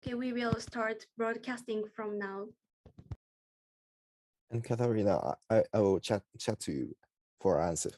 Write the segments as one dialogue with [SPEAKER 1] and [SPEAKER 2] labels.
[SPEAKER 1] Okay, we will start broadcasting from now.
[SPEAKER 2] And Katharina, I will chat to you for answer.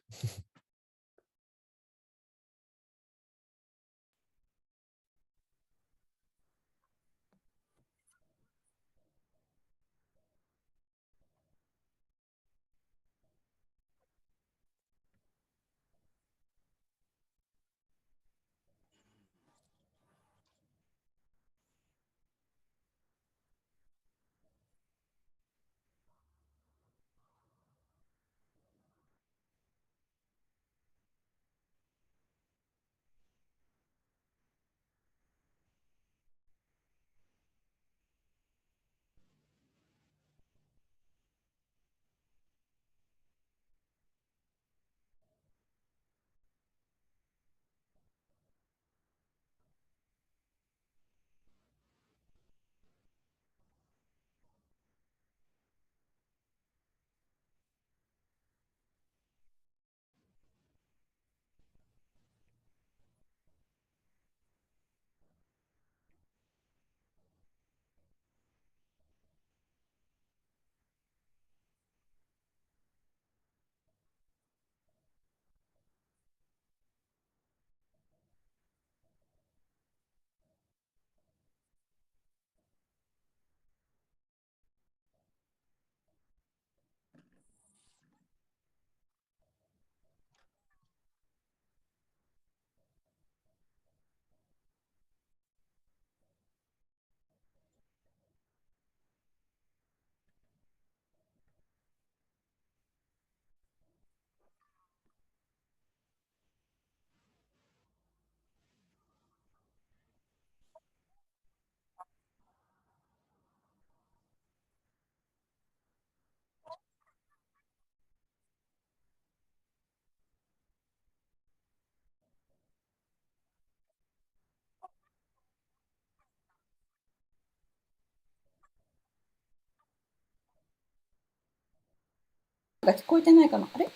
[SPEAKER 3] が聞こえてないかな。あれ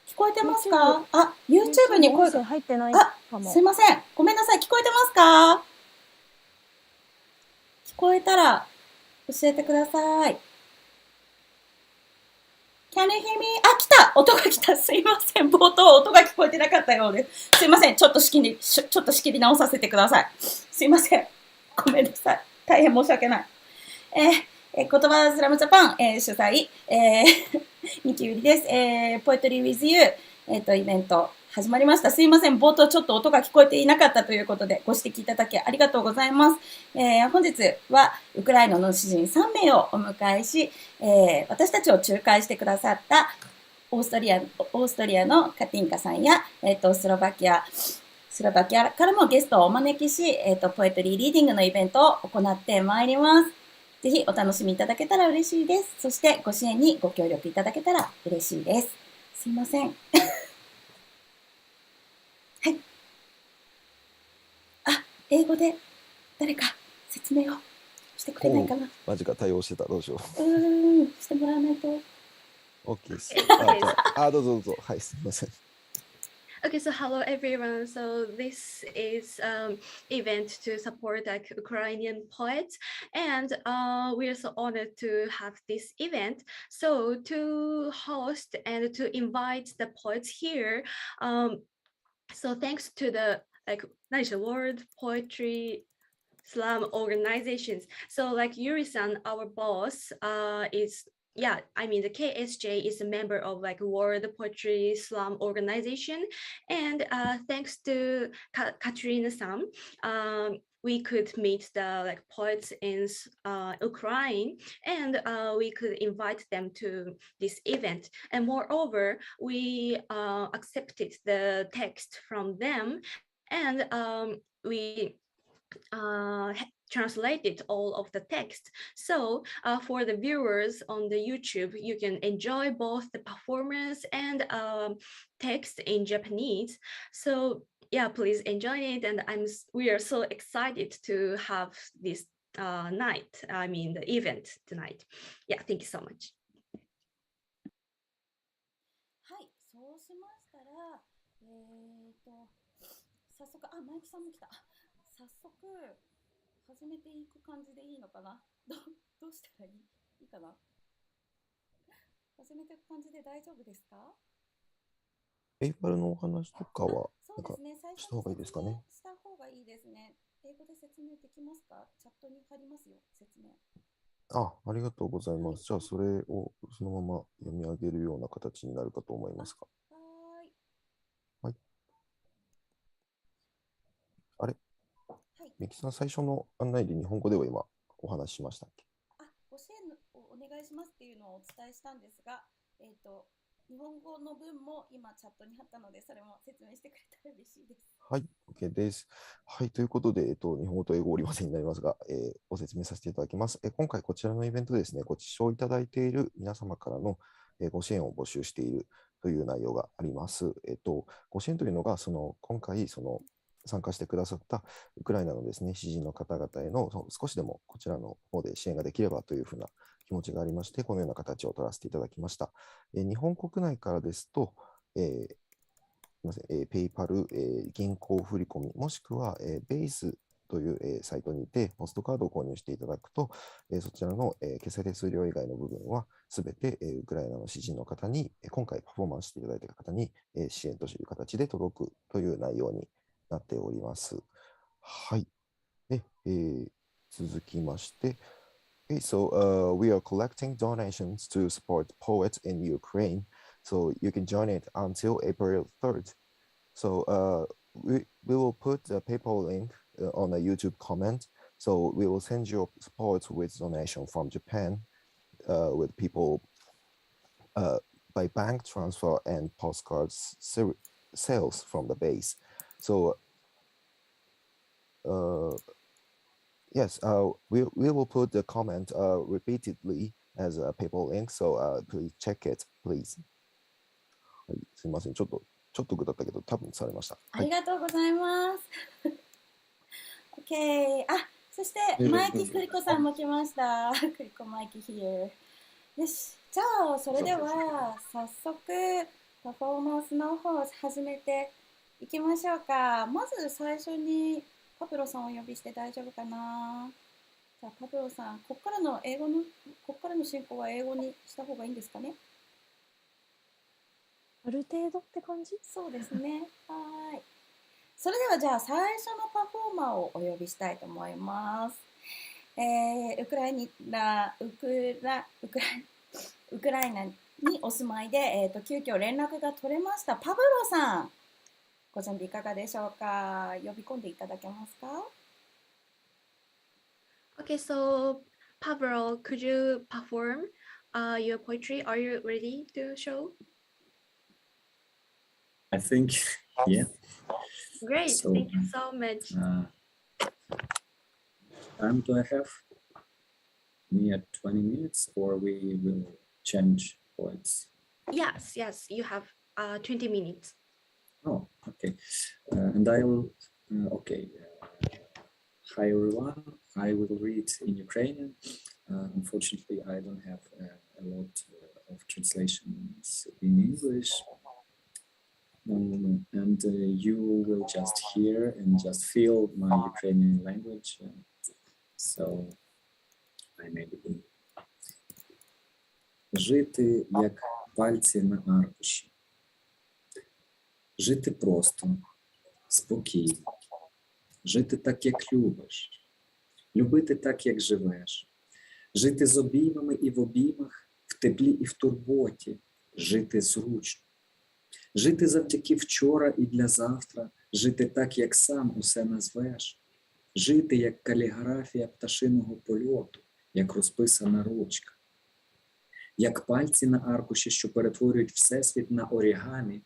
[SPEAKER 3] 聞こえてますか？あ、YouTube に声が
[SPEAKER 4] 入ってないかも。
[SPEAKER 3] すいません。ごめんなさい。聞こえてますか？聞こえたら教えてください。Can you hear me? あ、来た！音が来た。すいません。冒頭音が聞こえてなかったようです。すいません。ちょっと仕切り直させてください。すいません。ごめんなさい。大変申し訳ない。言葉スラムジャパン、主催、三木ゆりです。Poetry with You、イベント始まりました。すいません。冒頭ちょっと音が聞こえていなかったということで、ご指摘いただきありがとうございます。本日はウクライナの詩人3名をお迎えし、私たちを仲介してくださったオーストリアのカティンカさんや、スロバキアからもゲストをお招きし、ポエトリーリーディングのイベントを行ってまいります。ぜひお楽しみいただけたら嬉しいです。そしてご支援にご協力いただけたら嬉しいです。すいません。はい。あ、英語で誰か説明をしてくれないかな。
[SPEAKER 2] マジか対応してた。どうしよう。
[SPEAKER 3] してもらわないと。
[SPEAKER 2] OK です。どうぞ。はい、すみません。
[SPEAKER 1] Okay, so hello everyone. So this is event to support like Ukrainian poets, and we are so honored to have this event. So to host and to invite the poets here, so thanks to the World Poetry Slam organizations. So like Yury-san, our boss, is the KSJ is a member of like World Poetry Slam organization, and thanks to Katharina-san, we could meet the like poets in Ukraine, and we could invite them to this event. And moreover, we accepted the text from them, and we translated all of the text. So for the viewers on the YouTube, you can enjoy both the performance and text in Japanese. So yeah, please enjoy it. And we are so excited to have this the event tonight. Yeah, thank you so much.
[SPEAKER 3] はい、そうしましたら、早速、マイキさんも来た。早速、始めていく感じでいいのかな。どうしたらいいかな。始めていく感じで大丈夫ですか？
[SPEAKER 2] ペイパルのお話とかは、
[SPEAKER 3] そうですね、最初
[SPEAKER 2] した方がいいですかね。
[SPEAKER 3] した方がいいですね。英語で説明できますか？チャットに貼りますよ、説明。
[SPEAKER 2] ありがとうございます。じゃあ、それをそのまま読み上げるような形になるかと思いますが。
[SPEAKER 3] はい。
[SPEAKER 2] はい。あれ
[SPEAKER 3] はい。
[SPEAKER 2] ミキさん、最初の案内で日本語では今お話ししましたっけ？
[SPEAKER 3] ご支援をお願いしますっていうのをお伝えしたんですが、日本語の文も今チャットに貼ったので、それも説明してくれたら嬉しいです。
[SPEAKER 2] はい、OK です。はい、ということで、日本語と英語織り交ぜになりますが、ご説明させていただきます。今回こちらのイベントですね、ご視聴いただいている皆様からの、ご支援を募集しているという内容があります。ご支援というのが、今回、参加してくださったウクライナのですね、詩人の方々への少しでもこちらの方で支援ができればというふうな気持ちがありまして、このような形を取らせていただきました。日本国内からですと、ペイパル、銀行振り込み、もしくは、BASEという、サイトにて、ポストカードを購入していただくと、そちらの、決済手数料以外の部分は、すべて、ウクライナの詩人の方に、今回パフォーマンスしていただいた方に、支援という形で届くという内容になっております。はい。で、続きまして、Okay, so we are collecting donations to support poets in Ukraine. So you can join it until April 3rd. So we will put the PayPal link on a YouTube comment. So we will send you support with donation from Japan with people by bank transfer and postcards sales from the base. So yes, we will put the comment repeatedly as a PayPal link. So please check it, please. はい、すみません。ちょっと具だったけど、多分されました。
[SPEAKER 3] ありがとうございます。OK。そして、マイキクリコさんも来ました。クリコマイキ here。よし。じゃあ、それでは、早速、パフォーマンスの方を始めていきましょうか。まず最初に、パブロさんをお呼びして大丈夫かな。じゃあ、パブロさん、ここからの進行は英語にした方がいいんですかね。
[SPEAKER 4] ある程度って感じ？
[SPEAKER 3] そうですね。はい。それではじゃあ最初のパフォーマーをお呼びしたいと思います。ウクライナにお住まいで、急遽連絡が取れましたパブロさん、ご準備いかがでしょうか？呼び込んでいただけますか？
[SPEAKER 1] Okay, so Pavlo, could you perform your poetry? Are you ready to show?
[SPEAKER 5] I think, yeah.
[SPEAKER 1] Great,
[SPEAKER 5] So,
[SPEAKER 1] thank you so much.
[SPEAKER 5] Time do I have? Near 20 minutes, or we will change poets?
[SPEAKER 1] Yes, you have 20 minutes.
[SPEAKER 5] Oh, okay. And I will, okay. Hi everyone, I will read in Ukrainian. Unfortunately, I don't have a lot of translations in English. And you will just hear and just feel my Ukrainian language. So I may begin. Жити як пальці на аркуші. Жити просто, спокійно. Жити так, як любиш. Любити так, як живеш. Жити з обіймами і в обіймах, в теплі і в турботі. Жити зручно. Жити завдяки вчора і для завтра, жити так, як сам усе назвеш, жити, як каліграфія пташиного польоту, як розписана ручка, як пальці на аркуші, що перетворюють всесвіт на орігамі,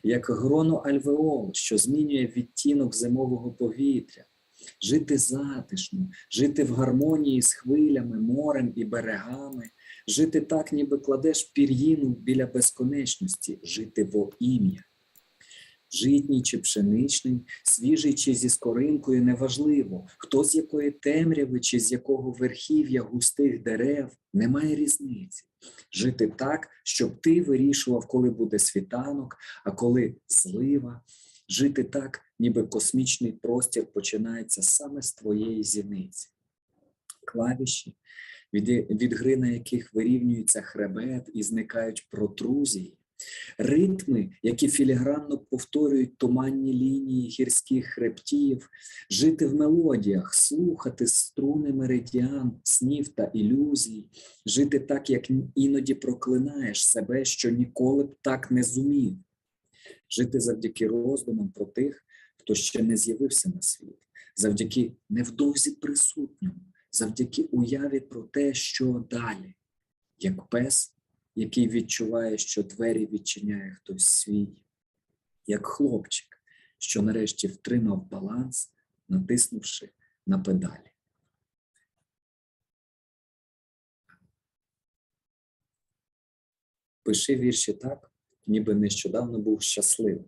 [SPEAKER 5] як гроно альвеол, що змінює відтінок зимового повітря, жити затишно, жити в гармонії з хвилями, морем і берегами, жити так, ніби кладеш пір'їну біля безконечності, жити во ім'я. Житній чи пшеничний, свіжий чи зі скоринкою, неважливо, хто з якої темряви чи з якого верхів'я густих дерев, немає різниці. Жити так, щоб ти вирішував, коли буде світанок, а коли злива. жити так, ніби космічний простір починається саме з твоєї зіниці. Клавіші, від гри на яких вирівнюється хребет і зникають протрузії, ритми, які філігранно повторюють туманні лінії гірських хребтів, жити в мелодіях, слухати струни меридіан, снів та ілюзій, жити так, як іноді проклинаєш себе, що ніколи б так не зумів, жити завдяки роздумам про тих, хто ще не з'явився на світ, завдяки невдовзі присутньому, завдяки уяві про те, що далі, як пес, який відчуває, що двері відчиняє хтось свій, як хлопчик, що нарешті втримав баланс, натиснувши на педалі. Пиши вірші так, ніби нещодавно був щасливим.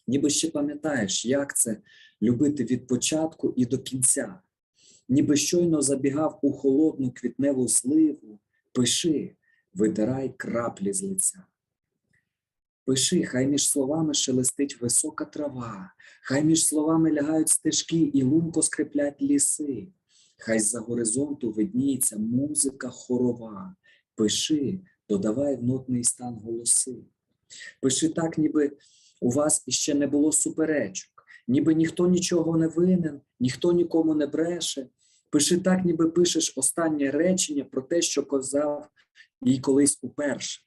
[SPEAKER 5] Ніби ще пам'ятаєш, як це любити від початку і до кінця. Ніби щойно забігав у холодну квітневу зливу. Пиши, витирай краплі з лиця. Пиши, хай між словами шелестить висока трава, хай між словами лягають стежки і лунко скриплять ліси, хай з-за горизонту видніється музика хорова. Пиши, додавай в нотний стан голоси. Пиши так, ніби у вас іще не було суперечок, ніби ніхто нічого не винен, ніхто нікому не бреше. Пиши так, ніби пишеш останнє речення про те, що казав їй колись уперше.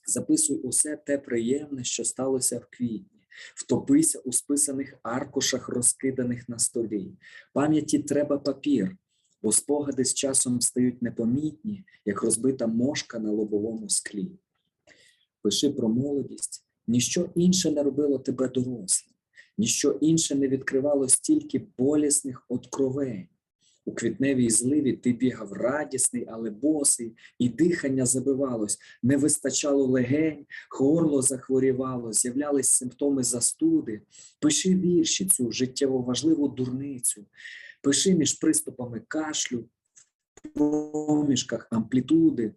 [SPEAKER 5] Записуй усе те приємне, що сталося в квітні. Втопися у списаних аркушах, розкиданих на столі. Пам'яті треба папір, бо спогади з часом стають непомітні, як розбита мошка на лобовому склі. Пиши про молодість. Ніщо інше не робило тебе дорослим. Ніщо інше не відкривало стільки болісних откровень. У квітневій зливі ти бігав радісний, але босий, і дихання забивалось, не вистачало легень, горло захворівало, з'являлись симптоми застуди. Пиши вірші, цю життєво важливу дурницю. Пиши між приступами кашлю, в проміжках амплітуди.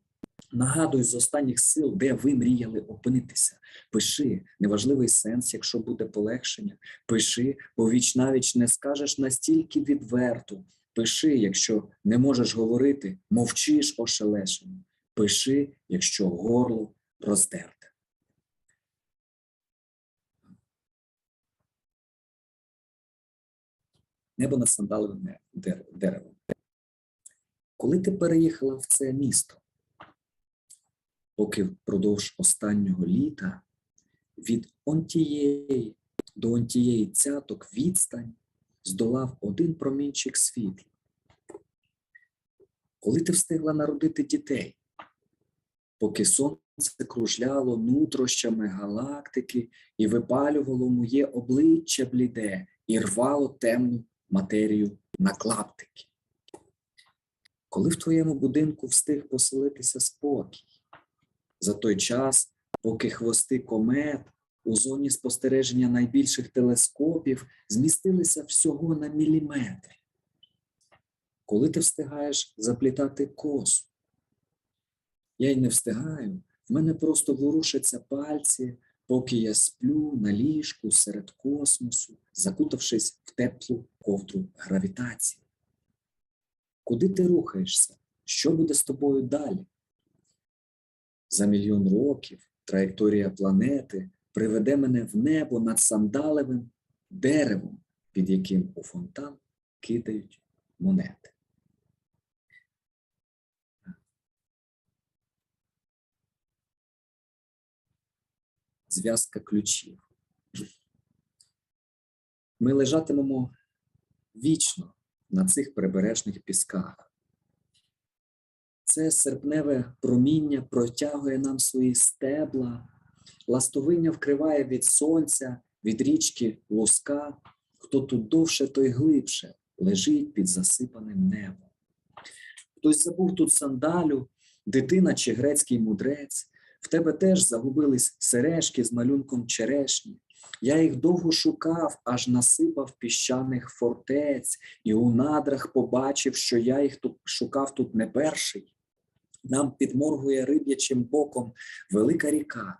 [SPEAKER 5] Нагадуй з останніх сил, де ви мріяли опинитися. Пиши, неважливий сенс, якщо буде полегшення. Пиши, бо віч-навіч не скажеш настільки відверто. Пиши, якщо не можеш говорити, мовчиш ошелешено. Пиши, якщо горло роздерте. Небо над сандаловим деревом. Коли ти переїхала в це місто? Поки впродовж останнього літа від онтієї до онтієї цяток відстань здолав один промінчик світла. Коли ти встигла народити дітей, поки сонце кружляло нутрощами галактики і випалювало моє обличчя бліде і рвало темну матерію на клаптики. Коли в твоєму будинку встиг поселитися спокій, за той час, поки хвости комет у зоні спостереження найбільших телескопів змістилися всього на міліметр. Коли ти встигаєш заплітати косу? Я й не встигаю, в мене просто ворушаться пальці, поки я сплю на ліжку серед космосу, закутавшись в теплу ковдру гравітації. Куди ти рухаєшся? Що буде з тобою далі? За мільйон років траєкторія планети приведе мене в небо над сандалевим деревом, під яким у фонтан кидають монети. Зв'язка ключів. Ми лежатимемо вічно на цих прибережних пісках. Це серпневе проміння протягує нам свої стебла, ластовиння вкриває від сонця, від річки луска. Хто тут довше, той глибше лежить під засипаним небом. Хтось забув тут сандалю, дитина чи грецький мудрець. В тебе теж загубились сережки з малюнком черешні. Я їх довго шукав, аж насипав піщаних фортець, і у надрах побачив, що я їх шукав тут не перший. Нам підморгує риб'ячим боком велика ріка.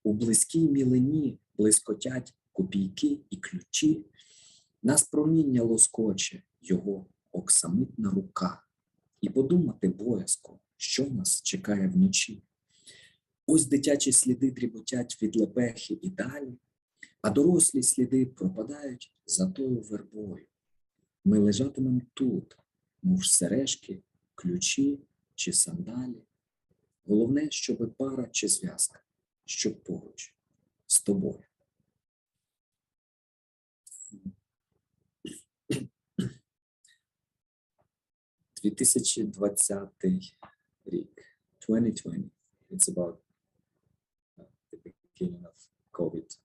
[SPEAKER 5] У близькій мілині блискотять копійки і ключі, нас проміння лоскоче його оксамитна рука. І подумати боязко, що нас чекає вночі. Ось дитячі сліди дріботять від лепехи і далі, а дорослі сліди пропадають за тою вербою. Ми лежатимемо тут, мов сережки, ключі чи сандалі. Головне, щоб пара чи зв'язка, щоб поруч з тобою. – 2020 рік. 2020. It's about the beginning of COVID.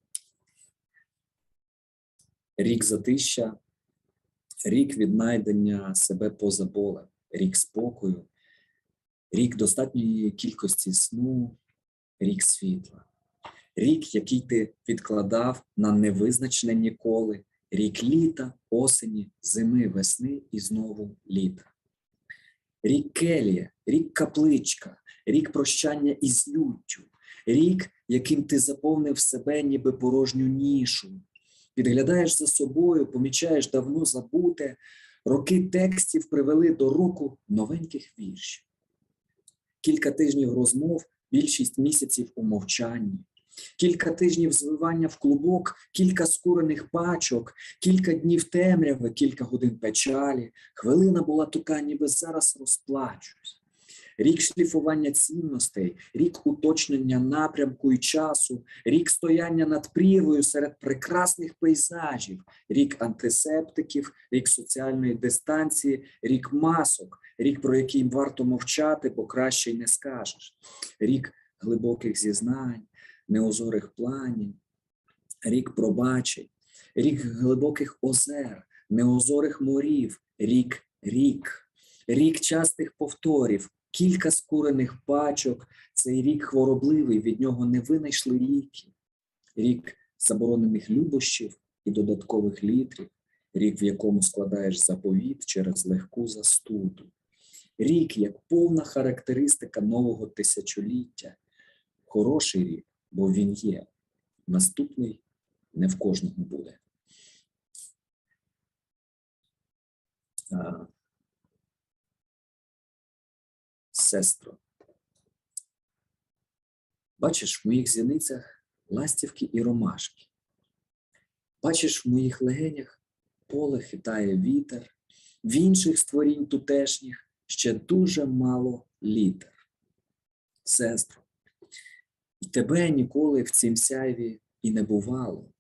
[SPEAKER 5] Рік затища, рік віднайдення себе поза болем, рік спокою, рік достатньої кількості сну, рік світла. Рік, який ти відкладав на невизначене ніколи, рік літа, осені, зими, весни і знову літа. Рік келія, рік капличка, рік прощання із люттю, рік, яким ти заповнив себе ніби порожню нішу. Підглядаєш за собою, помічаєш давно забуте, роки текстів привели до року новеньких віршів. Кілька тижнів розмов, більшість місяців у мовчанні. Кілька тижнів звивання в клубок, кілька скурених пачок, кілька днів темряви, кілька годин печалі. Хвилина була така, ніби зараз розплачусь. Рік шліфування цінностей, рік уточнення напрямку і часу, рік стояння над прірвою серед прекрасних пейзажів, рік антисептиків, рік соціальної дистанції, рік масок, рік, про який варто мовчати, бо краще й не скажеш, рік глибоких зізнань, неозорих планів, рік пробачень, рік глибоких озер, неозорих морів, рік частих повторів, кілька скурених пачок, цей рік хворобливий, від нього не винайшли ліки, рік заборонених любощів і додаткових літрів, рік, в якому складаєш заповіт через легку застуду, рік, як повна характеристика нового тисячоліття, хороший рік, бо він є. Наступний не в кожного буде. Сестро, бачиш в моїх зіницях ластівки і ромашки. Бачиш в моїх легенях поле хитає вітер, в інших створінь тутешніх ще дуже мало літер. Сестро, і тебе ніколи в цім сяйві і не бувало.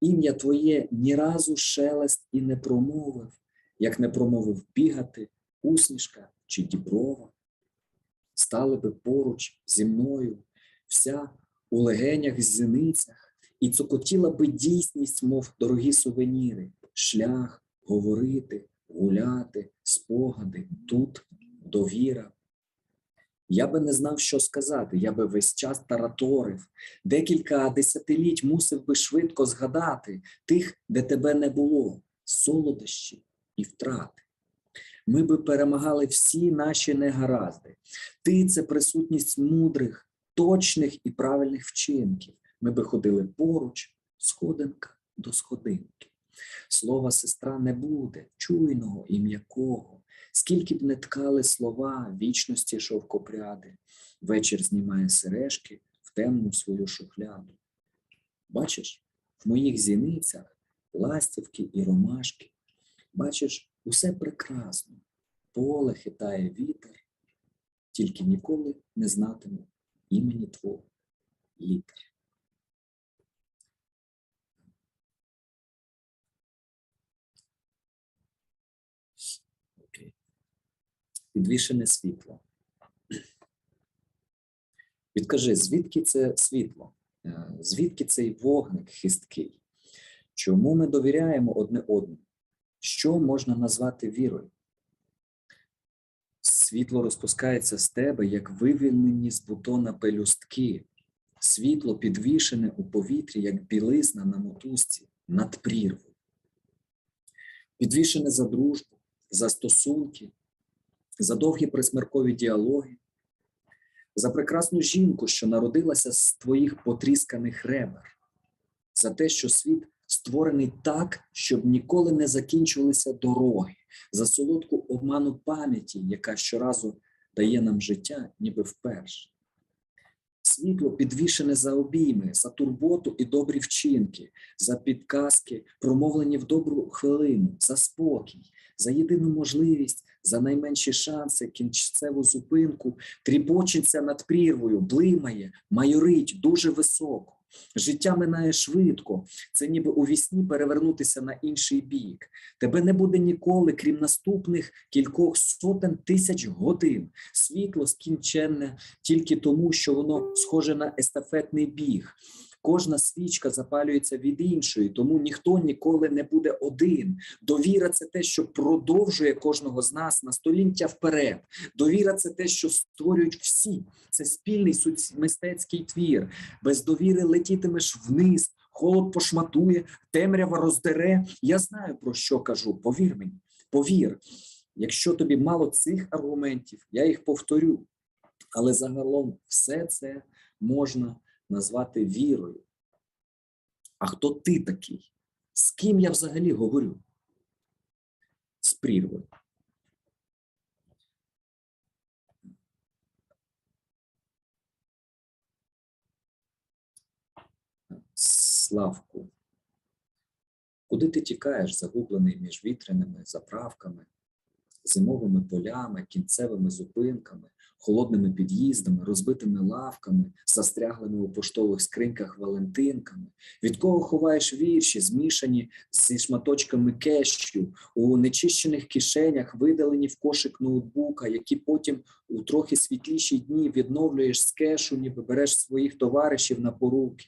[SPEAKER 5] Ім'я твоє ні разу шелест і не промовив, як не промовив бігати, усмішка чи діброва. Стали би поруч зі мною, вся у легенях зіницях, і цокотіла би дійсність, мов дорогі сувеніри, шлях, говорити, гуляти, спогади, тут довіра. Я би не знав, що сказати, я би весь час тараторив, декілька десятиліть мусив би швидко згадати тих, де тебе не було, солодощі і втрати. Ми би перемагали всі наші негаразди. Ти – це присутність мудрих, точних і правильних вчинків. Ми би ходили поруч, сходинка до сходинки. Слова сестра не буде, чуйного і м'якого. Скільки б не ткали слова вічності шовкопряди, вечір знімає сережки в темну свою шухляду. Бачиш, в моїх зіницях ластівки і ромашки. Бачиш, усе прекрасно, поле хитає вітер, тільки ніколи не знатиму імені твого літер. Окей. Підвішене світло. Відкажи, звідки це світло? Звідки цей вогник хисткий? Чому ми довіряємо одне одному? Що можна назвати вірою? Світло розпускається з тебе, як вивільнені з бутона пелюстки. Світло підвішене у повітрі, як білизна на мотузці, над прірвою. Підвішене за дружбу, за стосунки, за довгі присмеркові діалоги, за прекрасну жінку, що народилася з твоїх потрісканих ребер. за те, що світ створений так, щоб ніколи не закінчувалися дороги, за солодку обману пам'яті, яка щоразу дає нам життя, ніби вперше. Світло підвішене за обійми, за турботу і добрі вчинки, за підказки, промовлені в добру хвилину, за спокій, за єдину можливість, за найменші шанси, кінцеву зупинку, тріпочеться над прірвою, блимає, майорить дуже високо. Життя минає швидко, це ніби у вісні перевернутися на інший бік. Тебе не буде ніколи, крім наступних кількох сотень тисяч годин. Світло скінченне тільки тому, що воно схоже на естафетний біг. Кожна свічка запалюється від іншої, тому ніхто ніколи не буде один. Довіра – це те, що продовжує кожного з нас на століття вперед. Довіра – це те, що створюють всі. Це спільний мистецький твір. Без довіри летітимеш вниз, холод пошматує, темрява роздере. Я знаю, про що кажу, повір мені, повір. Якщо тобі мало цих аргументів, я їх повторю. Але загалом все це можна назвати вірою. А хто ти такий? З ким я взагалі говорю? З прірвою. Славку, куди ти тікаєш, загублений між вітряними заправками, зимовими полями, кінцевими зупинками, холодними під'їздами, розбитими лавками, застряглими у поштових скриньках валентинками? Від кого ховаєш вірші, змішані зі шматочками кешю, у нечищених кишенях, видалені в кошик ноутбука, які потім у трохи світліші дні відновлюєш з кешу, ніби береш своїх товаришів на поруки?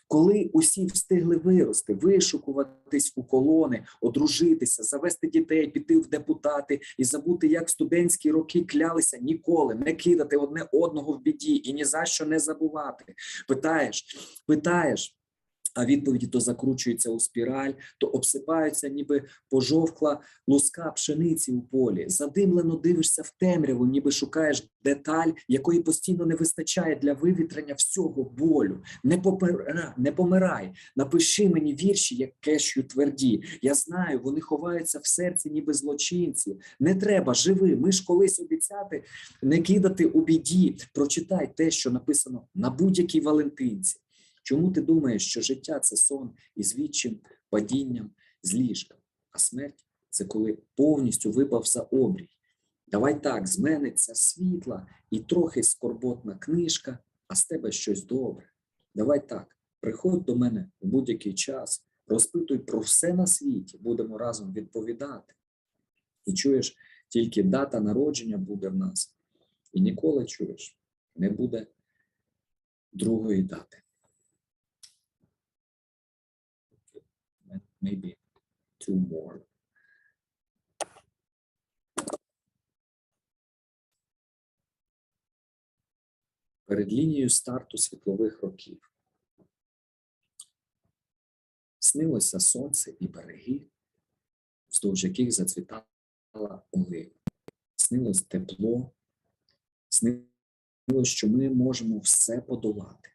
[SPEAKER 5] Коли усі встигли вирости, вишукуватись у колони, одружитися, завести дітей, піти в депутати і забути, як студентські роки клялися ніколи не кидати одне одного в біді і ні за що не забувати. Питаєш, а відповіді то закручуються у спіраль, то обсипаються, ніби пожовкла луска пшениці у полі. Задимлено дивишся в темряву, ніби шукаєш деталь, якої постійно не вистачає для вивітрення всього болю. Не помирай, напиши мені вірші, як кешю тверді. Я знаю, вони ховаються в серці, ніби злочинці. Не треба, живи, ми ж колись обіцяти не кидати у біді. Прочитай те, що написано на будь-якій валентинці. Чому ти думаєш, що життя – це сон із відчим, падінням з ліжка, а смерть – це коли повністю випав за обрій? Давай так, з мене ця світла і трохи скорботна книжка, а з тебе щось добре. Давай так, приходь до мене в будь-який час, розпитуй про все на світі, будемо разом відповідати. І чуєш, тільки дата народження буде в нас. І ніколи, чуєш, не буде другої дати. Maybe two more. Перед лінією старту світлових років снилося сонце і береги, вздовж яких зацвітала олива. Снилось тепло, снилось, що ми можемо все подолати,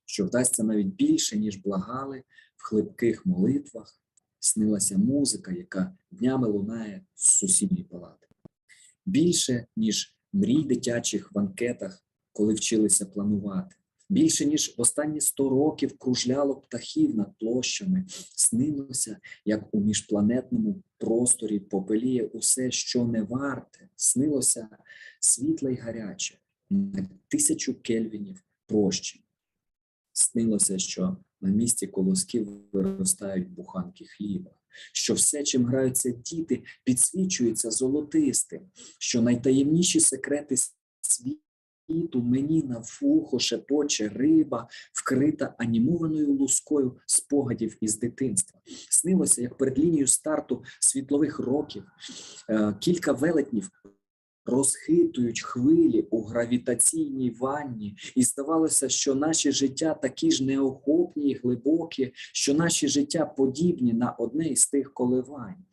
[SPEAKER 5] що вдасться навіть більше, ніж благали в хлипких молитвах. Снилася музика, яка днями лунає з сусідньої палати. Більше, ніж мрій дитячих в анкетах, коли вчилися планувати. Більше, ніж останні 100 років кружляло птахів над площами. Снилося, як у міжпланетному просторі попеліє усе, що не варте. Снилося світле й гаряче, на 1000 кельвінів прощень. Снилося, що на місці колосків виростають буханки хліба, що все, чим граються діти, підсвічується золотистим, що найтаємніші секрети світу мені на вухо шепоче риба, вкрита анімованою лускою спогадів із дитинства. Снилося, як перед лінією старту світлових років кілька велетнів розхитують хвилі у гравітаційній ванні, і здавалося, що наші життя такі ж неохопні і глибокі, що наші життя подібні на одне із тих коливань.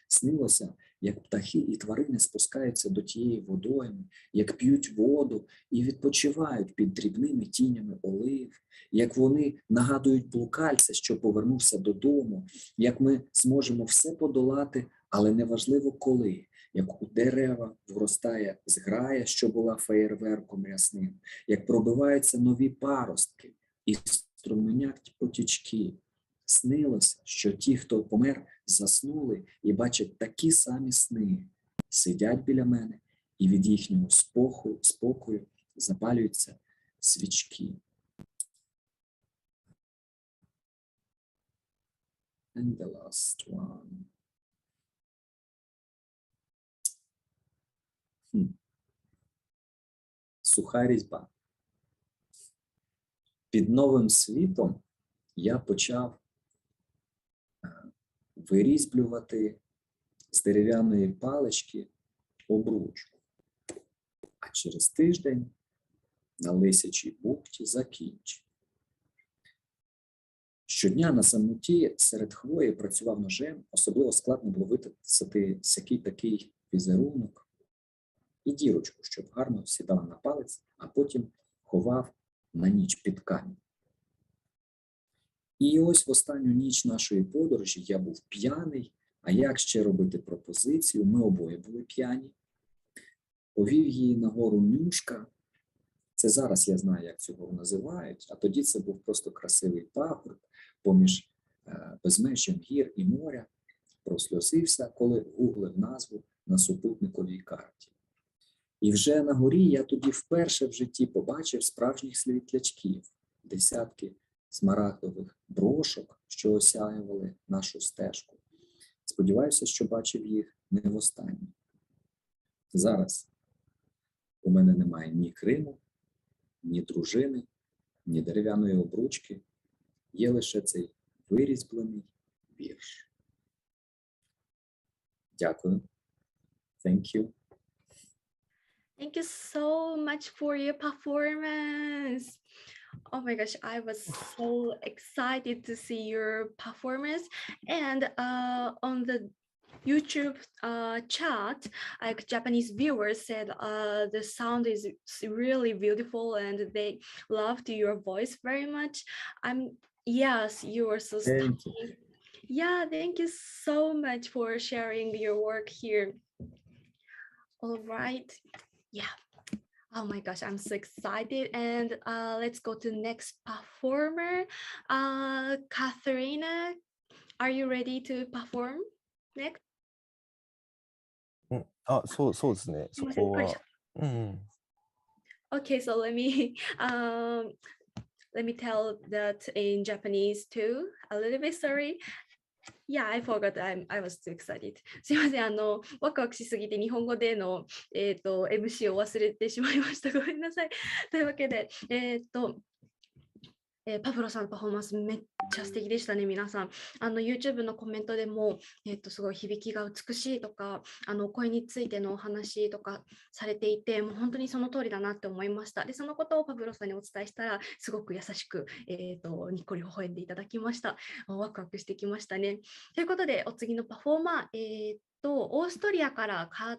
[SPEAKER 5] Снилося, як птахи і тварини спускаються до тієї водойми, як п'ють воду і відпочивають під дрібними тінями олив, як вони нагадують блукальця, що повернувся додому, як ми зможемо все подолати, але неважливо коли, як у дерева вростає зграя, що була феєрверком рясним, як пробиваються нові паростки і струменять потічки. Снилося, що ті, хто помер, заснули і бачать такі самі сни, сидять біля мене, і від їхнього спокою запалюються свічки. And the last one. Суха різьба. Під новим світом я почав вирізблювати з дерев'яної палички обручку. А через тиждень на Лисячій бухті закінчив. Щодня на самоті серед хвої працював ножем, особливо складно було витисати всякий такий візерунок і дірочку, щоб гарно сідала на палець, а потім ховав на ніч під камінь. І ось в останню ніч нашої подорожі я був п'яний, а як ще робити пропозицію? Ми обоє були п'яні. Повів її на гору Нюшка. Це зараз я знаю, як цю гору називають, а тоді це був просто красивий пагорб поміж безмежжям гір і моря. Просльозився, коли гуглив назву на супутниковій карті. І вже на горі я тоді вперше в житті побачив справжніх світлячків, десятки смарагдових брошок, що осяювали нашу стежку. Сподіваюся, що бачив їх не востаннє. Зараз у мене немає ні Криму, ні дружини, ні дерев'яної обручки. Є лише цей вирізблений вірш. Дякую. Thank you.
[SPEAKER 1] Thank you so much for your performance. Oh my gosh, I was so excited to see your performance. And on the YouTube chat, like Japanese viewers said, the sound is really beautiful and they loved your voice very much. Yes, you are so stunning. Yeah, thank you so much for sharing your work here. All right. Yeah. Oh my gosh, I'm so excited. And let's go to next performer. Katharina, are you ready to perform next?
[SPEAKER 2] そうですね。そこは。
[SPEAKER 1] Okay, so let me tell that in Japanese too. A little bit sorry. Yeah, I forgot. I was too excited. すいません、ワクワクしすぎて日本語での、MC を忘れてしまいました。ごめんなさい。というわけで、パブロさんのパフォーマンスめっちゃ素敵でしたね、皆さん。YouTube のコメントでも、すごい響きが美しいとか、声についてのお話とかされていて、もう本当にその通りだなって思いました。で、そのことをパブロさんにお伝えしたら、すごく優しく、にっこり微笑んでいただきました。ワクワクしてきましたね。ということで、お次のパフォーマー、オーストリアからカ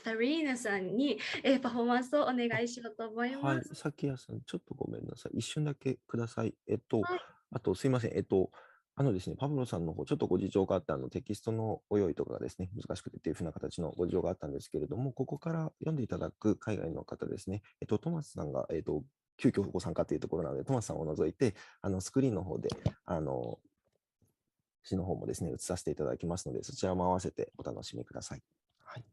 [SPEAKER 1] サリーナさんに、パフォーマンスをお願いしようと思います。
[SPEAKER 2] はい、さきやさん、ちょっとごめんなさい。一瞬だけください。あと、すいません。ですね、パブロさんの方、ちょっとご事情があって、テキストのご用意とかがですね、難しくてっていうふうな形のご事情があったんですけれども、ここから読んでいただく海外の方ですね、トマスさんが、急遽ご参加というところなので、トマスさんを除いて、スクリーンの方で、詩の方もですね、映させていただきますので、そちらも合わせてお楽しみください。はい。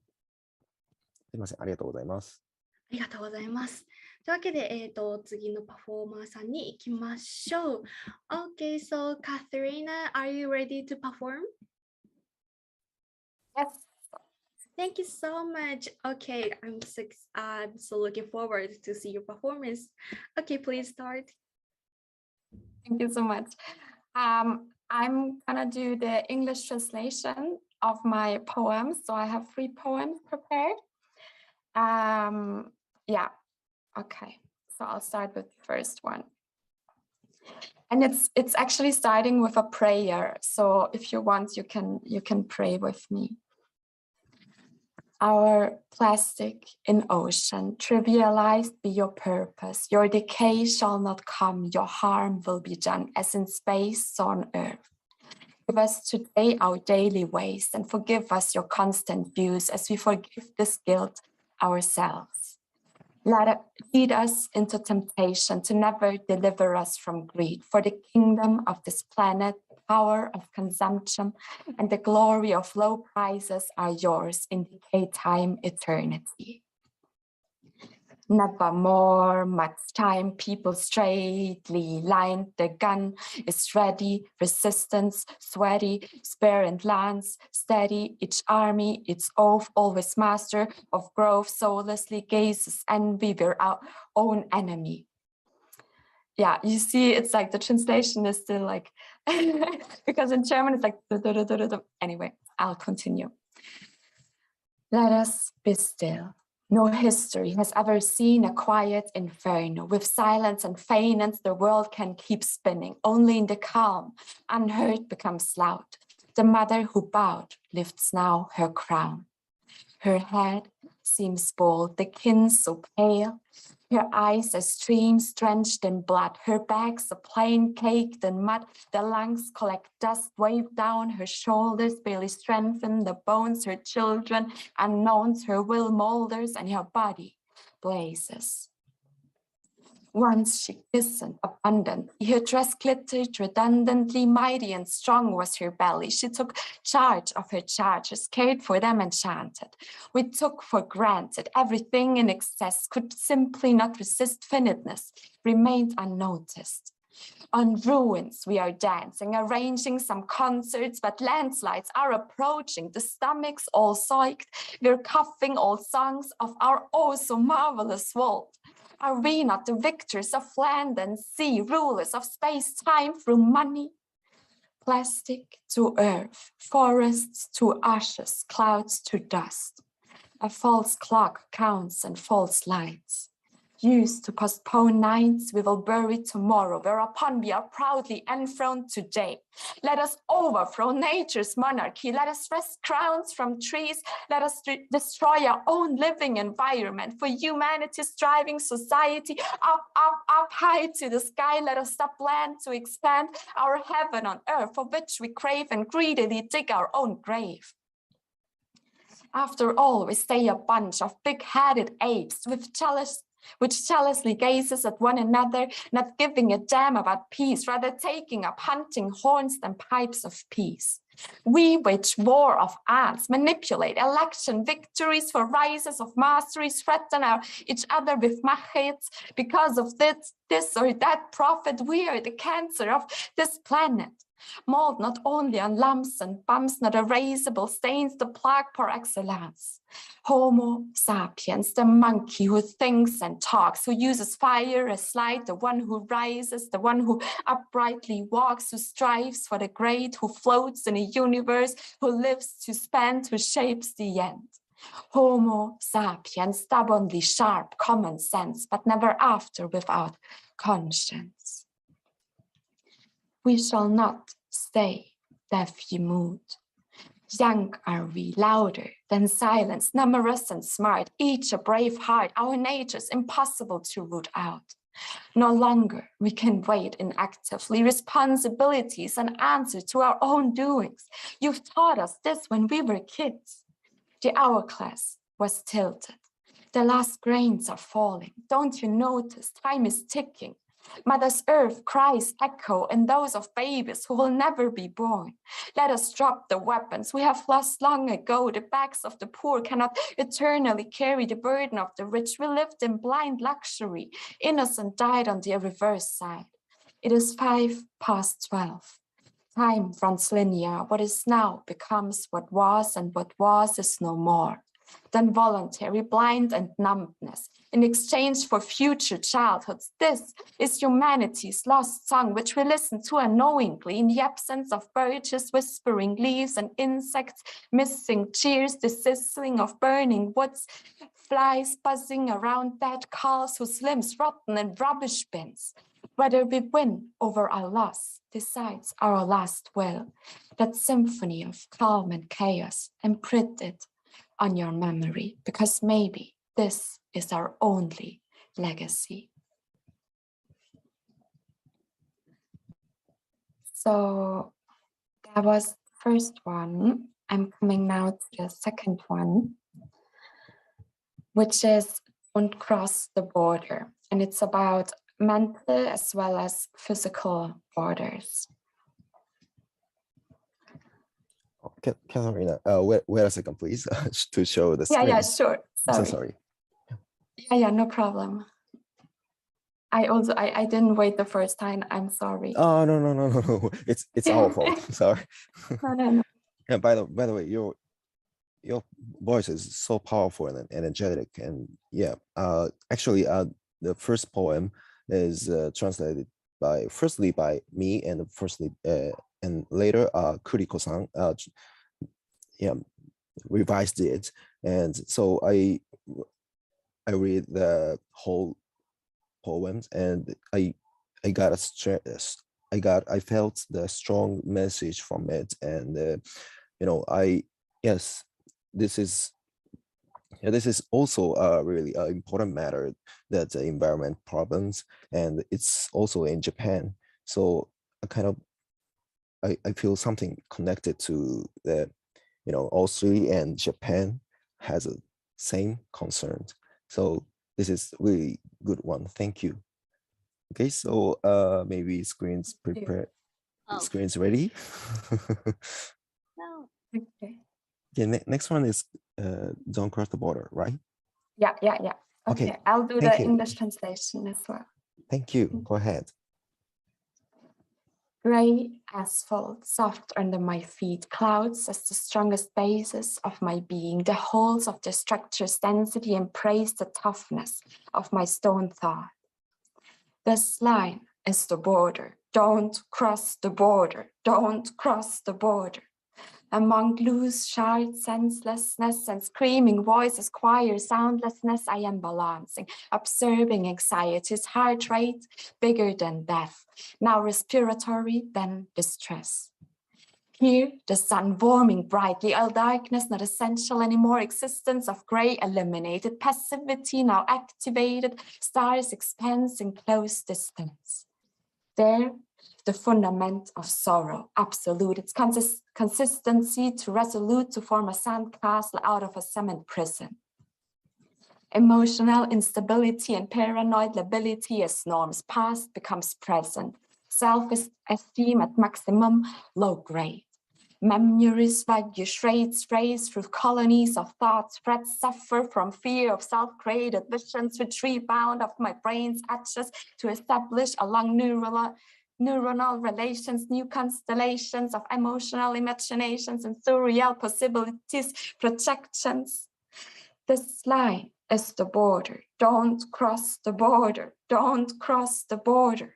[SPEAKER 2] すいません、ありがとうございます。
[SPEAKER 1] ありがとうございます。というわけで、次のパフォーマーさんに行きましょう。Okay, so Katharina, are you ready to perform?
[SPEAKER 4] Yes.
[SPEAKER 1] Thank you so much. Okay, I'm so looking forward to see your performance. Okay, please start.
[SPEAKER 4] Thank you so much. I'm gonna do the English translation of my poems. So I have 3 poems prepared. Yeah, okay. So I'll start with the first one. And it's actually starting with a prayer. So if you want, you can pray with me. Our plastic in ocean, trivialized be your purpose. Your decay shall not come, your harm will be done, as in space, so on earth. Give us today our daily waste, and forgive us your constant views, as we forgive this guilt ourselves. Lead us into temptation, to never deliver us from greed, for the kingdom of this planet, power of consumption, and the glory of low prices are yours in decay time eternity. Nevermore much time, people straightly lined, the gun is ready, resistance sweaty, spear and lance steady, each army its oath, always master of growth, soullessly gazes envy their own enemy. Yeah, you see, it's like the translation is still like, because in German it's like, anyway, I'll continue. Let us be still. No history has ever seen a quiet inferno. With silence and faintness, the world can keep spinning. Only in the calm, unheard becomes loud. The mother who bowed lifts now her crown. Her head seems bold, the kin so pale. Her eyes as streams drenched in blood. Her back's a plain caked in mud. The lungs collect dust, wave down her shoulders, barely strengthen the bones. Her children unknowns, her will molders, and her body blazes. Once she glistened abundantly, her dress glittered redundantly, mighty and strong was her belly. She took charge of her charges, cared for them and chanted. We took for granted everything in excess, could simply not resist finiteness, remained unnoticed. On ruins we are dancing, arranging some concerts, but landslides are approaching, the stomachs all soaked, we're coughing all songs of our oh so marvelous world. Are we not the victors of land and sea, rulers of space, time through money? Plastic to earth, forests to ashes, clouds to dust. A false clock counts and false lights. Used to postpone nights, we will bury tomorrow, whereupon we are proudly enthroned today. Let us overthrow nature's monarchy. Let us wrest crowns from trees. Let us destroy our own living environment. For humanity's striving society, up, up, up high to the sky. Let us stop land to expand our heaven on earth, for which we crave and greedily dig our own grave. After all, we stay a bunch of big-headed apes which jealously gazes at one another, not giving a damn about peace, rather taking up hunting horns than pipes of peace. We wage war of ants, manipulate election victories for rises of masteries, threaten each other with machetes. Because of this or that profit, we are the cancer of this planet. Mold not only on lumps and bumps, not erasable stains, the plague par excellence. Homo sapiens, the monkey who thinks and talks, who uses fire as light, the one who rises, the one who uprightly walks, who strives for the great, who floats in a universe, who lives to spend, who shapes the end. Homo sapiens, stubbornly sharp, common sense, but never after without conscience. We shall not stay deaf-y mute. Young are we, louder than silence, numerous and smart, each a brave heart, our nature's impossible to root out. No longer we can wait inactively, responsibilities and answer to our own doings. You've taught us this when we were kids. The hourglass was tilted. The last grains are falling. Don't you notice time is ticking? Mother's earth cries echo in those of babies who will never be born. Let us drop the weapons we have lost long ago. The backs of the poor cannot eternally carry the burden of the rich. We lived in blind luxury. Innocent died on the reverse side. It is 12:05. Time runs linear. What is now becomes what was, and what was is no more than voluntary blind and numbness in exchange for future childhoods. This is humanity's lost song, which we listen to unknowingly in the absence of birches, whispering leaves and insects, missing cheers, the sizzling of burning woods, flies buzzing around dead cows whose limbs rotten in rubbish bins. Whether we win over our loss decides our last will, that symphony of calm and chaos imprinted on your memory, because maybe this is our only legacy. So that was the first one. I'm coming now to the second one, which is Don't Cross the Border. And it's about mental as well as physical borders.
[SPEAKER 2] Katharina, wait a second, please, to show the screen.
[SPEAKER 4] Yeah, sure.
[SPEAKER 2] I'm so sorry.
[SPEAKER 4] Yeah, no problem. I didn't wait the first time. I'm sorry.
[SPEAKER 2] Oh, no. It's our fault. Sorry.
[SPEAKER 4] No.
[SPEAKER 2] Yeah, by the way, your voice is so powerful and energetic, and yeah, actually, the first poem is translated firstly by me, and and later Kuriko-san revised it, and so I read the whole poems, and I felt the strong message from it, and this is also a really important matter, that the environment problems, and it's also in Japan. So I feel something connected to the, Austria and Japan has a same concern. So this is really good one. Thank you. Okay, so maybe screens prepared.
[SPEAKER 1] Oh.
[SPEAKER 2] Screens ready?
[SPEAKER 1] No.
[SPEAKER 4] Okay.
[SPEAKER 2] Yeah, next one is Don't Cross the Border, right?
[SPEAKER 4] Yeah. Okay, I'll do
[SPEAKER 2] Thank
[SPEAKER 4] the
[SPEAKER 2] you.
[SPEAKER 4] English translation as well.
[SPEAKER 2] Thank you. Go ahead.
[SPEAKER 4] Gray asphalt, soft under my feet, clouds as the strongest basis of my being, the holes of the structure's density embrace the toughness of my stone thought. This line is the border. Don't cross the border. Don't cross the border. Among loose shards, senselessness, and screaming voices, choir soundlessness, I am balancing, observing anxiety's heart rate bigger than death, now respiratory, then distress. Here, the sun warming brightly, all darkness not essential anymore, existence of gray eliminated, passivity now activated, stars expanse in close distance. There, the fundament of sorrow, absolute, its consistency too resolute to form a sandcastle out of a cement prison. Emotional instability and paranoid lability as norms past becomes present. Self-esteem at maximum, low grade. Memories value shreds race through colonies of thoughts, threats suffer from fear of self-created visions which rebound off my brain's edges to establish along neuronal relations, new constellations of emotional imaginations and surreal possibilities, projections. This line is the border. Don't cross the border. Don't cross the border.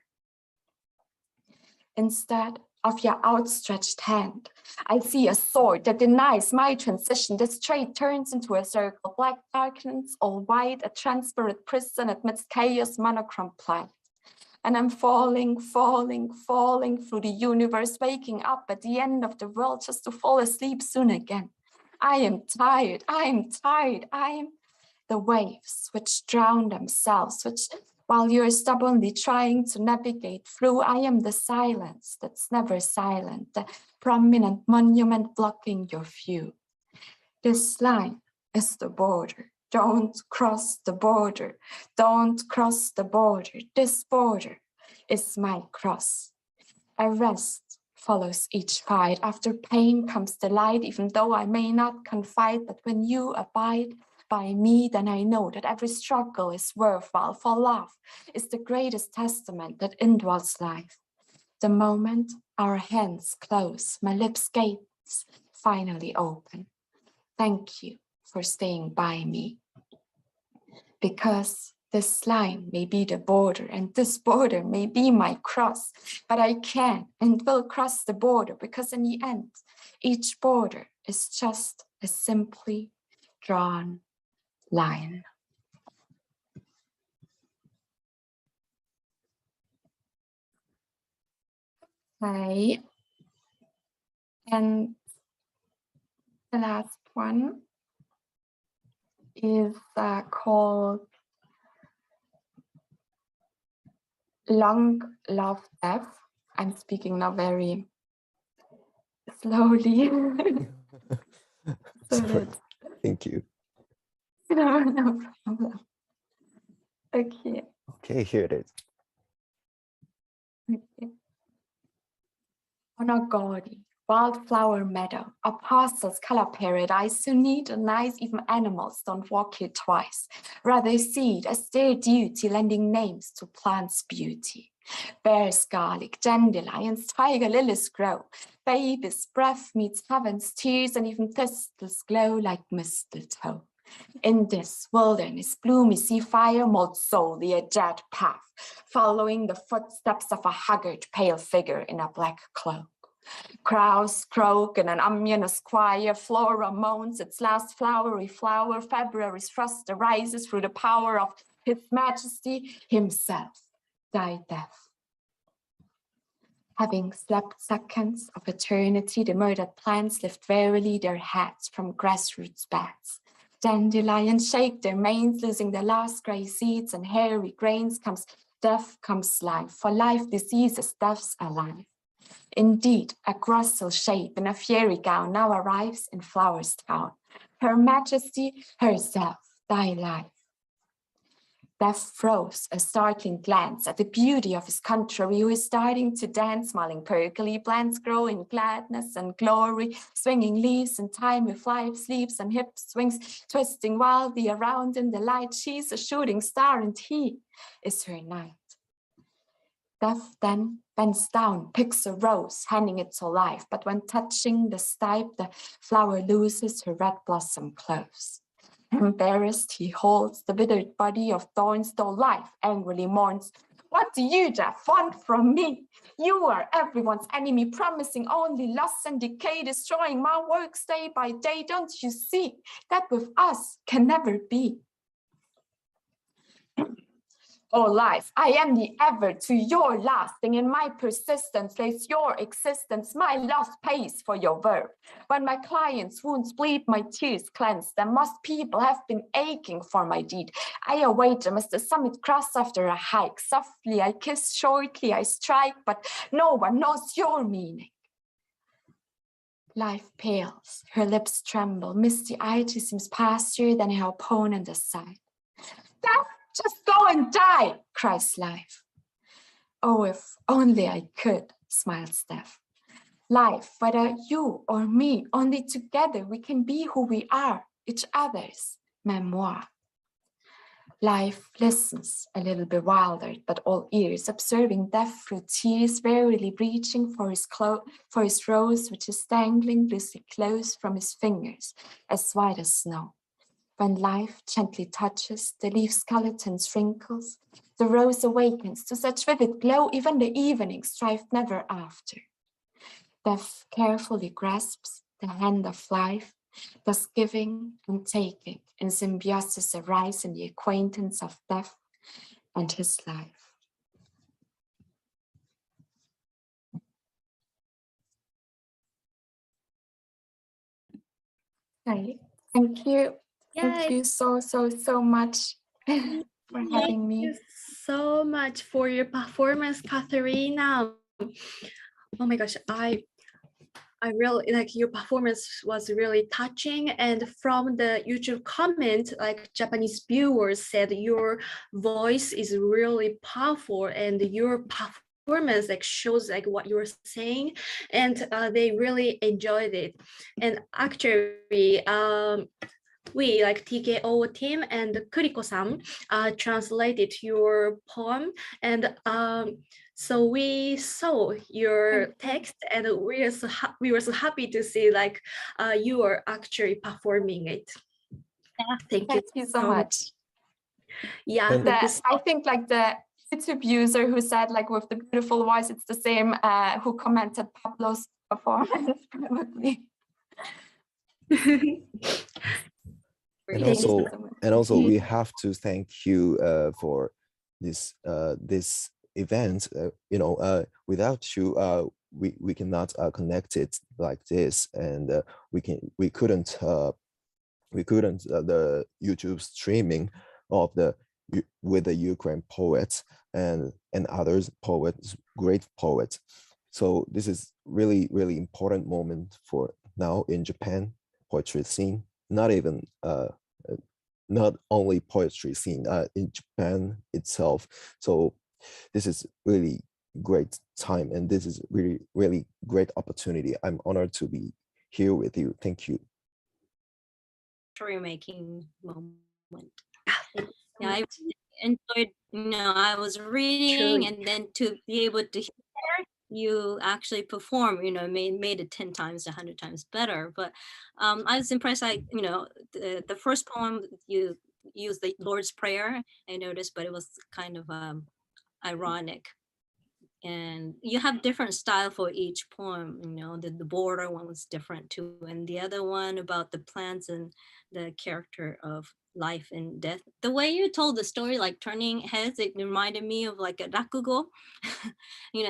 [SPEAKER 4] Instead of your outstretched hand, I see a sword that denies my transition. This trade turns into a circle. Black darkness, all white, a transparent prison amidst chaos, monochrome plight. And I'm falling through the universe, waking up at the end of the world just to fall asleep soon again. I am tired. I'm the waves which drown themselves, while you're stubbornly trying to navigate through. I am the silence that's never silent, the prominent monument blocking your view. This line is the border. Don't cross the border. Don't cross the border. This border is my cross. A rest follows each fight. After pain comes the light, even though I may not confide, but when you abide by me, then I know that every struggle is worthwhile, for love is the greatest testament that indwells life. The moment our hands close, my lips' gates finally open. Thank you for staying by me. Because this line may be the border and this border may be my cross, but I can and will cross the border because in the end, each border is just a simply drawn line. Okay. And the last one. is called Long Love Death. I'm speaking now very slowly.
[SPEAKER 2] Sorry. Thank you.
[SPEAKER 4] No problem. Okay.
[SPEAKER 2] Okay, here it is.
[SPEAKER 4] Okay. On a gaudy wildflower meadow, a pastel's color paradise, so neat and nice even animals don't walk here twice. Rather see it as their duty, lending names to plants' beauty. Bears, garlic, dandelions, tiger lilies grow. Baby's breath meets heaven's tears, and even thistles glow like mistletoe. In this wilderness, bloomy sea fire molds solely a dead path, following the footsteps of a haggard, pale figure in a black cloak. Crows croak in an ominous choir, flora moans its last flowery flower, February's frost arises through the power of His Majesty himself, thy death. Having slept seconds of eternity, the murdered plants lift wearily their heads from grassroots beds. Dandelions shake their manes, losing their last grey seeds, and hairy grains comes death, comes life. For life diseases, death's alive. Indeed, a grosser shape in a fiery gown now arrives in Flowers Town. Her Majesty herself, thy life. Death throws a startling glance at the beauty of his country, who is starting to dance, smiling perkily. Plants grow in gladness and glory, swinging leaves in time with life's leaps and hip swings, twisting wildly around in the light. She's a shooting star and he is her knight. Death then bends down, picks a rose, handing it to life, but when touching the stipe, the flower loses her red blossom close. Embarrassed, he holds the withered body of thorns, though life angrily mourns. What do you, Death, want from me? You are everyone's enemy, promising only loss and decay, destroying my works day by day. Don't you see that with us can never be? Oh, life, I am the ever to your lasting. In my persistence lays your existence. My loss pays for your verb. When my client's wounds bleed, my tears cleanse them. Most people have been aching for my deed. I await them as the summit crest after a hike. Softly I kiss, shortly I strike, but no one knows your meaning. Life pales, her lips tremble. Misty-eyed, she seems paster than her opponent aside. Death! Just go and die, cries life. Oh, if only I could, smiles death. Life, whether you or me, only together we can be who we are, each other's memoir. Life listens, a little bewildered, but all ears, observing death through tears, wearily reaching for his rose, which is dangling loosely close from his fingers, as white as snow. When life gently touches the leaf skeleton's wrinkles, the rose awakens to such vivid glow, even the evening strife never after. Death carefully grasps the hand of life, thus giving and taking in symbiosis arise in the acquaintance of death and his life. Right. Thank you. Thank you so much for having me.
[SPEAKER 1] Thank you so much for your performance, Katharina. Oh my gosh, I really like your performance was really touching, and from the YouTube comment, like Japanese viewers said your voice is really powerful and your performance like shows like what you're saying, and they really enjoyed it. And actually we like TKO team and Kuriko-san translated your poem, and so we saw your text, and we were so happy to see like you are actually performing it. Thank you
[SPEAKER 4] so much.
[SPEAKER 1] Yeah,
[SPEAKER 4] I think like the YouTube user who said like with the beautiful voice, it's the same who commented Pavlo's performance probably.
[SPEAKER 2] And also we have to thank you for this this event. Without you, we cannot connect it like this, and we couldn't we couldn't the YouTube streaming of with the Ukraine poets and others poets, great poets. So this is really, really important moment for now in Japan poetry scene, not even not only poetry scene in Japan itself. So this is really great time, and this is really, really great opportunity. I'm honored to be here with you. Thank you.
[SPEAKER 6] Story making moment. Yeah, I enjoyed, I was reading
[SPEAKER 1] Truly.
[SPEAKER 6] and then to be able to hear you actually perform, made it 10 times, 100 times better. But I was impressed, the first poem you used the Lord's Prayer, I noticed, but it was kind of ironic. And you have different style for each poem, the border one was different too. And the other one about the plants and the character of life and death. The way you told the story, like turning heads, it reminded me of like a rakugo,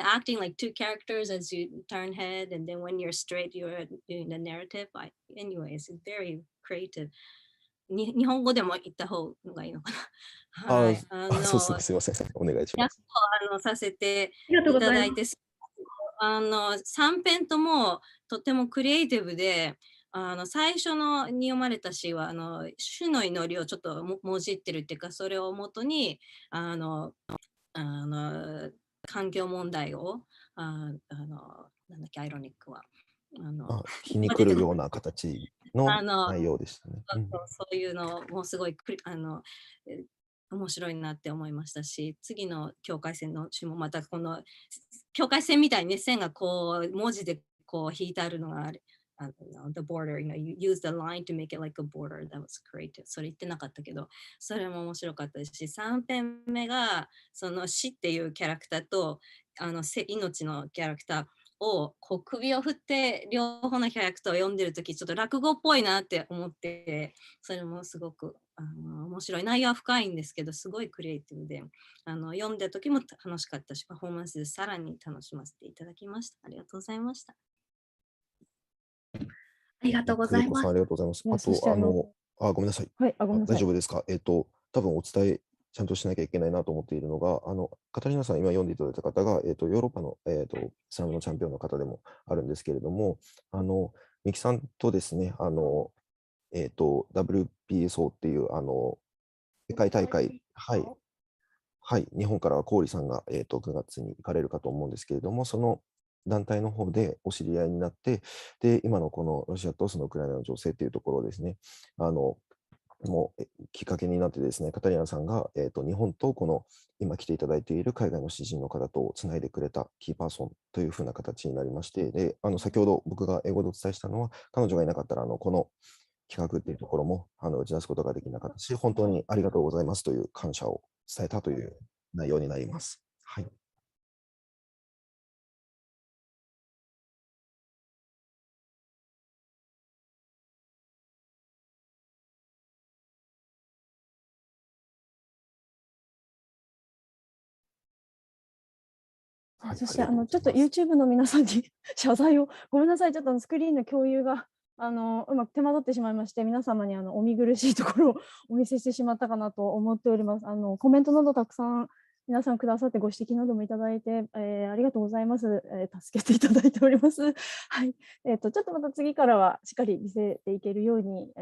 [SPEAKER 6] acting like two characters as you turn head. And then when you're straight, you're doing the narrative. Anyways, it's very creative. 日本語でも言った方がいいのかな。はい。
[SPEAKER 2] そうですね。すいません。お願いします。
[SPEAKER 6] 役をさせて
[SPEAKER 1] ありがとうご
[SPEAKER 6] いた
[SPEAKER 1] ざいます。
[SPEAKER 6] だいて、3編ともとてもクリエイティブで、最初に読まれた詩は主の祈りをちょっともじってるっていうか、それをもとに環境問題をなんだっけ、アイロニックは
[SPEAKER 2] 皮肉るような形の内容でしたね。
[SPEAKER 6] そういうのもすごい面白いなって思いましたし、次の境界線の詩もまたこの境界線みたいに、ね、線がこう文字でこう引いてあるのがある。the border, you use the line to make it like a border. That was creative. それ言ってなかったけど、それも面白かったですし、3編目がその死っていうキャラクターと命のキャラクターをこう首を振って両方のキャラクターを読んでるとき、ちょっと落語っぽいなって思って、それもすごく面白い。内容は深いんですけど、すごいクリエイティブで、読んだときも楽しかったし、パフォーマンスでさらに楽しませていただきました。ありがとうございました。
[SPEAKER 1] ありがとうございます。
[SPEAKER 2] ありがとうございます。あと、ごめんなさい。
[SPEAKER 7] はい、ごめんなさい。
[SPEAKER 2] 大丈夫ですか。多分お伝えちゃんとしなきゃいけないなと思っているのが、カタリナさん、今読んでいただいた方が、ヨーロッパの、スラムのチャンピオンの方でもあるんですけれども、ミキさんとですね、WPSO っていう、世界大会、はい、日本からは郡さんが、9月に行かれるかと思うんですけれども、その団体の方でお知り合いになって、で、今のこのロシアとそのウクライナの情勢っていうところですね、もうきっかけになってですね、カタリナさんが、日本とこの今来ていただいている海外の詩人の方とつないでくれたキーパーソンというふうな形になりまして、で、先ほど僕が英語でお伝えしたのは、彼女がいなかったら、この企画っていうところも打ち出すことができなかったし、本当にありがとうございますという感謝を伝えたという内容になります。はい。
[SPEAKER 7] そしてちょっと YouTube の皆さんに謝罪を、ごめんなさい、ちょっとスクリーンの共有がうまく手間取ってしまいまして、皆様にお見苦しいところをお見せしてしまったかなと思っております。コメントなどたくさん皆さんくださって、ご指摘などもいただいて、ありがとうございます。助けていただいております。はい。ちょっとまた次からはしっかり見せていけるように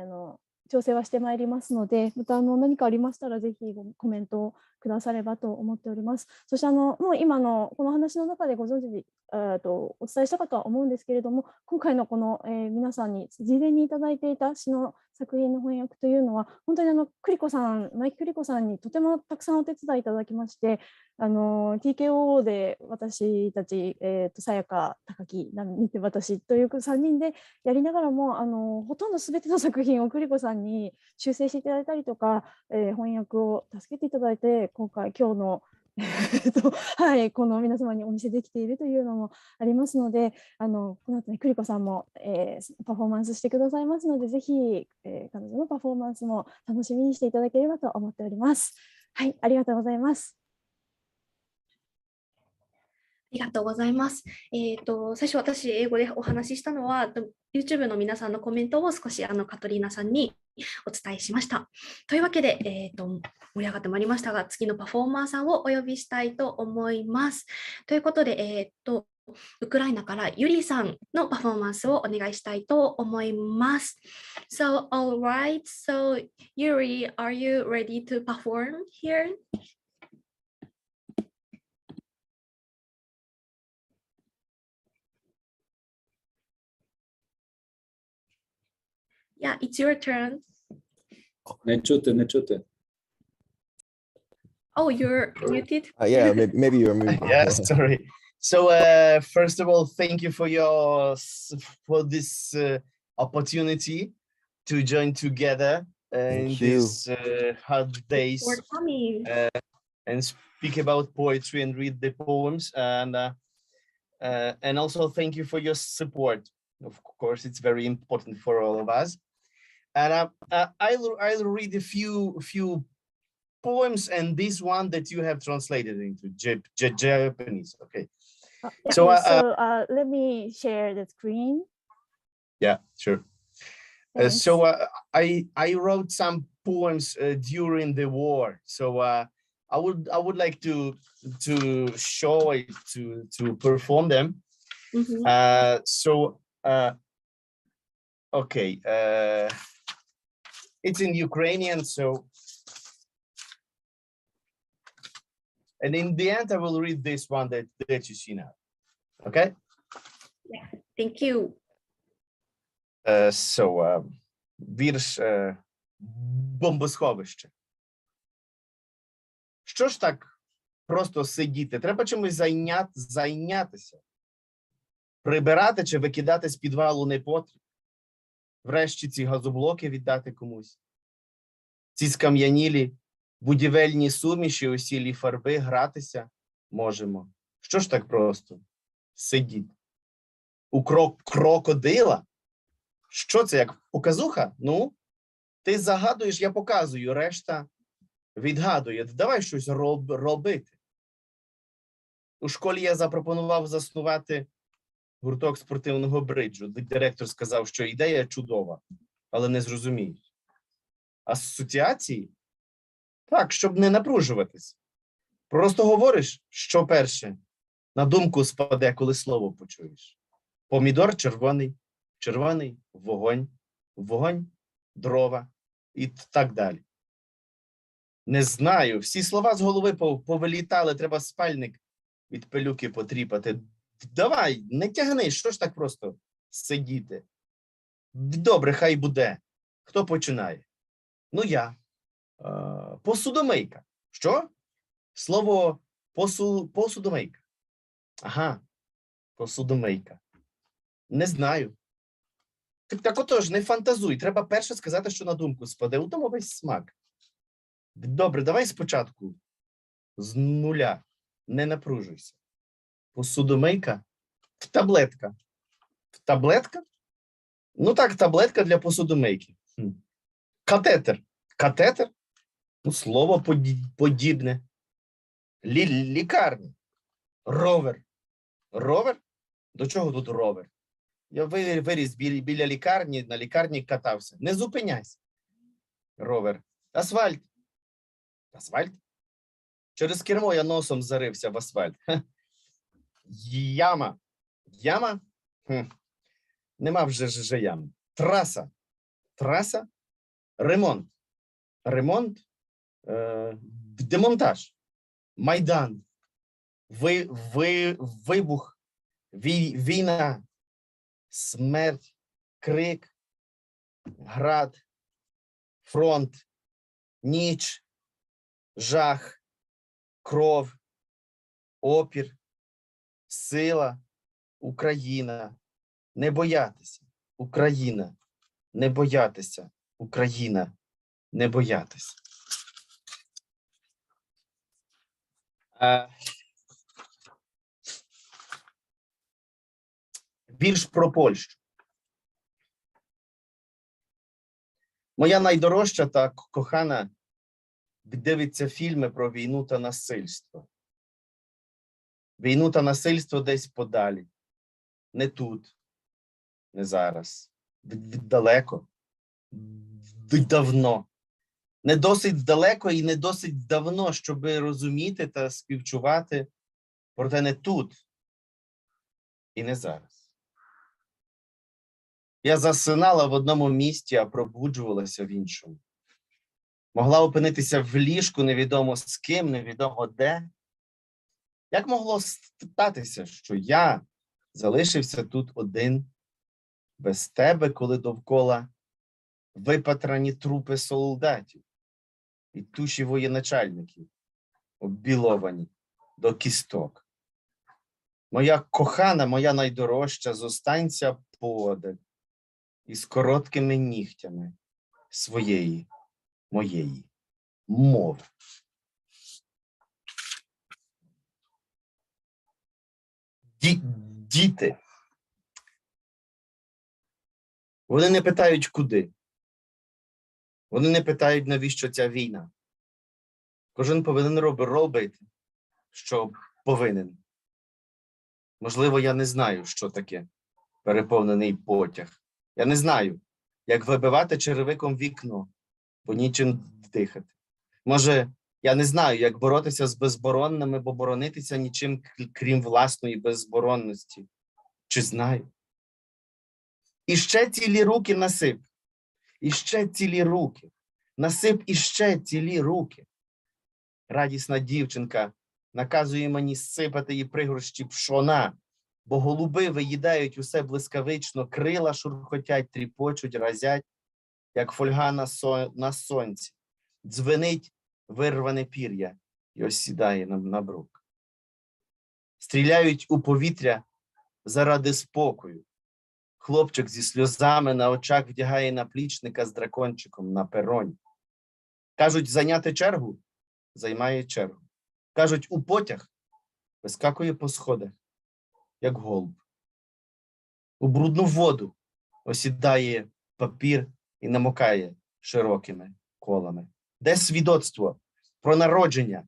[SPEAKER 7] 調整はしてまいりますので、また何かありましたらぜひコメントをくださればと思っております。そしてもう今のこの話の中でご存知お伝えしたかとは思うんですけれども、今回のこの、皆さんに事前にいただいていた詩の作品の翻訳というのは、本当にクリコさん、マイク・クリコさんにとてもたくさんお手伝いいただきまして、TKO で私たち、さやか、高木、見て私という3人でやりながらも、ほとんどすべての作品をクリコさんに修正していただいたりとか、翻訳を助けていただいて、今日のはい、この皆様にお見せできているというのもありますので、この後ね、クリコさんも、パフォーマンスしてくださいますので、ぜひ、彼女のパフォーマンスも楽しみにしていただければと思っております。はい、ありがとうございます。
[SPEAKER 1] ありがとうございます。最初私、英語でお話ししたのは、YouTube の皆さんのコメントを少しカトリーナさんにお伝えしました。というわけで、盛り上がってまいりましたが、次のパフォーマーさんをお呼びしたいと思います。ということで、ウクライナからユリさんのパフォーマンスをお願いしたいと思います。So, all right. So, Yury, are you ready to perform here? Yeah, it's your turn.
[SPEAKER 5] Не чути, не чути.
[SPEAKER 1] Oh, you're muted?
[SPEAKER 2] Yeah, maybe you're muted.
[SPEAKER 8] Yeah, sorry. So first of all, thank you for this opportunity to join together in
[SPEAKER 2] Thank you.
[SPEAKER 8] these hard days
[SPEAKER 1] For coming.
[SPEAKER 8] and speak about poetry and read the poems, and also thank you for your support. Of course, it's very important for all of us. And I'll read a few poems and this one that you have translated into Japanese. Okay.
[SPEAKER 7] So let me share the screen.
[SPEAKER 8] Yeah, sure.
[SPEAKER 7] Thanks.
[SPEAKER 8] So I wrote some poems during the war. So I would like to show it, to perform them. Okay. It's in Ukrainian, so. And in the end, I will read this one that you see now. Okay?
[SPEAKER 1] Yeah, thank you.
[SPEAKER 8] Вірш «Бомбосховище». Що ж так просто сидіти? Треба чимось зайнятися. Прибирати чи викидати з підвалу непотріб. Врешті ці газоблоки віддати комусь. Ці скам'янілі будівельні суміші, осілі фарби, гратися можемо. Що ж так просто сидіти? У крокодила? Що це, як показуха? Ну, ти загадуєш, я показую, решта відгадує. Давай щось робити. У школі я запропонував заснувати гурток спортивного бриджу. Директор сказав, що ідея чудова, але не зрозуміють. Асоціації? Так, щоб не напружуватись. Просто говориш, що перше на думку спаде, коли слово почуєш. Помідор червоний, червоний вогонь, вогонь дрова і так далі. Не знаю, всі слова з голови повилітали, треба спальник від пилюки потріпати. Давай, не тягни, що ж так просто сидіти? Добре, хай буде. Хто починає? Ну, я. Посудомийка. Що? Слово посудомийка. Ага, посудомийка. Не знаю. Так отож, не фантазуй. Треба перше сказати, що на думку спаде. У тому весь смак. Добре, давай спочатку. З нуля. Не напружуйся. Посудомийка. Таблетка. Таблетка? Ну так, таблетка для посудомийки. Катетер. Катетер? Ну, слово подібне. Лікарня. Ровер. Ровер? До чого тут ровер? Я виріс біля лікарні, на лікарні катався. Не зупиняйся. Ровер. Асфальт. Асфальт? Через кермо я носом зарився в асфальт. Яма. Яма? Нема вже ями. Траса. Траса? Ремонт. Ремонт? Демонтаж. Майдан. Вибух. Війна. Смерть. Крик. Град. Фронт. Ніч. Жах. Кров. Опір. Сила. Україна. Не боятися. Україна. Не боятися. Україна. Не боятися. Вірш про Польщу. Моя найдорожча та кохана дивиться фільми про війну та насильство. Війну та насильство десь подалі. Не тут, не зараз. Далеко. Давно. Не досить далеко і не досить давно, щоб розуміти та співчувати, проте не тут і не зараз. Я засинала в одному місті, а пробуджувалася в іншому. Могла опинитися в ліжку невідомо з ким, невідомо де. Як могло статися, що я залишився тут один, без тебе, коли довкола випатрані трупи солдатів і туші воєначальників, оббіловані до кісток? Моя кохана, моя найдорожча, зостанься подаль із короткими нігтями своєї, моєї мови. Діти. Вони не питають, куди. Вони не питають, навіщо ця війна. Кожен повинен робити, що повинен. Можливо, я не знаю, що таке переповнений потяг. Я не знаю, як вибивати черевиком вікно, бо нічим дихати. Може, я не знаю, як боротися з безборонними, бо боронитися нічим, крім власної безборонності. Чи знаю? І ще цілі руки насип. І ще цілі руки. Насип і ще цілі руки. Радісна дівчинка наказує мені сипати їй пригорщі пшона, бо голуби виїдають усе блискавично, крила шурхотять, тріпочуть, разять, як фольга на сонці. Дзвенить вирване пір'я і осідає на брук. Стріляють у повітря заради спокою. Хлопчик зі сльозами на очах вдягає наплічника з дракончиком на пероні. Кажуть, зайняти чергу? Займає чергу. Кажуть, у потяг? Вискакує по сходах, як голуб. У брудну воду осідає папір і намокає широкими колами. Де свідоцтво про народження?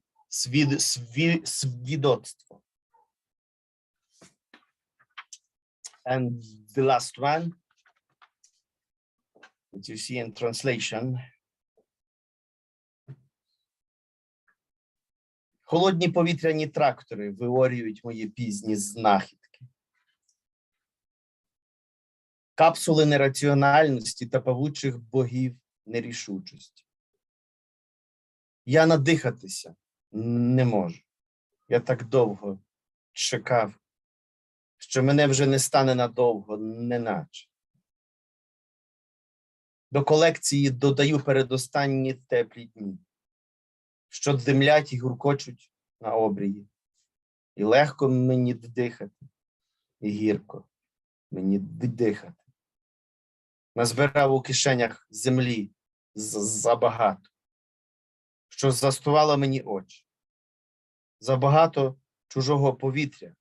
[SPEAKER 8] Свідоцтво. And the last one, that you see in translation. Холодні повітряні трактори виорюють мої пізні знахідки. Капсули нераціональності та павучих богів нерішучості. Я надихатися не можу. Я так довго чекав, що мене вже не стане надовго, неначе. До колекції додаю передостанні теплі дні, що димлять і гуркочуть на обрії. І легко мені дихати, і гірко мені дихати. Назбирав у кишенях землі забагато, що застувало мені очі. Забагато чужого повітря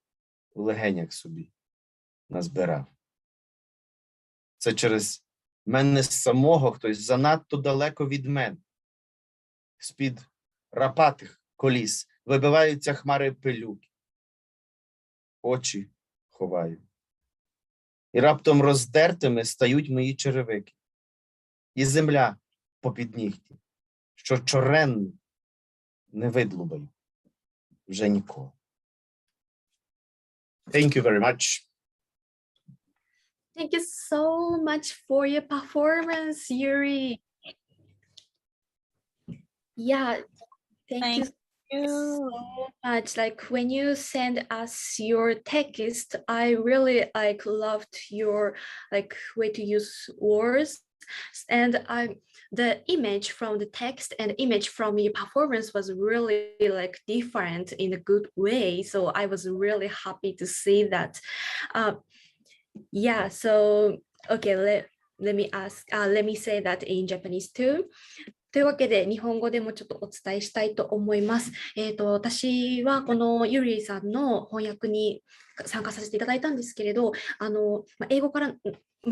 [SPEAKER 8] у легенях собі назбирав. Це через мене самого хтось занадто далеко від мене. З-під рапатих коліс вибиваються хмари пилюки. Очі ховаю. І раптом роздертими стають мої черевики. І земля попід нігті, що чоренно не видлубаю вже ніколи. Thank you very much.
[SPEAKER 1] Thank you so much for your performance, Yury. Yeah, thank you so much. Like when you send us your text, I really loved your way to use words, and the image from the text and image from your performance was really different in a good way. So I was really happy to see that. Yeah, so okay, let me say that in Japanese too. というわけで日本語でもちょっとお伝えしたいと思います。私はこのユリさんの翻訳に参加させていただいたんですけれど、英語から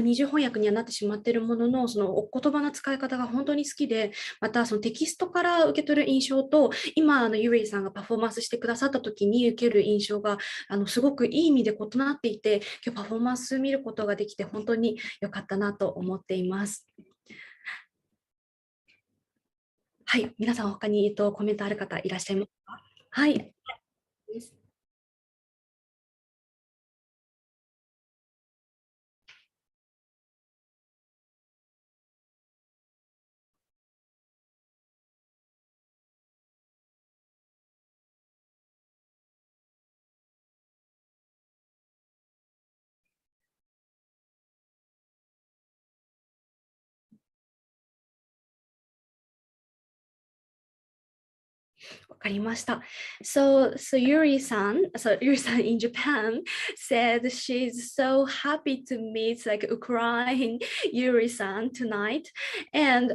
[SPEAKER 1] 二重翻訳にはなってしまっているものの、そのお言葉の使い方が本当に好きで、またそのテキストから受け取る印象と、今ユリーさんがパフォーマンスしてくださった時に受ける印象がすごくいい意味で異なっていて、今日パフォーマンス見ることができて本当に良かったなと思っています。はい、皆さん他にコメントある方いらっしゃいますか？はい。わかりました。So Yuri-san in Japan said she's so happy to meet like Ukraine Yuri-san tonight, and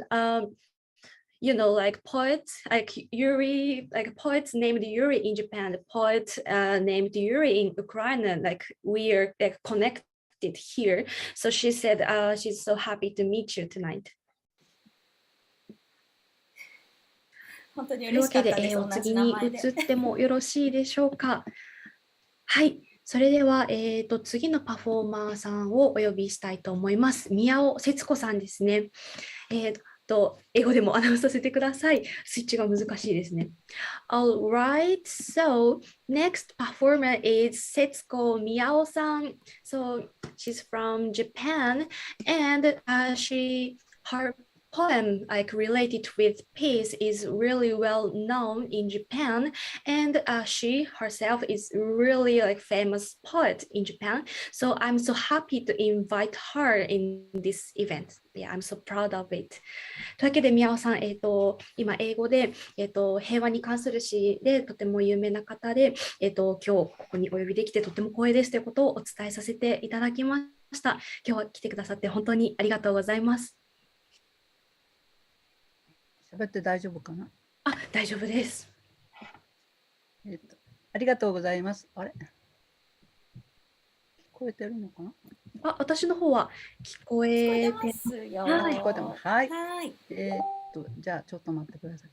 [SPEAKER 1] like poets like Yury, like poets named Yury in Japan, the poet named Yury in Ukraine, like we are like connected here. So she said she's so happy to meet you tonight.
[SPEAKER 3] 本当に
[SPEAKER 1] というわけで、
[SPEAKER 3] 同
[SPEAKER 1] 次
[SPEAKER 3] じ名前で。
[SPEAKER 1] に移ってもよろしいでしょうか。はい、それでは、次のパフォーマーさんをお呼びしたいと思います。宮尾節子さんですね。英語でもアナウンスさせてください。スイッチが難しいですね。Alright, so next performer is Setsuko Miyao-san. So she's from Japan, and her poem like related with peace is really well known in Japan, and she herself is really like famous poet in Japan. So I'm so happy to invite her in this event. Yeah, I'm so proud of it. というわけで宮尾さん、今英語で、平和に関する詩でとても有名な方で、今日ここにお呼びできてとても光栄ですということをお伝えさせていただきました。今日は来てくださって本当にありがとうございます。
[SPEAKER 9] 喋って大丈夫かな？
[SPEAKER 1] あ、大丈夫です。
[SPEAKER 9] ありがとうございます。あれ？聞こえてるのかな？
[SPEAKER 1] あ、私の方は聞こえて
[SPEAKER 3] ますよ。
[SPEAKER 1] はい
[SPEAKER 9] 聞こえてます。はい。
[SPEAKER 3] はい。
[SPEAKER 9] じゃあちょっと待ってください。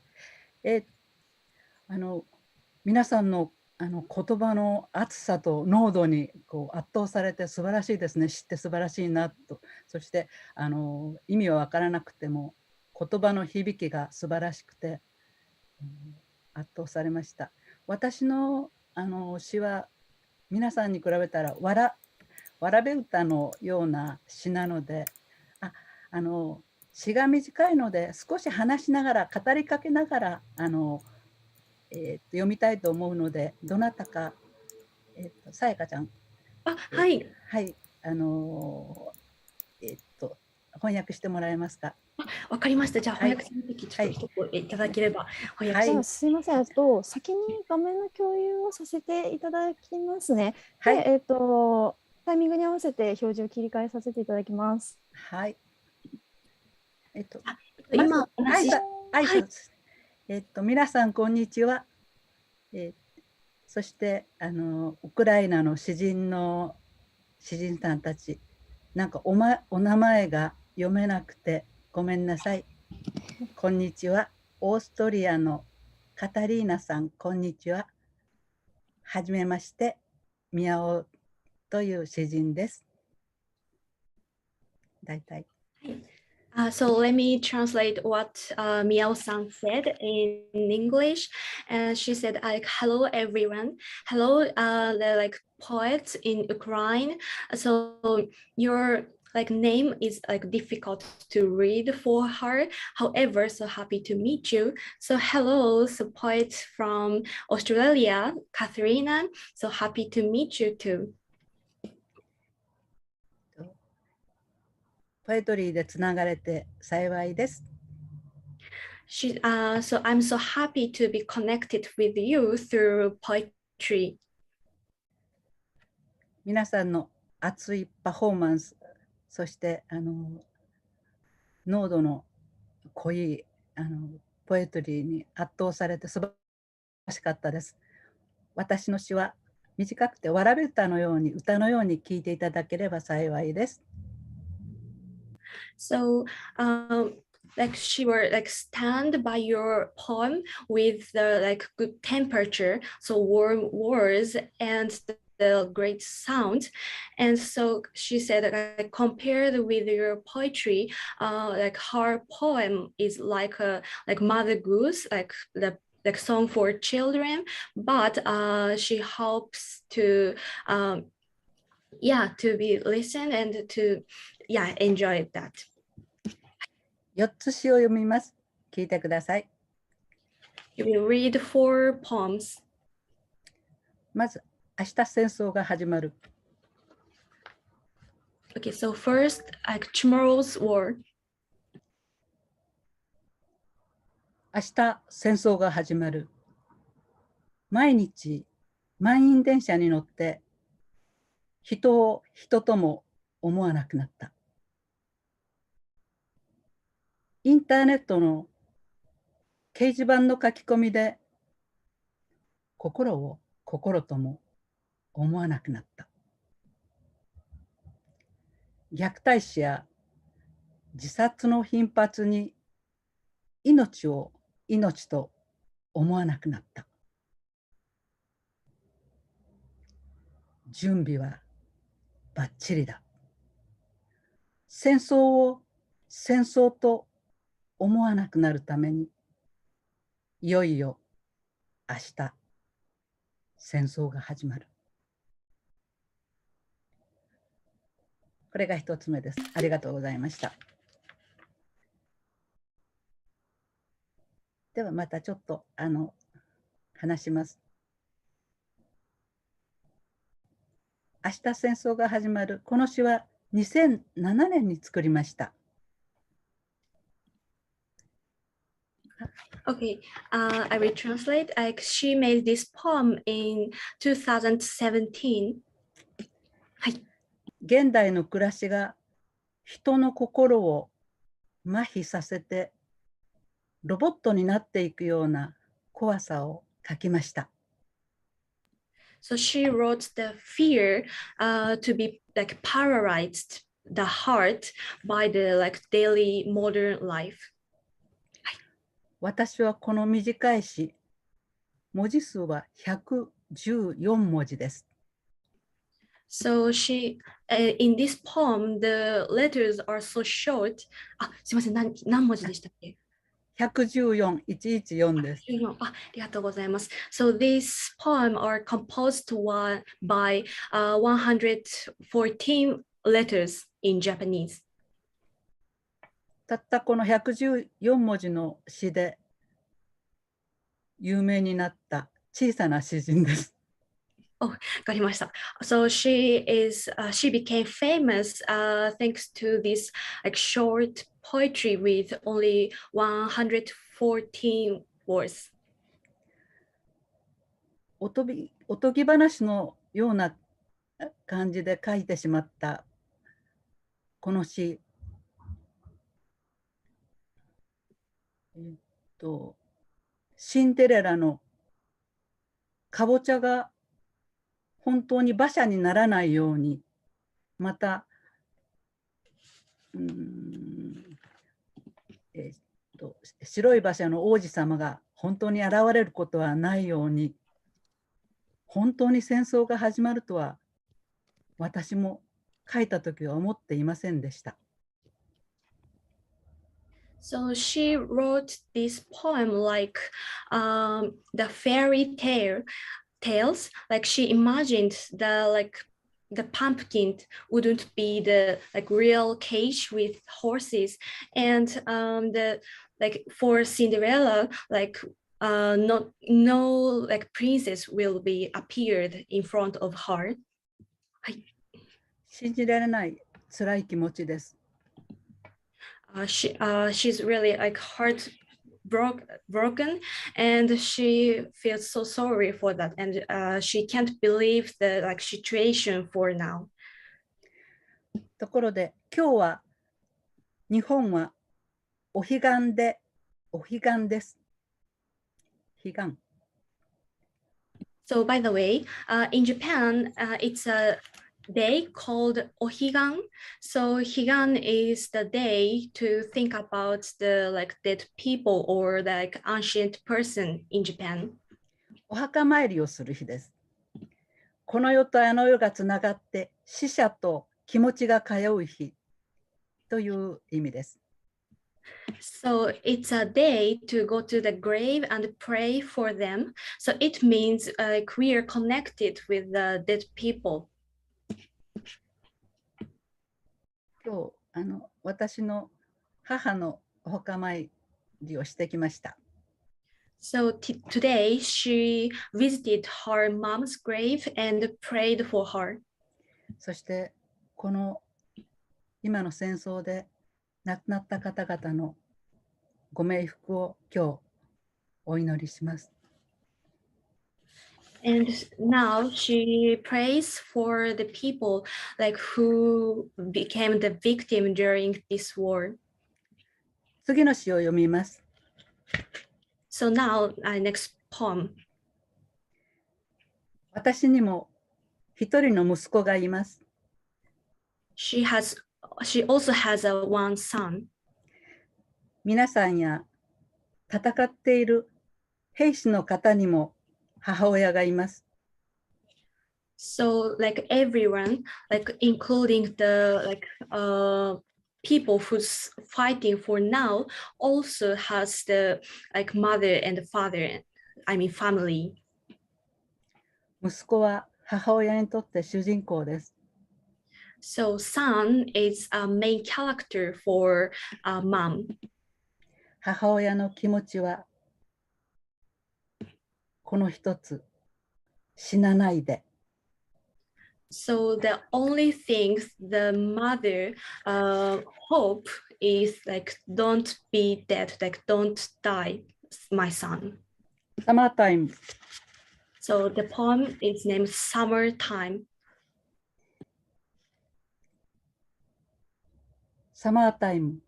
[SPEAKER 9] 皆さんの言葉の厚さと濃度にこう圧倒されて素晴らしいですね。知って素晴らしいなと。そして意味は分からなくても言葉の響きが素晴らしくて、圧倒されました。私の詩は皆さんに比べたらわらべ歌のような詩なので、詩が短いので少し話しながら語りかけながら読みたいと思うので、どなたか、さやかちゃん、
[SPEAKER 1] はい、
[SPEAKER 9] はい、翻訳してもらえますか？
[SPEAKER 1] わかりました。じゃあ翻訳するときちょっと一言いただければ翻訳します。
[SPEAKER 7] すいません。先に画面の共有をさせていただきますね。
[SPEAKER 9] はい。
[SPEAKER 7] で、タイミングに合わせて表示を切り替えさせていただきます。
[SPEAKER 9] はい。
[SPEAKER 1] 今
[SPEAKER 9] 皆さんこんにちは。そしてウクライナの詩人さんたち、なんかお名前が読めなくてごめんなさい。こんにちは。オーストリアのカタリーナさん、こんにちは。はじめまして、宮尾という詩人です。大体。
[SPEAKER 1] So let me translate what Miao-san said in English. She said, like, hello, everyone. Hello, the like poets in Ukraine. So your like name is like difficult to read for her. However, so happy to meet you. So hello, so poet from Australia, Katharina. So happy to meet you too.
[SPEAKER 9] ポエトリーでつながれて幸いです。
[SPEAKER 1] So I'm so happy to be connected with you through poetry.
[SPEAKER 9] 皆さんの熱いパフォーマンス、そして濃度の濃いポエトリーに圧倒されて素晴らしかったです。私の詩は短くてわらべ歌のように聞いていただければ幸いです。
[SPEAKER 1] So like she were like stand by your poem with the like good temperature, so warm words and the great sound. And so she said, like, compared with your poetry, like her poem is like a like Mother Goose, like the like song for children, but she hopes to to be listened and to enjoy that.
[SPEAKER 9] 4つ詩を読みます。聞いてください。
[SPEAKER 1] You will read 4 poems.
[SPEAKER 9] まず、明日戦争が始まる。
[SPEAKER 1] Okay, so first, like tomorrow's war.
[SPEAKER 9] 明日戦争が始まる。毎日満員電車に乗って人を人とも思わなくなった。インターネットの掲示板の書き込みで心を心とも思わなくなった。虐待死や自殺の頻発に命を命と思わなくなった。準備はバッチリだ。戦争を戦争と思わなくなるために、いよいよ明日戦争が始まる。これが1つ目です。ありがとうございました。ではまたちょっと話します。明日戦争が始まる。この詩は2007年に作りました。
[SPEAKER 1] Okay, I will translate. Like she made this poem in 2017. はい。
[SPEAKER 9] 現代の暮らしが人の心を麻痺させてロボットになっていくような怖さを書きました。
[SPEAKER 1] So she wrote the fear to be like paralyzed the heart by the like daily modern life.
[SPEAKER 9] 私はこの短い詩、文字数は114文字です。
[SPEAKER 1] So she, in this poem, the letters are so short. すみません、何文字でしたっけ
[SPEAKER 9] 114、114です。
[SPEAKER 1] ありがとうございます。So this poem are composed by 114 letters in Japanese.
[SPEAKER 9] たったこの114文字の詩で有名になった小さな詩人です。
[SPEAKER 1] わかりました。So she became famous thanks to this like short poetry with only 114 words.
[SPEAKER 9] おとぎ話のような感じで書いてしまったこの詩。シンデレラのかぼちゃが本当に馬車にならないように、また白い馬車の王子様が本当に現れることはないように、本当に戦争が始まるとは私も書いたときは思っていませんでした。
[SPEAKER 1] So she wrote this poem like the fairy tales. Like she imagined the pumpkin wouldn't be the like real cage with horses, and the like for Cinderella like no like princess will be appeared in front of her.
[SPEAKER 9] 信じられない辛い気持ちです。
[SPEAKER 1] She's really like broken, and she feels so sorry for that, and she can't believe the like situation for now.
[SPEAKER 9] ところで今日は日本はお彼岸です。彼岸。
[SPEAKER 1] So by the way, in Japan, it's a day called Ohigan. So Higan is the day to think about the dead people or ancient person in Japan.
[SPEAKER 9] お墓参りをする日です。この世とあの世がつながって死者と気持ちが通う日という意味です。
[SPEAKER 1] So it's a day to go to the grave and pray for them. So it means we are connected with the dead people.
[SPEAKER 9] 今日私の母のお墓参りをしてきました。
[SPEAKER 1] So today she visited her mom's grave and prayed for her.
[SPEAKER 9] そしてこの今の戦争で亡くなった方々のご冥福を今日お祈りします。
[SPEAKER 1] And now she prays for the people who became the victim during this war.
[SPEAKER 9] 次の詩を読みます。
[SPEAKER 1] So now, next poem.
[SPEAKER 9] 私にも一人の息子がいます。
[SPEAKER 1] She also has one son.
[SPEAKER 9] 皆さんや戦っている兵士の方にも母親がいます。
[SPEAKER 1] So everyone, including the people who's fighting for now, also has the mother and father, family.
[SPEAKER 9] 息子は母親にとって主人公です。
[SPEAKER 1] So son is a main character for mom.
[SPEAKER 9] 母親の気持ちはこの一つ、死なないで。
[SPEAKER 1] So the only thing the mother hope is don't be dead, don't die, my son.
[SPEAKER 9] Summertime.
[SPEAKER 1] So the poem is named Summertime.
[SPEAKER 9] Summertime.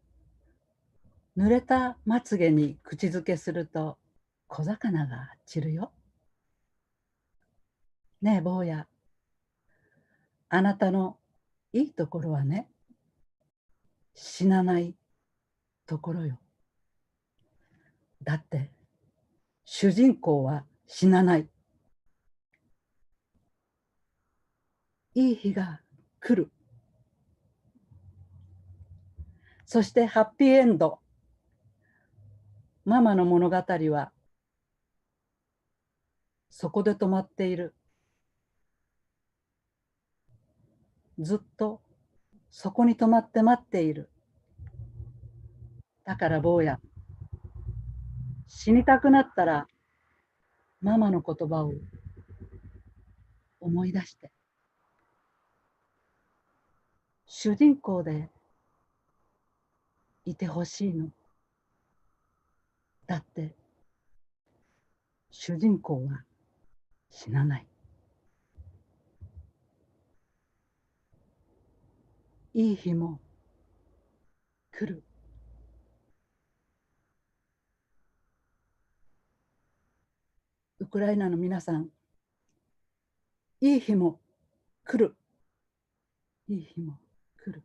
[SPEAKER 9] 濡れたまつげに口づけすると小魚が散るよ。ねえ坊や、あなたのいいところはね、死なないところよ。だって主人公は死なない。いい日が来る。そしてハッピーエンド。ママの物語はそこで止まっている。ずっとそこに止まって待っている。だから坊や、死にたくなったらママの言葉を思い出して。主人公でいてほしいの。だって主人公は死なない。いい日も来る。ウクライナの皆さん、いい日も来る。いい日も来る。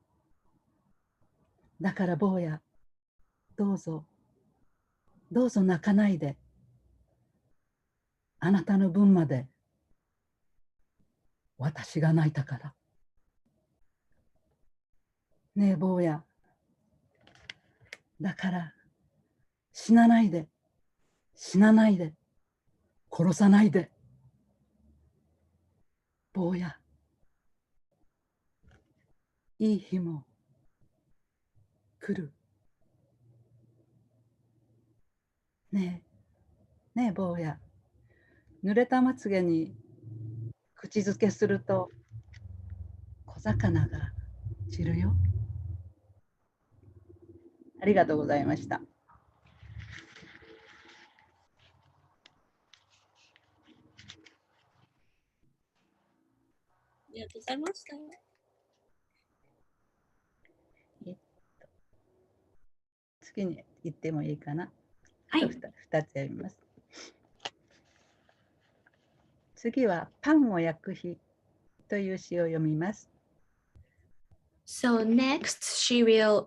[SPEAKER 9] だから坊や、どうぞ泣かないで。あなたの分まで私が泣いたから。ねえ坊や、だから死なないで、死なないで、殺さないで。坊や、いい日も来る。ねえ坊や、濡れたまつげに口づけすると小魚が散るよ。ありがとうございました。
[SPEAKER 6] ありがとうございました。
[SPEAKER 9] 次に行ってもいいかな。
[SPEAKER 1] はい。
[SPEAKER 9] 2つ読みます。次はパンを焼く日という詩を読みます。
[SPEAKER 1] So next, she will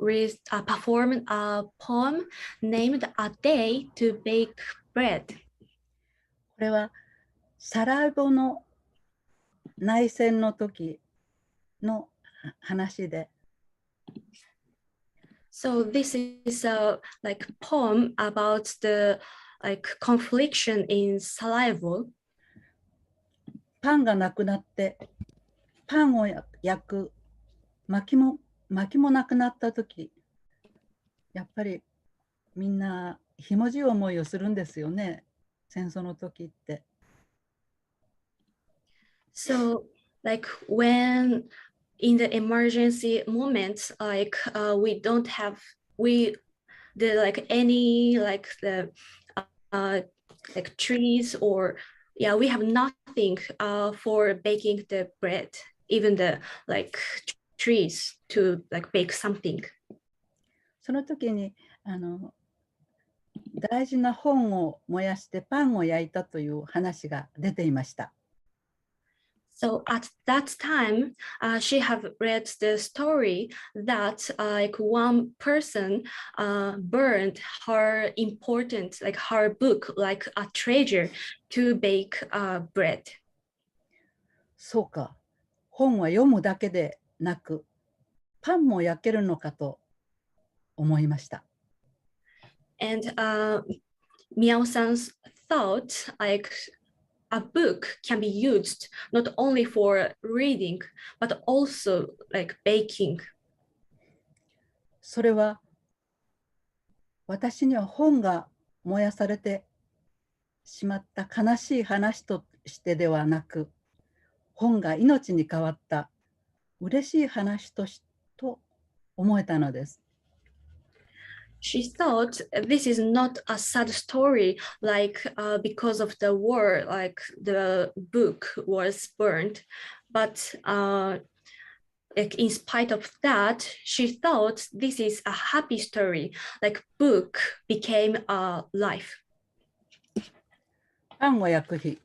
[SPEAKER 1] perform a poem named A Day to Bake Bread.
[SPEAKER 9] これはサラエボの内戦の時の話で、
[SPEAKER 1] So this is a poem about the confliction in Sarajevo.
[SPEAKER 9] パンがなくなってパンを焼く薪もなくなった時、やっぱりみんなひもじい思いをするんですよね、戦争の時って。
[SPEAKER 1] So when in the emergency moments, we don't have any trees or we have nothing for baking the bread, even the trees to bake something.
[SPEAKER 9] その時に大事な本を燃やしてパンを焼いたという話が出ていました。
[SPEAKER 1] So at that time, she have read the story that one person burned her important, her book, like a treasure to bake bread.
[SPEAKER 9] そうか、本は読むだけでなく、パンも焼けるのかと思いました。
[SPEAKER 1] And Miao-san's thought, a book can be used not only for reading, but also baking.
[SPEAKER 9] それは私には本が燃やされてしまった悲しい話としてではなく、本が命に変わった嬉しい話と思えたのです。
[SPEAKER 1] She thought this is not a sad story, because of the war, the book was burned, but in spite of that, she thought this is a happy story, book became a life.
[SPEAKER 9] パンを焼く日。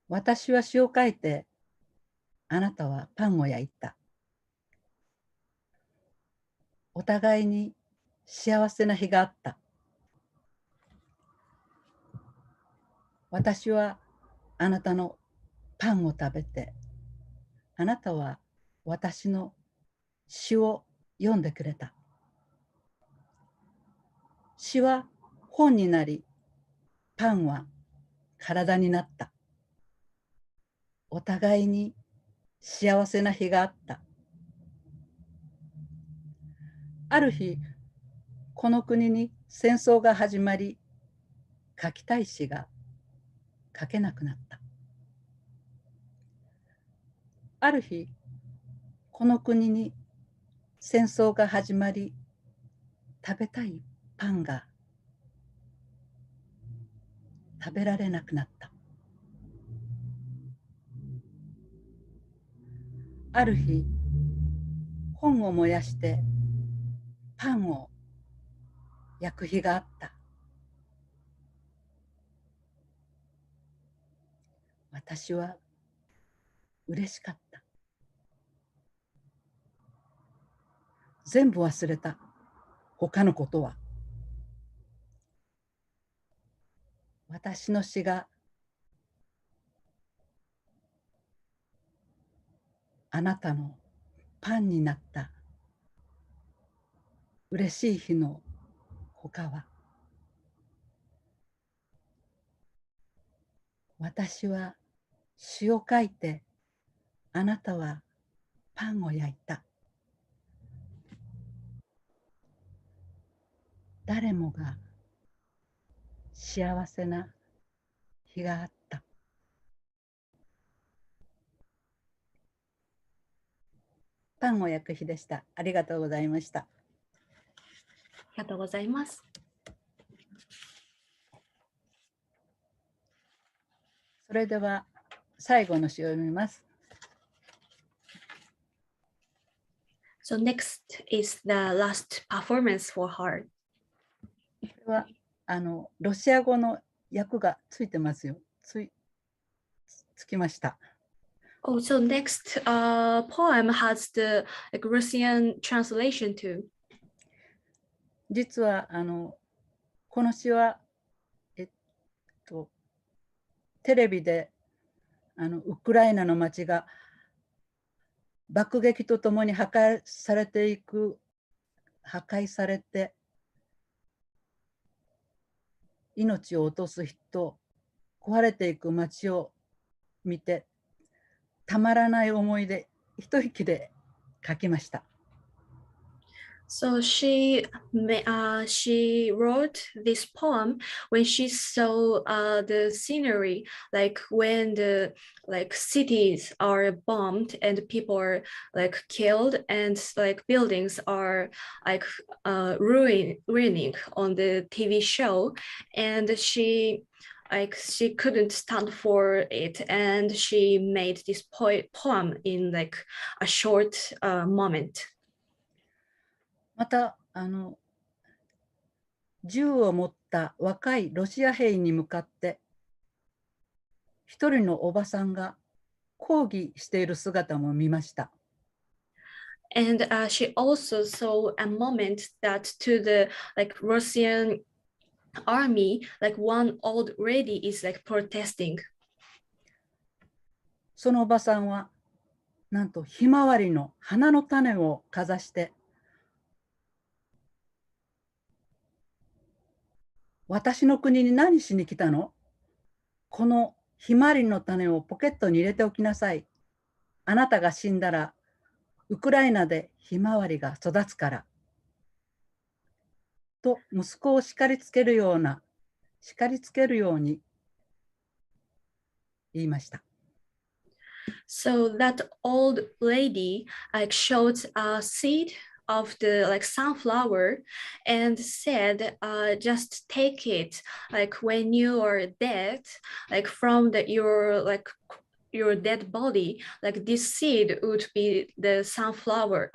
[SPEAKER 9] 私は詩を書いて、あなたはパンを焼いた。お互いに幸せな日があった。私はあなたのパンを食べて、あなたは私の詩を読んでくれた。詩は本になり、パンは体になった。お互いに幸せな日があった。ある日、この国に戦争が始まり、書きたい詩が書けなくなった。ある日、この国に戦争が始まり、食べたいパンが食べられなくなった。ある日、本を燃やしてパンを焼く日があった。私は嬉しかった。全部忘れた。他のことは。私の詩があなたのパンになった嬉しい日の他は。私は詩を書いて、あなたはパンを焼いた。誰もが幸せな日があった。パンを焼く日でした。ありがとうございました。
[SPEAKER 1] ありがとうございます。
[SPEAKER 9] それでは最後の詩を読みます。
[SPEAKER 1] So next is the last performance for her.
[SPEAKER 9] これはロシア語の訳がついてますよ。つきました。
[SPEAKER 1] Oh, so next poem has the Russian translation too.
[SPEAKER 9] 実はこの詩は、テレビでウクライナの町が爆撃とともに破壊されて命を落とす人、壊れていく町を見てたまらない思いで一息で書きました。
[SPEAKER 1] So she wrote this poem when she saw the scenery, like when the cities are bombed and people are killed and buildings are ruining on the TV show, and she couldn't stand for it, and she made this poem in a short moment.
[SPEAKER 9] また銃を持った若いロシア兵に向かって一人のおばさんが抗議している姿も見ました。
[SPEAKER 1] And she also saw a moment that to the Russian army, one old lady is protesting.
[SPEAKER 9] そのおばさんはなんとひまわりの花の種をかざして私の国に何しに来たの？このひまわりの種をポケットに入れておきなさい。あなたが死んだらウクライナでひまわりが育つから。と息子を叱りつけるように言いました。
[SPEAKER 1] So that old lady showed a seed of the sunflower and said, just take it when you are dead, from your dead body, this seed would be the sunflower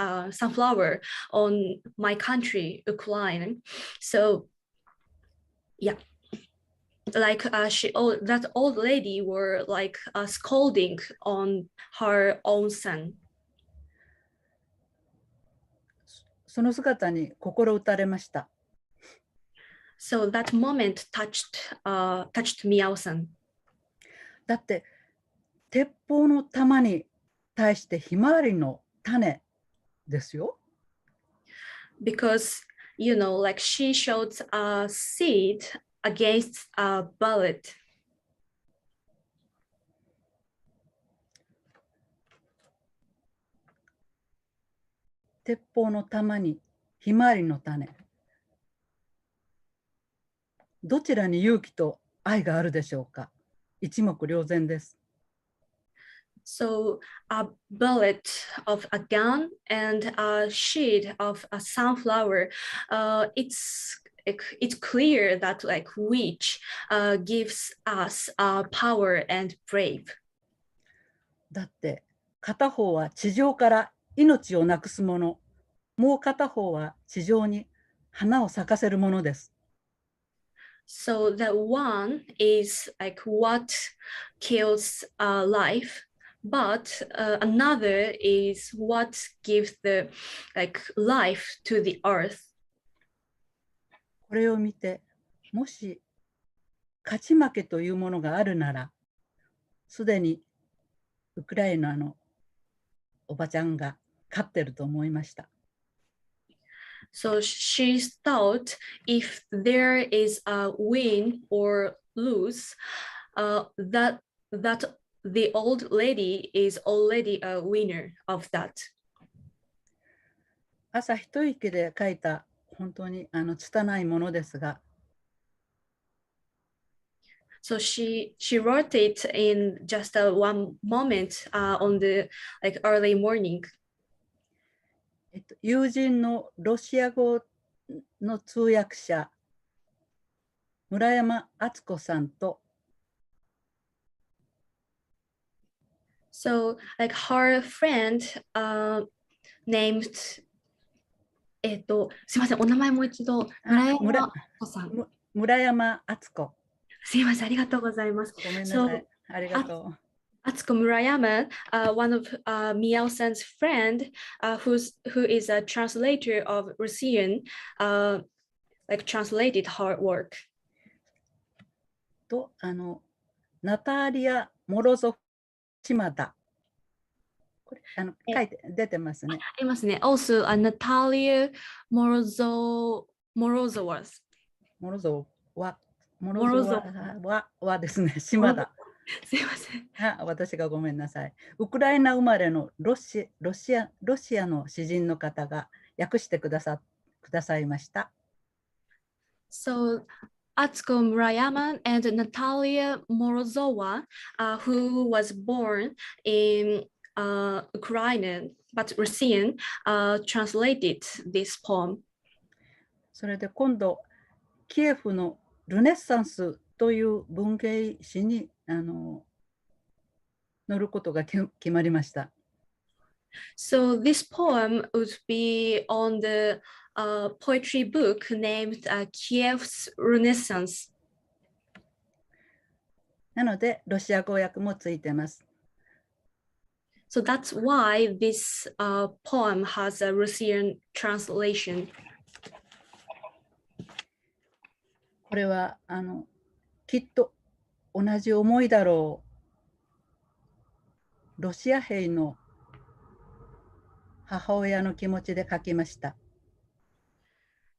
[SPEAKER 1] on my country, Ukraine. So yeah, that old lady were scolding on her own son.
[SPEAKER 9] その姿に心打たれました。
[SPEAKER 1] So that moment touched Miao-san.
[SPEAKER 9] だって鉄砲の弾に対してひまわりの種ですよ。
[SPEAKER 1] Because she showed a seed against a bullet.
[SPEAKER 9] 鉄砲の弾にひまわりの種。どちらに勇気と愛があるでしょうか。一目瞭然です。
[SPEAKER 1] So a bullet of a gun and a seed of a sunflower, it's clear that which gives us power and brave.
[SPEAKER 9] だって片方は地上から命をなくすもの、もう片方は地上に花を咲かせるものです。
[SPEAKER 1] So the one is what kills life, but another is what gives the life to the earth.
[SPEAKER 9] これを見て、もし勝ち負けというものがあるなら、すでにウクライナのおばちゃんが勝ってると思いました。
[SPEAKER 1] So she thought if there is a win or lose, that the old lady is already a winner of that.
[SPEAKER 9] 朝一息で書いた本当に拙いものですが、
[SPEAKER 1] So she wrote it in just one moment on the early morning.
[SPEAKER 9] 友人のロシア語の通訳者村山敦子さんと
[SPEAKER 1] So her friend named すいません、お名前もう一度
[SPEAKER 9] 村山敦子。
[SPEAKER 1] すいません、ありがとうございます。
[SPEAKER 9] ごめんなさい。ありがとう。
[SPEAKER 1] Atsuko Murayama, one of Miao-san's friend, who is a translator of Russian, translated her work.
[SPEAKER 9] と、ナタリア・モロゾフ・島田。これ、書いて、出てますね。
[SPEAKER 1] ありますね。Also, Natalia Morozova.
[SPEAKER 9] モロゾワはですね、島田。
[SPEAKER 1] すいません。
[SPEAKER 9] 私がごめんなさい。ウクライナ生まれのロシアの詩人の方が訳してくださいました。
[SPEAKER 1] So, Atsuko Murayama and Natalia Morozova, who was born in Ukrainian but Russian, translated this poem.
[SPEAKER 9] それで今度、キエフのルネッサンスという文芸誌に載ることが決まりました。
[SPEAKER 1] So this poem would be on the poetry book named Kiev's Renaissance.
[SPEAKER 9] なので、ロシア語訳もついてます。
[SPEAKER 1] So that's why this poem has a Russian translation.
[SPEAKER 9] これはきっと同じ思いだろう。ロシア兵の母親の気持ちで書きました。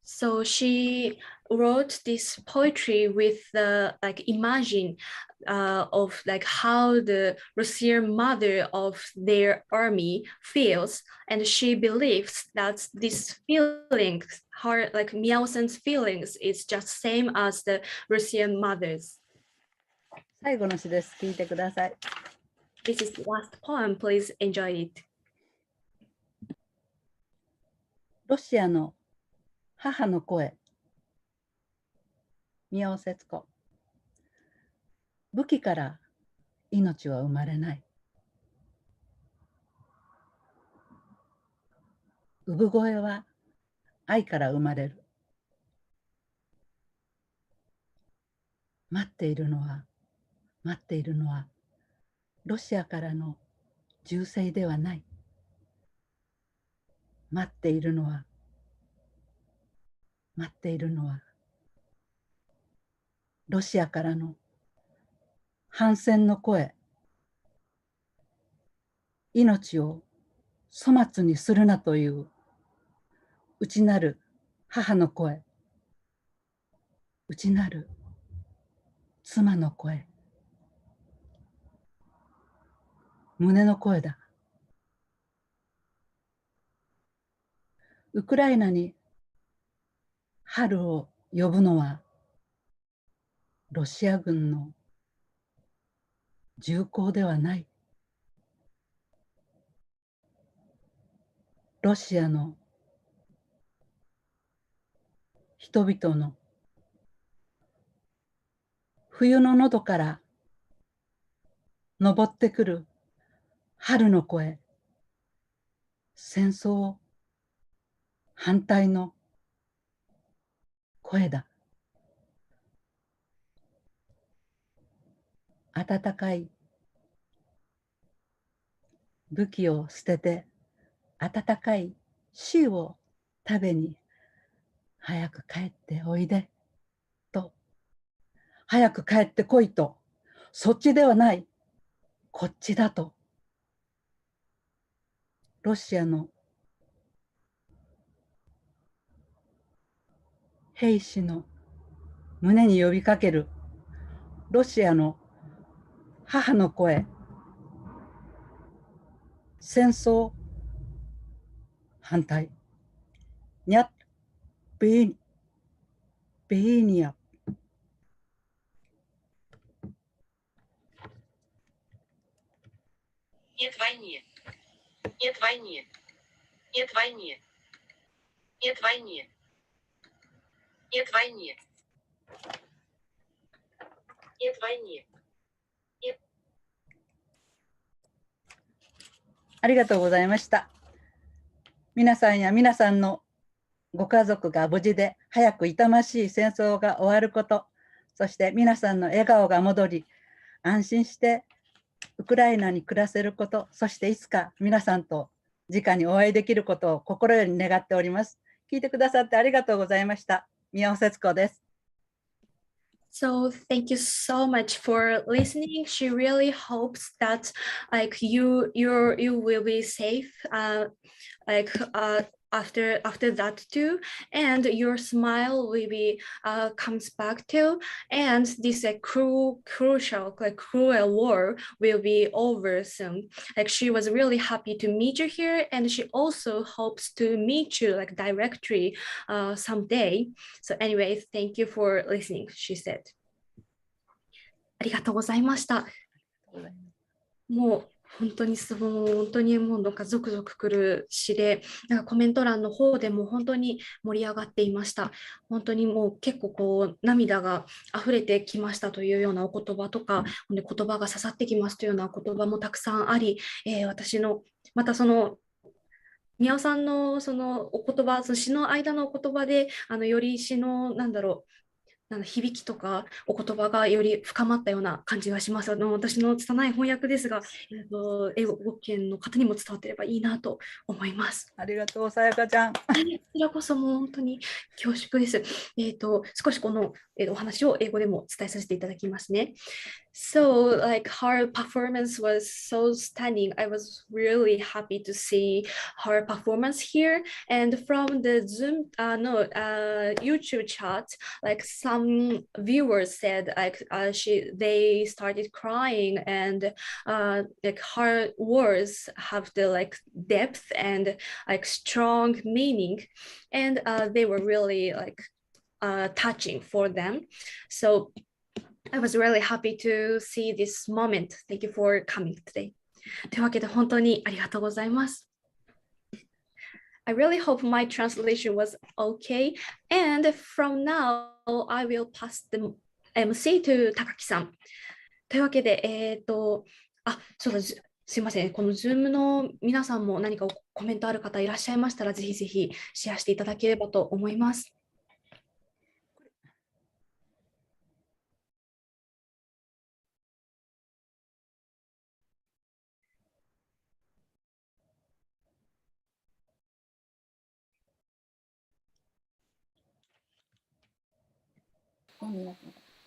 [SPEAKER 1] So she wrote this poetry with the imagine of how the Russian mother of their army feels, and she believes that this feelings, her Miao-san's feelings, is just same as the Russian mothers.
[SPEAKER 9] 最後の詩です。聞いてください。
[SPEAKER 1] This is the last poem. Please enjoy it.
[SPEAKER 9] ロシアの母の声。宮尾節子。武器から命は生まれない。産声は愛から生まれる。待っているのはロシアからの銃声ではない。待っているのはロシアからの反戦の声。命を粗末にするなという内なる母の声。内なる妻の声。胸の声だ。ウクライナに春を呼ぶのはロシア軍の銃口ではない。ロシアの人々の冬の喉から昇ってくる春の声。戦争反対の声だ。温かい武器を捨てて温かい死を食べに早く帰っておいでと、早く帰ってこいと、そっちではないこっちだと、ロシアの兵士の胸に呼びかけるロシアの母の声。戦争反対。にゃっビーニャ。
[SPEAKER 10] Нет войне. Нет войне. Нет войне. Нет войне. Нет войне. Нет войне.
[SPEAKER 9] ありがとうございました。皆さんや皆さんのご家族が無事で早く痛ましい戦争が終わること、そして皆さんの笑顔が戻り、安心してウクライナに暮らせること、そしていつか皆さんと直にお会いできることを心より願っております。聞いてくださってありがとうございました。宮尾節子です。
[SPEAKER 1] So thank you so much for listening. She really hopes that like you will be safe after that too, and your smile will be comes back too, and this cruel war will be over soon. Like she was really happy to meet you here, and she also hopes to meet you like directly someday. So anyway, thank you for listening, she said. ありがとうございました。もう本当にもうなんかゾクゾクくる詩で、なんかコメント欄の方でも本当に盛り上がっていました。本当にもう結構こう涙が溢れてきましたというようなお言葉とか、言葉が刺さってきますというような言葉もたくさんあり、私のまたその宮尾さんのそのお言葉、その詩の間のお言葉でより詩の響きとかお言葉がより深まったような感じがします。私の拙い翻訳ですが、英語圏の方にも伝わっていればいいなと思います。
[SPEAKER 9] ありがとう、さやかちゃん。こ
[SPEAKER 1] ちらこそもう本当に恐縮です。少しこの、お話を英語でも伝えさせていただきますね。So like her performance was so stunning. I was really happy to see her performance here. And from the Zoom, YouTube chat, like some viewers said like they started crying, and like her words have the like depth and like strong meaning, and they were really like touching for them. So I was really happy to see this moment. Thank you for coming today. というわけで本当にありがとうございます。I really hope my translation was okay. And from now, I will pass the MC to 高木さん。というわけで、そうだ、すいません。この Zoom の皆さんも何かコメントある方いらっしゃいましたら、ぜひぜひシェアしていただければと思います。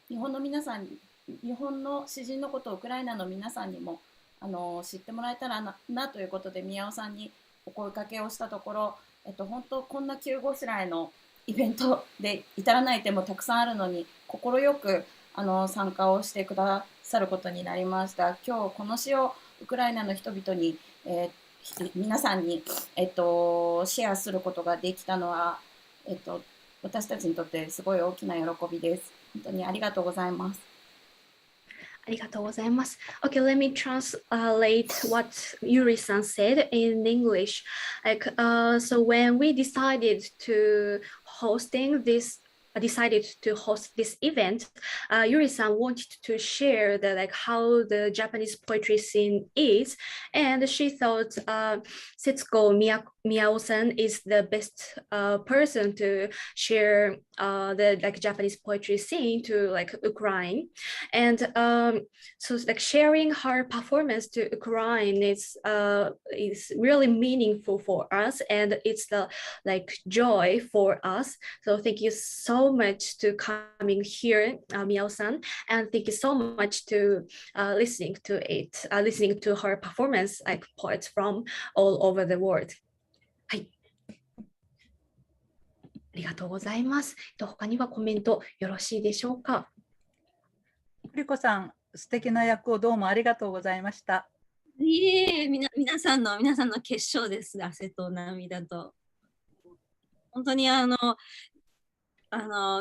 [SPEAKER 3] 日本の皆さんに、日本の詩人のことをウクライナの皆さんにも知ってもらえたらなということで、宮尾さんにお声かけをしたところ、本当こんな急ごしらえのイベントで至らない点もたくさんあるのに、快く参加をしてくださることになりました。今日この詩をウクライナの人々に、皆さんに、シェアすることができたのは、私たちにとってすごい大きな喜びです。本当にありがとうございます。
[SPEAKER 1] ありがとうございます。Okay, let me translate what Yury-san said in English. Like, so when we decided to host this event, Yury-san wanted to share how the Japanese poetry scene is, and she thought Setsuko Miao-san is the best person to share the Japanese poetry scene to Ukraine, and so sharing her performance to Ukraine is really meaningful for us, and it's the joy for us. So thank you so much to coming here, Miao-san, and thank you so much to listening to her performance, like poets from all over the world. はい。ありがとうございます。他にはコメントよろしいでしょうか。
[SPEAKER 9] 栗子さん、素敵な役をどうもありがとうございました。
[SPEAKER 6] いえ、皆さんの結晶です。汗と涙と。本当に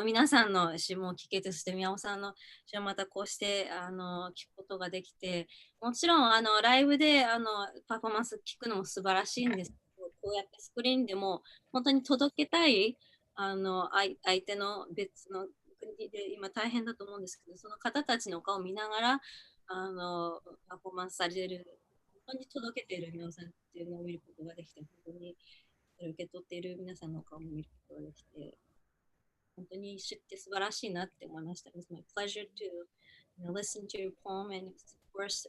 [SPEAKER 6] 皆さんの詩も聞けて、そして宮尾さんの詩をまたこうして聞くことができて、もちろんライブでパフォーマンス聞くのも素晴らしいんですけど、こうやってスクリーンでも本当に届けたい相手の別の国で今大変だと思うんですけど、その方たちの顔を見ながらパフォーマンスされている、本当に届けている宮尾さんっていうのを見ることができて、本当に受け取っている皆さんの顔を見ることができて、本当に詩って素晴らしいなって思いました。It's my pleasure to listen to your poem, and of course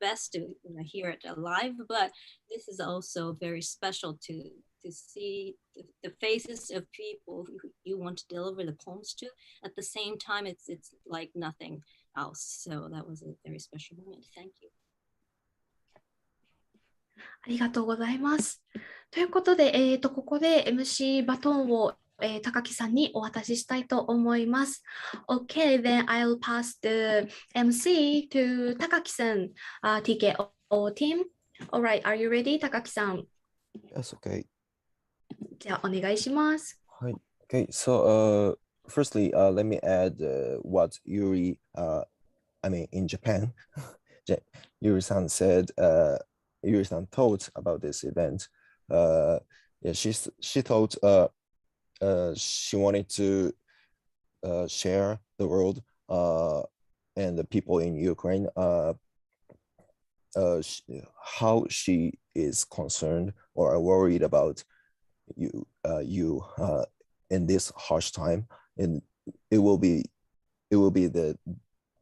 [SPEAKER 6] best to hear it live, but this is also very special to see the faces of people who you want to deliver the poems to. At the same time, it's like nothing else. So that was a very special moment. Thank you.
[SPEAKER 1] ありがとうございます。ということで、ここで MC バトンを、高木さんにお渡ししたいと思います。Okay, then I'll pass the MC to 高木さん、TKO team. Alright, are you ready, 高木さん？
[SPEAKER 2] Yes, okay.
[SPEAKER 1] じゃあお願いします。
[SPEAKER 2] はい。Okay, so firstly, let me add what Yury, I mean, in Japan, Yury-san said, Yury-san thought about this event. Yeah, she thought she wanted to share the world and the people in Ukraine, how she is concerned or worried about you in this harsh time, and it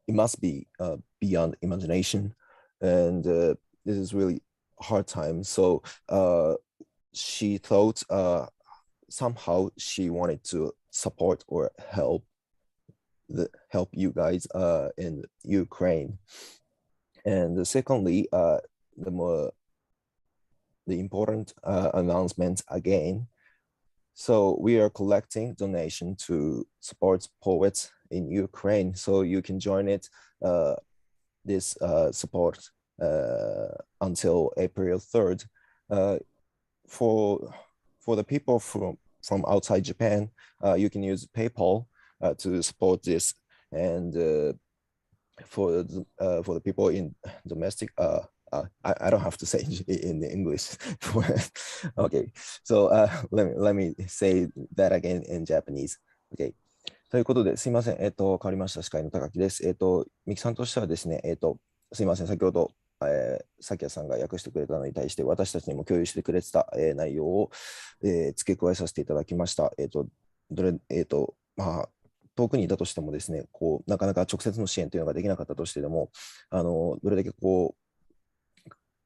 [SPEAKER 2] must be beyond imagination, and this is really hard time. So she thought somehow she wanted to support or help you guys in Ukraine. And secondly, the important announcement again. So we are collecting donation to support poets in Ukraine. So you can join it, this support until April 3rd. For the people from outside Japan, you can use PayPal to support this. And for the people in domestic, I don't have to say in English. Okay, so let me say that again in Japanese. Okay. ということで、すいません。変わりました。司会の高木です。ミキさんとしてはですね、すいません。先ほど、さきやさんが訳してくれたのに対して、私たちにも共有してくれてた、内容を、付け加えさせていただきました。まあ、遠くにいたとしてもですね、なかなか直接の支援というのができなかったとしてでも、どれだけ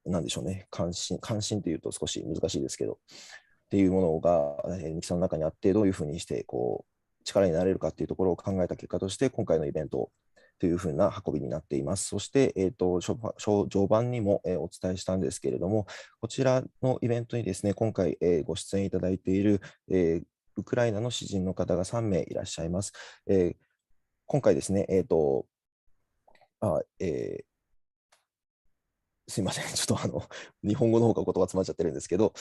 [SPEAKER 2] なんでしょうね、関心というと少し難しいですけど、っていうものが、ミキさんの中にあって、どういうふうにして力になれるかっていうところを考えた結果として、今回のイベントというふうな運びになっています。そして、序盤にも、お伝えしたんですけれども、こちらのイベントにですね、今回、ご出演いただいている、ウクライナの詩人の方が3名いらっしゃいます。今回ですね、すいません。ちょっと日本語の方が言葉詰まっちゃってるんですけど、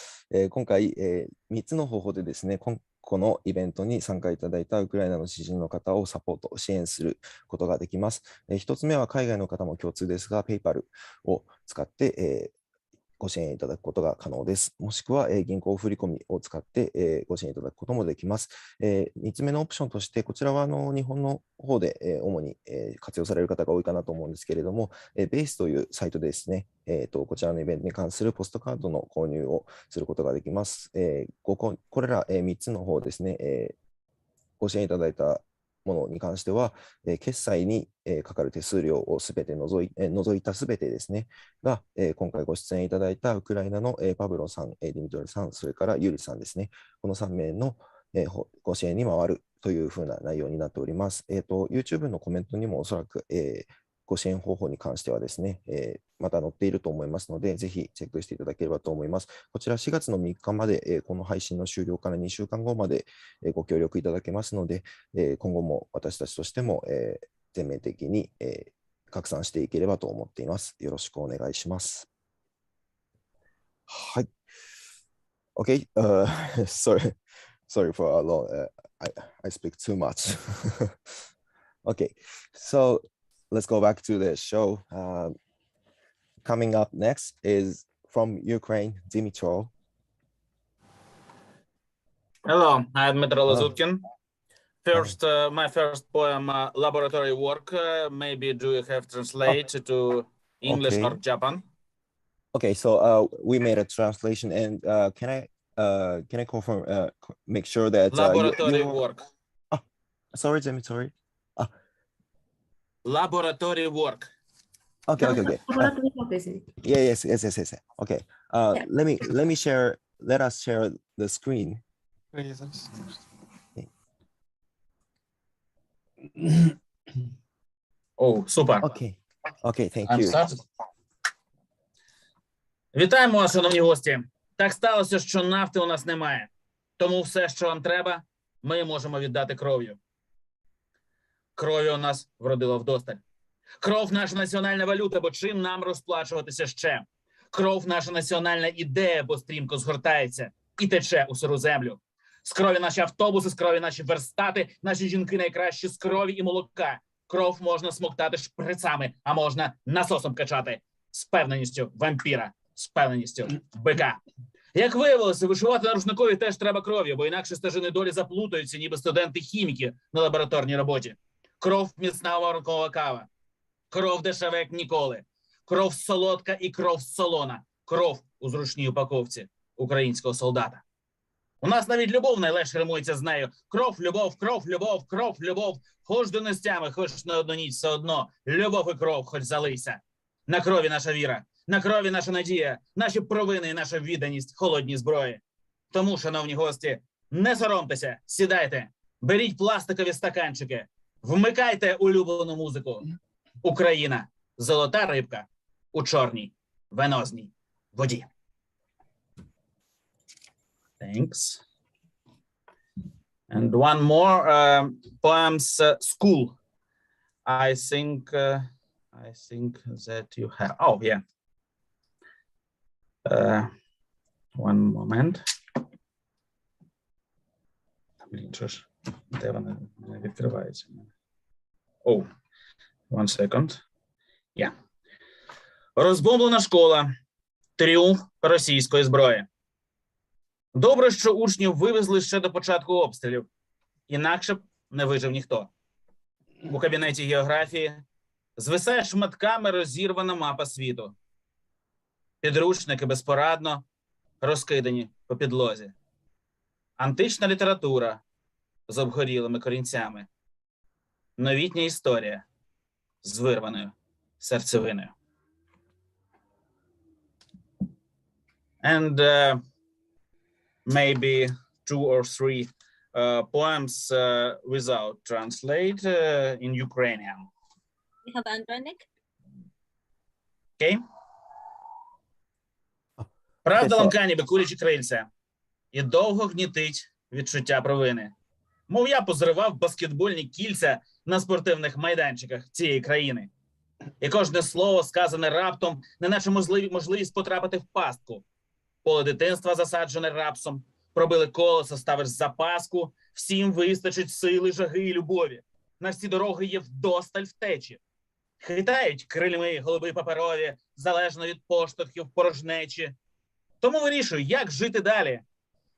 [SPEAKER 2] 今回、3つの方法でですね、このイベントに参加いただいたウクライナの詩人の方をサポート、支援することができます。1つ目は海外の方も共通ですが、PayPal を使って、ご支援いただくことが可能です。もしくは、銀行振り込みを使って、ご支援いただくこともできます。3つ目のオプションとして、こちらは日本の方で、主に、活用される方が多いかなと思うんですけれども、BASEというサイトでですね、こちらのイベントに関するポストカードの購入をすることができます。これら、3つの方ですね、ご支援いただいたものに関しては、決済にかかる手数料をすべて除いたすべてですね、が、今回ご出演いただいたウクライナのパブロさん、ディミトルさん、それからユリさんですね、この3名のご支援に回るというふうな内容になっております。YouTube のコメントにもおそらく、ご支援方法に関してはですね、また載っていると思いますので、ぜひチェックしていただければと思います。こちら4月の3日まで、この配信の終了から2週間後まで、ご協力いただけますので、今後も私たちとしても、全面的に、拡散していければと思っています。よろしくお願いします。はい。Okay, sorry for a long, I speak too much. Okay, so let's go back to the show. Coming up next is from Ukraine, Dmytro.
[SPEAKER 11] Hello, I'm Dmytro Lazutkin. First, my first poem, laboratory work. Maybe do you have translated to English or Japan?
[SPEAKER 2] Okay, so we made a translation, and can I confirm? Make sure that
[SPEAKER 11] laboratory work.
[SPEAKER 2] Sorry, Dmytro.
[SPEAKER 11] Laboratory work.
[SPEAKER 2] Okay, okay, okay.
[SPEAKER 1] もらってみたですね。
[SPEAKER 2] Yeah, yes, yes, yes, yes. Okay.
[SPEAKER 1] Yeah.
[SPEAKER 2] Let us share the screen.
[SPEAKER 11] О, супер.
[SPEAKER 2] Okay. Okay, thank
[SPEAKER 11] I'm
[SPEAKER 2] you.
[SPEAKER 11] started. Вітаємо вас, шановні гості. Так сталося, що нафти у нас немає. Тому все, що вам треба, ми можемо віддати кров'ю. Крові у нас вродило вдосталь. Кров – наша національна валюта, бо чим нам розплачуватися ще? Кров – наша національна ідея, бо стрімко згортається і тече у сиру землю. З крові наші автобуси, з крові наші верстати, наші жінки найкращі з крові і молока. Кров можна смоктати шприцами, а можна насосом качати. З певненістю вампіра, з певненістю бика. Як виявилося, вишивати на рушникові теж треба кров'ю, бо інакше стежини долі заплутаються, ніби студенти-хіміки на лабораторній роботі. Кров – міцна воронкова кава. Кров дешева, як ніколи. Кров солодка і кров солона. Кров у зручній упаковці українського солдата. У нас навіть любов найлегше римується з нею. Кров, любов, кров, любов, кров, любов. Хоч до нестями, хоч на одну ніч, все одно. Любов і кров, хоч залийся. На крові наша віра, на крові наша надія, наші провини і наша відданість холодній зброї. Тому, шановні гості, не соромтеся, сідайте, беріть пластикові стаканчики, вмикайте улюблену музику. Україна – золота рибка у чорній венозній воді. Thanks. And one more poems, School. I think that you have. Oh, yeah. One moment. Блін, що ж, де вона не відкривається? Oh, one second. Yeah. Розбомблена школа. Тріумф російської зброї. Добре, що учнів вивезли ще до початку обстрілів. Інакше б не вижив ніхто. У кабінеті географії звисає шматками розірвана мапа світу. Підручники безпорадно розкидані по підлозі. Антична література з обгорілими корінцями. Новітня історія з вирваною серцевиною. And maybe 2 or 3 poems without translate in Ukrainian.
[SPEAKER 6] We have Andronik.
[SPEAKER 11] Okay? Правда ламкані бекулячі крильця. І довго гнітить відчуття провини. Мов я позривав баскетбольні кільця на спортивних майданчиках цієї країни. І кожне слово, сказане раптом, неначе можливість потрапити в пастку. Поле дитинства засаджене рапсом, пробили колесо, ставиш запаску, всім вистачить сили, жаги і любові. На всі дороги є вдосталь втечі. Хитають крильми голуби паперові, залежно від поштовхів порожнечі. Тому вирішую, як жити далі.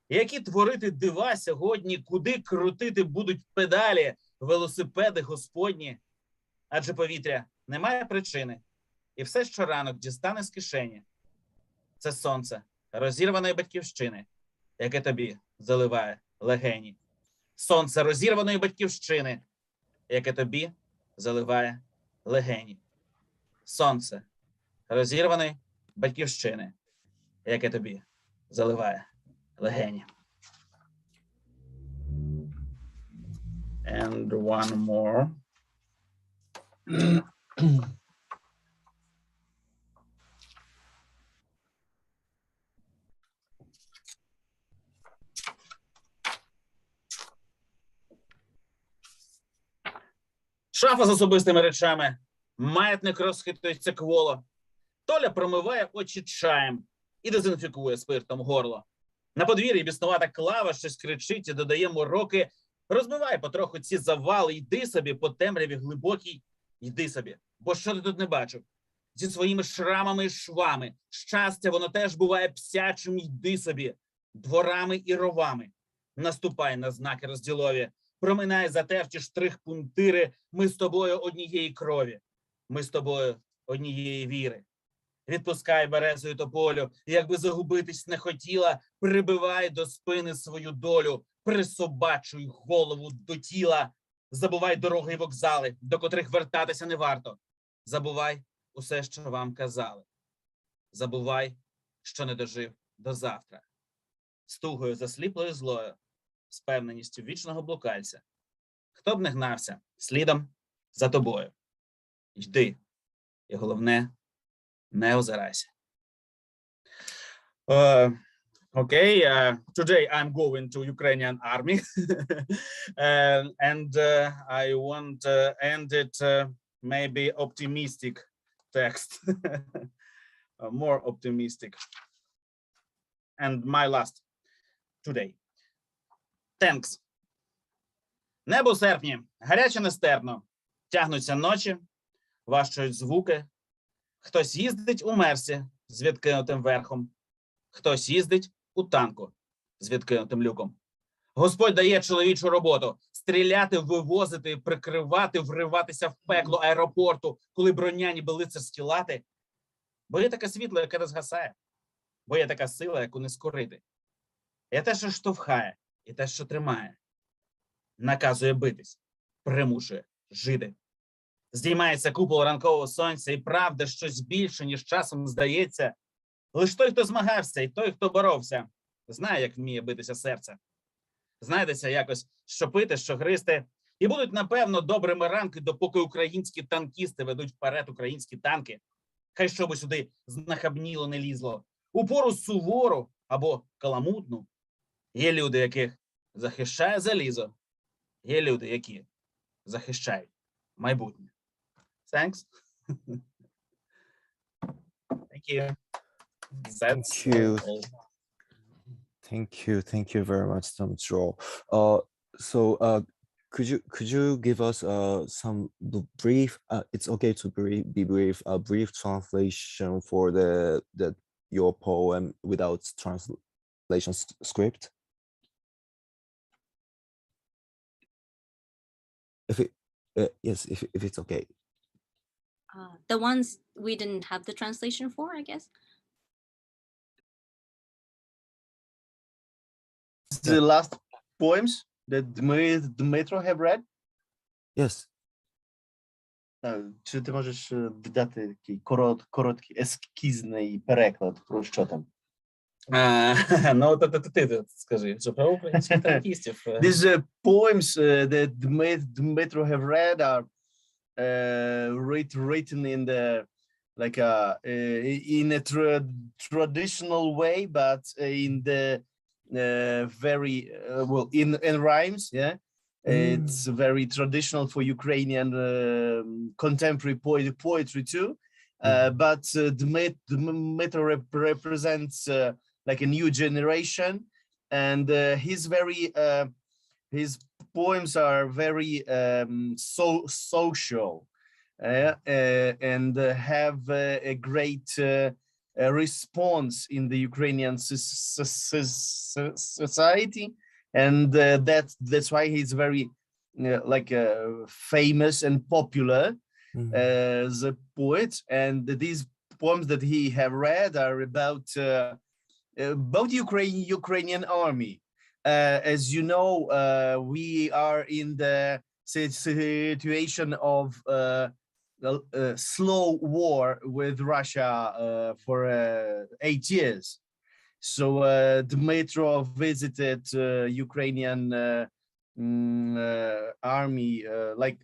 [SPEAKER 11] Які творити дива сьогодні, куди крутити будуть педалі, велосипеди господні. Адже повітря немає причини. І все, що ранок дістане з кишені, це сонце розірваної батьківщини, яке тобі заливає легені. Сонце розірваної батьківщини, яке тобі заливає легені. Сонце розірваної батьківщини, яке тобі заливає легені. And one more. Шафа з особистими речами, маятник розхитується кволо. Толя промиває очі чаєм і дезінфікує спиртом горло. На подвір'ї біснувата клава щось кричить і додає мороки. Розбивай потроху ці завали, йди собі по темряві глибокій, йди собі, бо що ти тут не бачив? Зі своїми шрамами і швами, щастя воно теж буває псячим, йди собі, дворами і ровами. Наступай на знаки розділові, проминай затерті штрих-пунктири, ми з тобою однієї крові, ми з тобою однієї віри. Відпускай березою тополю, якби загубитись не хотіла, прибивай до спини свою долю, присобачуй голову до тіла, забувай дороги й вокзали, до котрих вертатися не варто. Забувай усе, що вам казали. Забувай, що не дожив до завтра. З тугою засліплою злою, з певненістю вічного блукальця. Хто б не гнався слідом за тобою. Йди, і головне, не озирайся. Okay, today I'm going to Ukrainian army and I want to end it maybe optimistic text, more optimistic. And my last today. Thanks. Небо в серпні, гаряче нестерпно, тягнуться ночі, важчають звуки. Хтось їздить у мерсі з відкинутим верхом, хтось їздить у танку з відкинутим люком. Господь дає чоловічу роботу – стріляти, вивозити, прикривати, вриватися в пекло аеропорту, коли броня ніби лицарські лати. Бо є таке світло, яке не згасає, бо є така сила, яку не скорити. Є те, що штовхає, і те, що тримає. Наказує битись, примушує жити. Здіймається купол ранкового сонця, і правда щось більше, ніж часом здається. Лиш той, хто змагався, і той, хто боровся, знає, як вміє битися серце. Знайдеться якось, що пити, що гристи. І будуть, напевно, добрими ранки, допоки українські танкісти ведуть вперед українські танки. Хай що би сюди знахабніло не лізло. У пору сувору або каламутну. Є люди, яких захищає залізо. Є люди, які захищають майбутнє. Thanks. Thank you.
[SPEAKER 2] Thank you. Thank you very much, Dmytro. Could you give us some brief? It's okay to be brief. A brief translation for your poem without translation script. If it's okay.
[SPEAKER 6] The ones we didn't have the translation for, I guess.
[SPEAKER 8] The last poems that Dmytro have read?
[SPEAKER 2] Yes.
[SPEAKER 8] Чи ти можеш додати такий короткий ескізний переклад про що там?
[SPEAKER 11] Ну, ти скажи, що про українських танкістів.
[SPEAKER 8] These poems that Dmytro have read are written in the in a traditional way, but in the very well in rhymes. Yeah, it's very traditional for Ukrainian contemporary poetry too. But Dmytro represents like a new generation, and his poems are very social and have a great response in the Ukrainian society, and that's why he's very famous and popular as a poet. And these poems that he have read are about Ukrainian army. As you know, we are in the situation of slow war with Russia for 8 years. So Dmytro visited Ukrainian army, like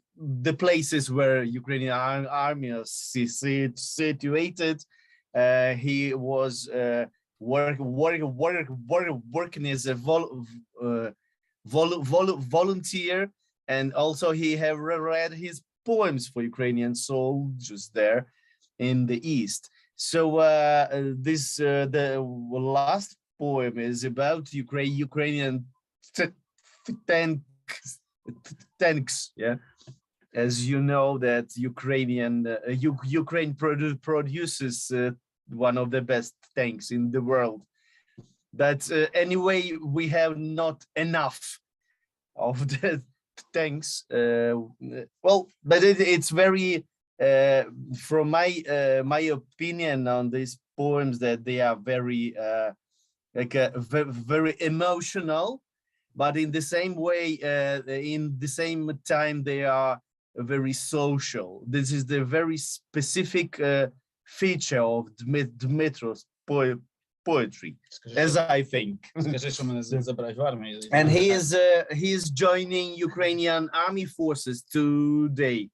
[SPEAKER 8] the places where Ukrainian army is situated. He was working as a volunteer, and also he have read his poems for Ukrainian soldiers there in the East. So the last poem is about Ukrainian tanks. Yeah, as you know that Ukraine produces one of the best tanks in the world. But anyway, we have not enough of the tanks. But it's very, from my opinion on these poems, that they are very very emotional, but in the same way, in the same time, they are very social. This is the very specific feature of Dmytro's poetry, as I think. And he is joining Ukrainian army forces today.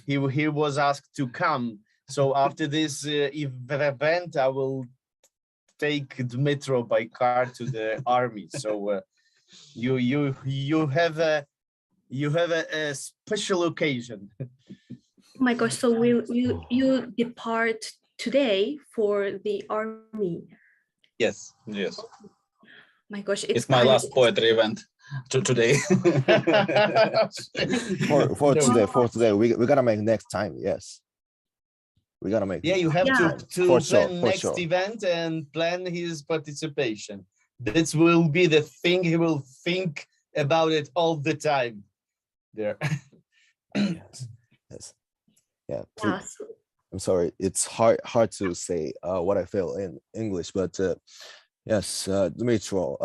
[SPEAKER 8] He was asked to come. So after this event, I will take Dmytro by car to the army. So you have a special occasion.
[SPEAKER 1] Oh my gosh, so will you depart today for the army?
[SPEAKER 11] Yes.
[SPEAKER 1] My gosh,
[SPEAKER 11] It's my last poetry event today.
[SPEAKER 2] For today, we're gonna make next time. Yes, we're gonna make.
[SPEAKER 8] Yeah, you have to
[SPEAKER 2] For
[SPEAKER 8] plan
[SPEAKER 2] sure,
[SPEAKER 8] next event and plan his participation. This will be the thing he will think about it all the time. There.
[SPEAKER 2] Yes. Yeah. Please. I'm sorry. It's hard to say what I feel in English, but yes, Dmytro,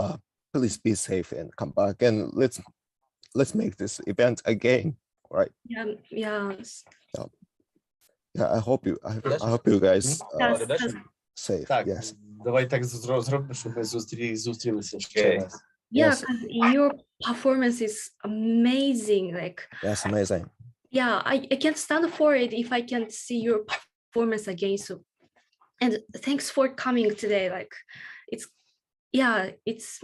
[SPEAKER 2] please be safe and come back, and let's make this event again, right?
[SPEAKER 1] Yes.
[SPEAKER 2] Yeah, I hope you guys safe.
[SPEAKER 8] Так,
[SPEAKER 2] Yes.
[SPEAKER 8] давай так зробимо, щоб ми зустрілися ще раз.
[SPEAKER 1] Yeah,
[SPEAKER 2] Yes.
[SPEAKER 1] 'cause your performance is amazing. Like,
[SPEAKER 2] Yes, amazing.
[SPEAKER 1] yeah, I can't stand for it if I can't see your performance again. So, and thanks for coming today. Like, it's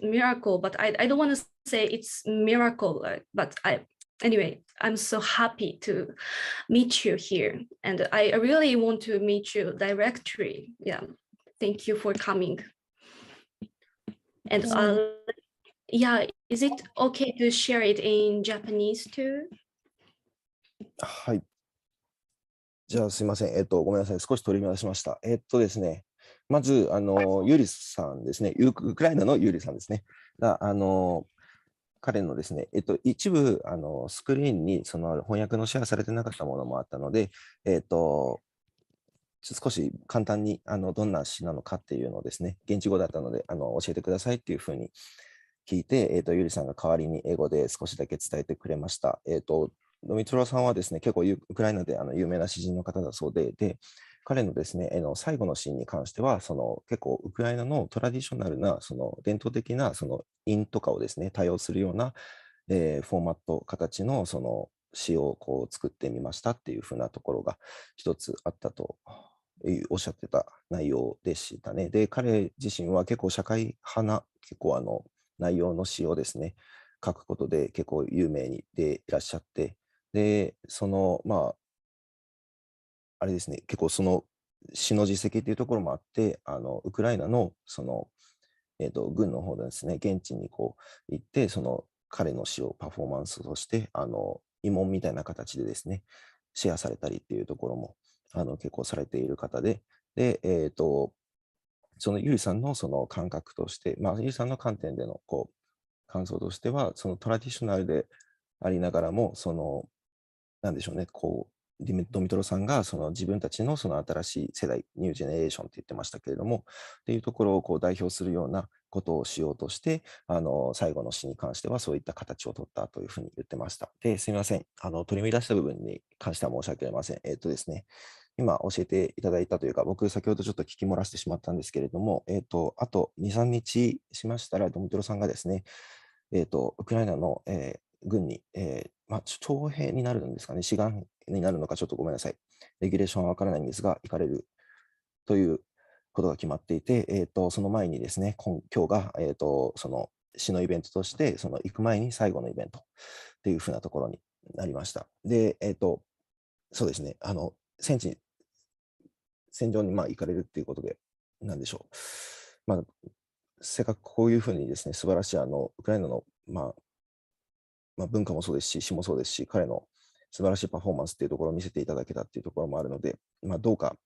[SPEAKER 1] miracle, but I don't want to say it's miracle. But anyway, I'm so happy to meet you here, and I really want to meet you directly. Yeah, thank you for coming. And yeah, is it okay to share it in Japanese too?
[SPEAKER 2] はい。じゃあすいません。ごめんなさい。少し取り乱しました。ですね、まず、ユリさんですね、ウクライナのユリさんですね、が、彼のですね、一部、スクリーンにその翻訳のシェアされてなかったものもあったので、少し簡単にどんな詩なのかっていうのをですね、現地語だったので教えてくださいっていうふうに聞いて、ユリさんが代わりに英語で少しだけ伝えてくれました。ドミトロさんはですね、結構ウクライナで有名な詩人の方だそうで、彼のですね、最後の詩に関しては、結構ウクライナのトラディショナルな、伝統的な韻とかをですね、多用するような、フォーマット、形の詩をこう作ってみましたっていうふうなところが一つあったとおっしゃってた内容でしたね。で、彼自身は結構社会派な、結構内容の詩をですね、書くことで結構有名でいらっしゃって、で、まあ、あれですね、結構詩の実績っていうところもあって、ウクライナの軍の方でですね、現地にこう行って、彼の詩をパフォーマンスとして、慰問みたいな形でですね、シェアされたりっていうところも結構されている方で、そのユリさんの感覚として、まあ、ユリさんの観点でのこう感想としては、トラディショナルでありながらも、なんでしょうね、こう、ドミトロさんが自分たちの新しい世代、ニュージェネレーションって言ってましたけれども、っていうところをこう代表するようなことをしようとして、最後の詩に関してはそういった形を取ったというふうに言ってました。で、すみません。取り乱した部分に関しては申し訳ありません。ですね、今教えていただいたというか、僕先ほどちょっと聞き漏らしてしまったんですけれども、あと2、3日しましたら、ドミトロさんがですね、ウクライナの、軍に、まあ、徴兵になるんですかね、志願になるのかちょっとごめんなさい。レギュレーションはわからないんですが、行かれるということが決まっていて、その前にですね、今日が、詩のイベントとして、行く前に最後のイベントっていうふうなところになりました。で、そうですね、戦場にまあ行かれるっていうことで、なんでしょう。まあ、せっかくこういうふうにですね、素晴らしいウクライナの、まあ、文化もそうですし、詩もそうですし、彼の素晴らしいパフォーマンスっていうところを見せていただけたっていうところもあるので、まあ、どうか、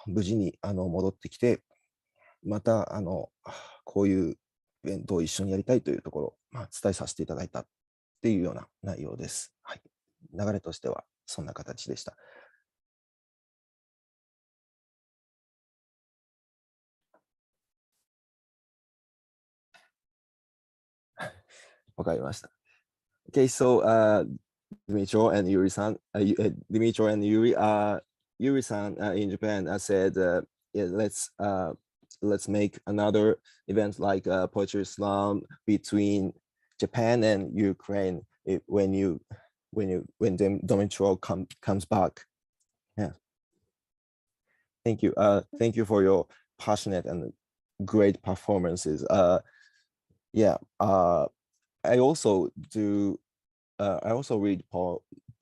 [SPEAKER 2] 無事に戻ってきて、またこういうイベントを一緒にやりたいというところを、まあ、伝えさせていただいたっていうような内容です。はい、流れとしてはそんな形でした。わかりました。Okay, so Dmytro and Yury-san, Dmytro and Yury, Yury-san in Japan said, yeah, let's make another event like poetry slam between Japan and Ukraine when Dmytro comes back. Yeah. Thank you. Thank you for your passionate and great performances. Yeah. I also read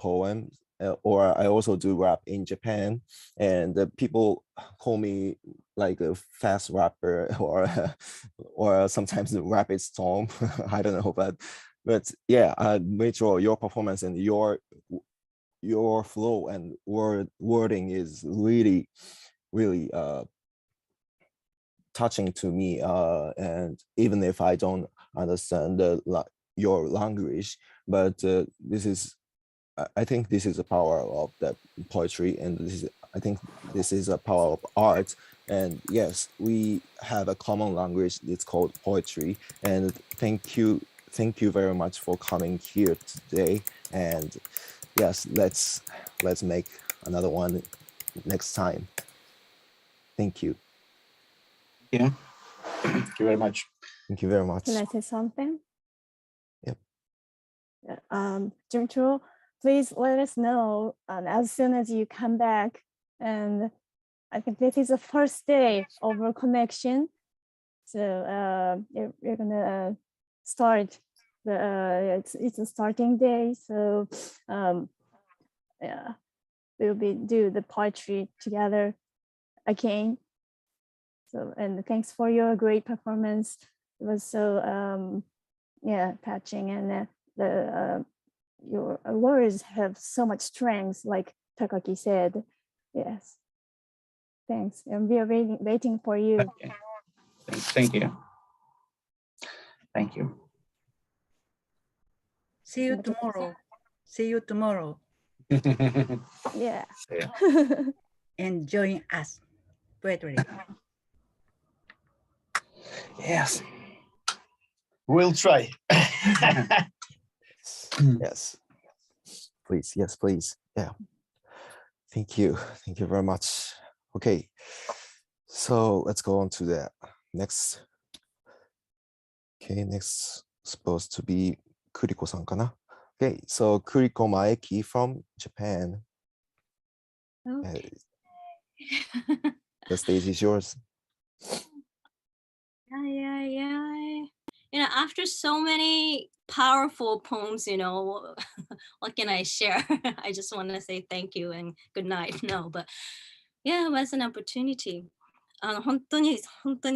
[SPEAKER 2] poems, or I also do rap in Japan, and people call me like a fast rapper, or sometimes the rapid storm. I don't know, but yeah, Dmytro, your performance and your flow and wording is really touching to me, and even if I don't understand your language, but I think this is the power of the poetry, and I think this is a power of art. And yes, we have a common language. It's called poetry. And thank you very much for coming here today. And yes, let's make another one next time. Thank you.
[SPEAKER 11] Yeah. Thank you very much.
[SPEAKER 2] Thank you very much.
[SPEAKER 7] Can I say something?
[SPEAKER 2] Yep.
[SPEAKER 7] Dmytro, please let us know as soon as you come back. And I think this is the first day of our connection. So you're gonna start it's a starting day. So yeah, we'll do the poetry together again. So, and thanks for your great performance. It was so touching, and your words have so much strength, like Takaki said. Yes. Thanks. And we are waiting for you.
[SPEAKER 11] Okay. Thank you. Thank you.
[SPEAKER 9] See you tomorrow. See you tomorrow.
[SPEAKER 7] Yeah.
[SPEAKER 9] And join us. Poetry.
[SPEAKER 11] Yes.
[SPEAKER 8] We'll try.
[SPEAKER 2] Yes. Please. Yes, please. Yeah. Thank you. Thank you very much. Okay. So let's go on to the next. Okay, next supposed to be Kuriko-san kana? Okay, so Kuriko Maeki from Japan.
[SPEAKER 6] Okay.
[SPEAKER 2] The stage is yours.
[SPEAKER 6] Yeah. You know, after so many powerful poems, you know, what can I share? I just want to say thank you and good night. No, but yeah, it was an opportunity. 本当に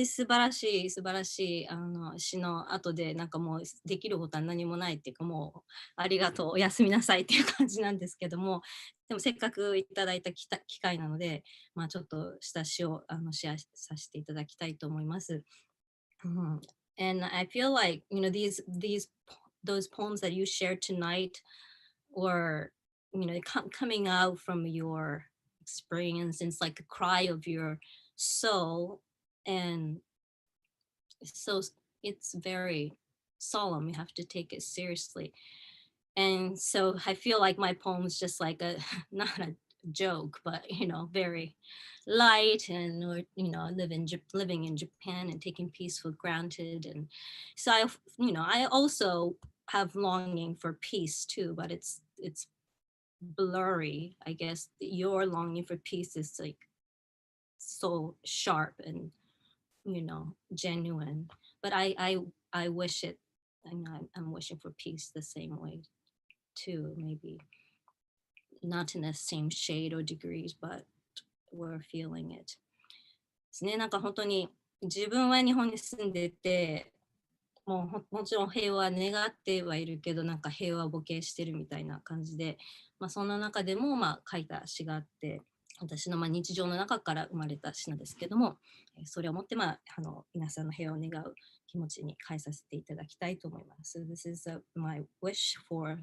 [SPEAKER 6] 素晴らしい詩の後でなんかもうできることは何もないっていうか、もうありがとうおやすみなさいっていう感じなんですけども、でもせっかくいただいた機会なので、まあちょっとした詩をシェアさせていただきたいと思います。And I feel like, you know, those poems that you shared tonight were, you know, coming out from your experience. It's like a cry of your soul, and so it's very solemn. You have to take it seriously. And so I feel like my poem is just like not a joke, but, you know, very light, and, or, you know, living in Japan and taking peace for granted. And so I also have longing for peace too, but it's blurry. I guess your longing for peace is like so sharp and, you know, genuine. But I wish it, and I'm wishing for peace the same way too, maybe not in the same shade or degrees, but we're feeling it. ですね、なんか本当に自分は日本に住んでて、もちろん平和願ってはいるけど、なんか平和ボケしてるみたいな感じで、まあそんな中でも書いた詩があって、私の日常の中から生まれた詩なんですけども、それをもって皆さんの平和を願う気持ちに変えさせていただきたいと思います。So this is my wish for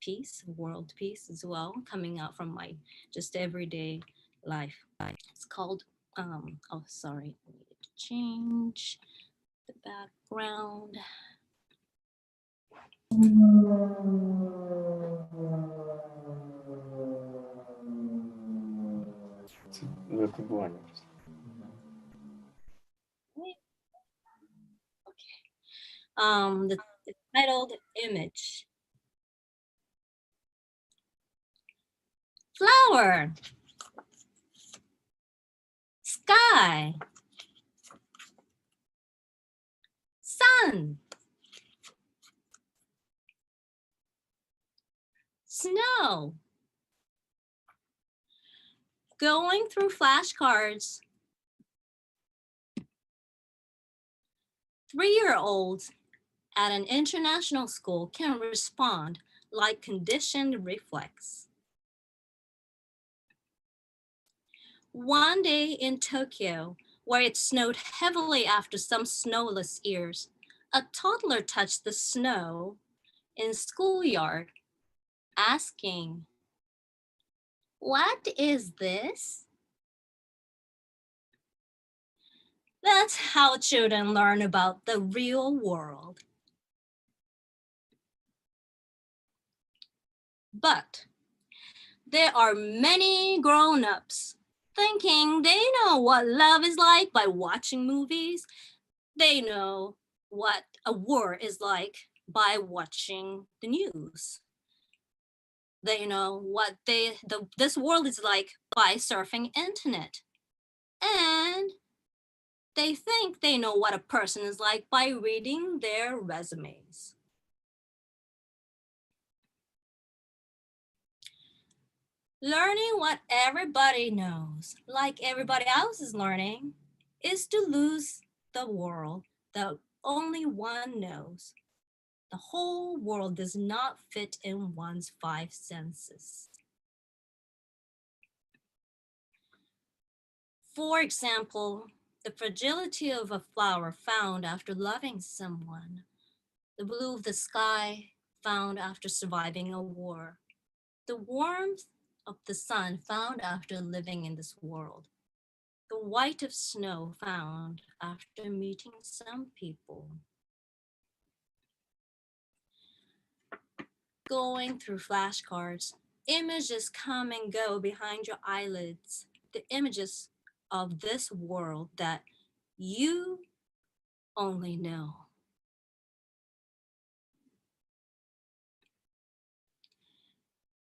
[SPEAKER 6] peace, world peace as well, coming out from my just everyday life. It's called, oh, sorry, I need to change the background. The titled image. Flower, sky, sun, snow. Going through flashcards. 3-year-olds at an international school can respond like conditioned reflex. One day in Tokyo, where it snowed heavily after some snowless years, a toddler touched the snow in schoolyard, asking, "What is this?" That's how children learn about the real world. But there are many grown-ups thinking they know what love is like by watching movies. They know what a war is like by watching the news. They know what this world is like by surfing internet. And they think they know what a person is like by reading their resumes. Learning what everybody knows, like everybody else is learning, is to lose the world that only one knows. The whole world does not fit in one's 5 senses. For example, the fragility of a flower found after loving someone, the blue of the sky found after surviving a war, the warmth of the sun found after living in this world, the white of snow found after meeting some people. Going through flashcards, images come and go behind your eyelids, the images of this world that you only know.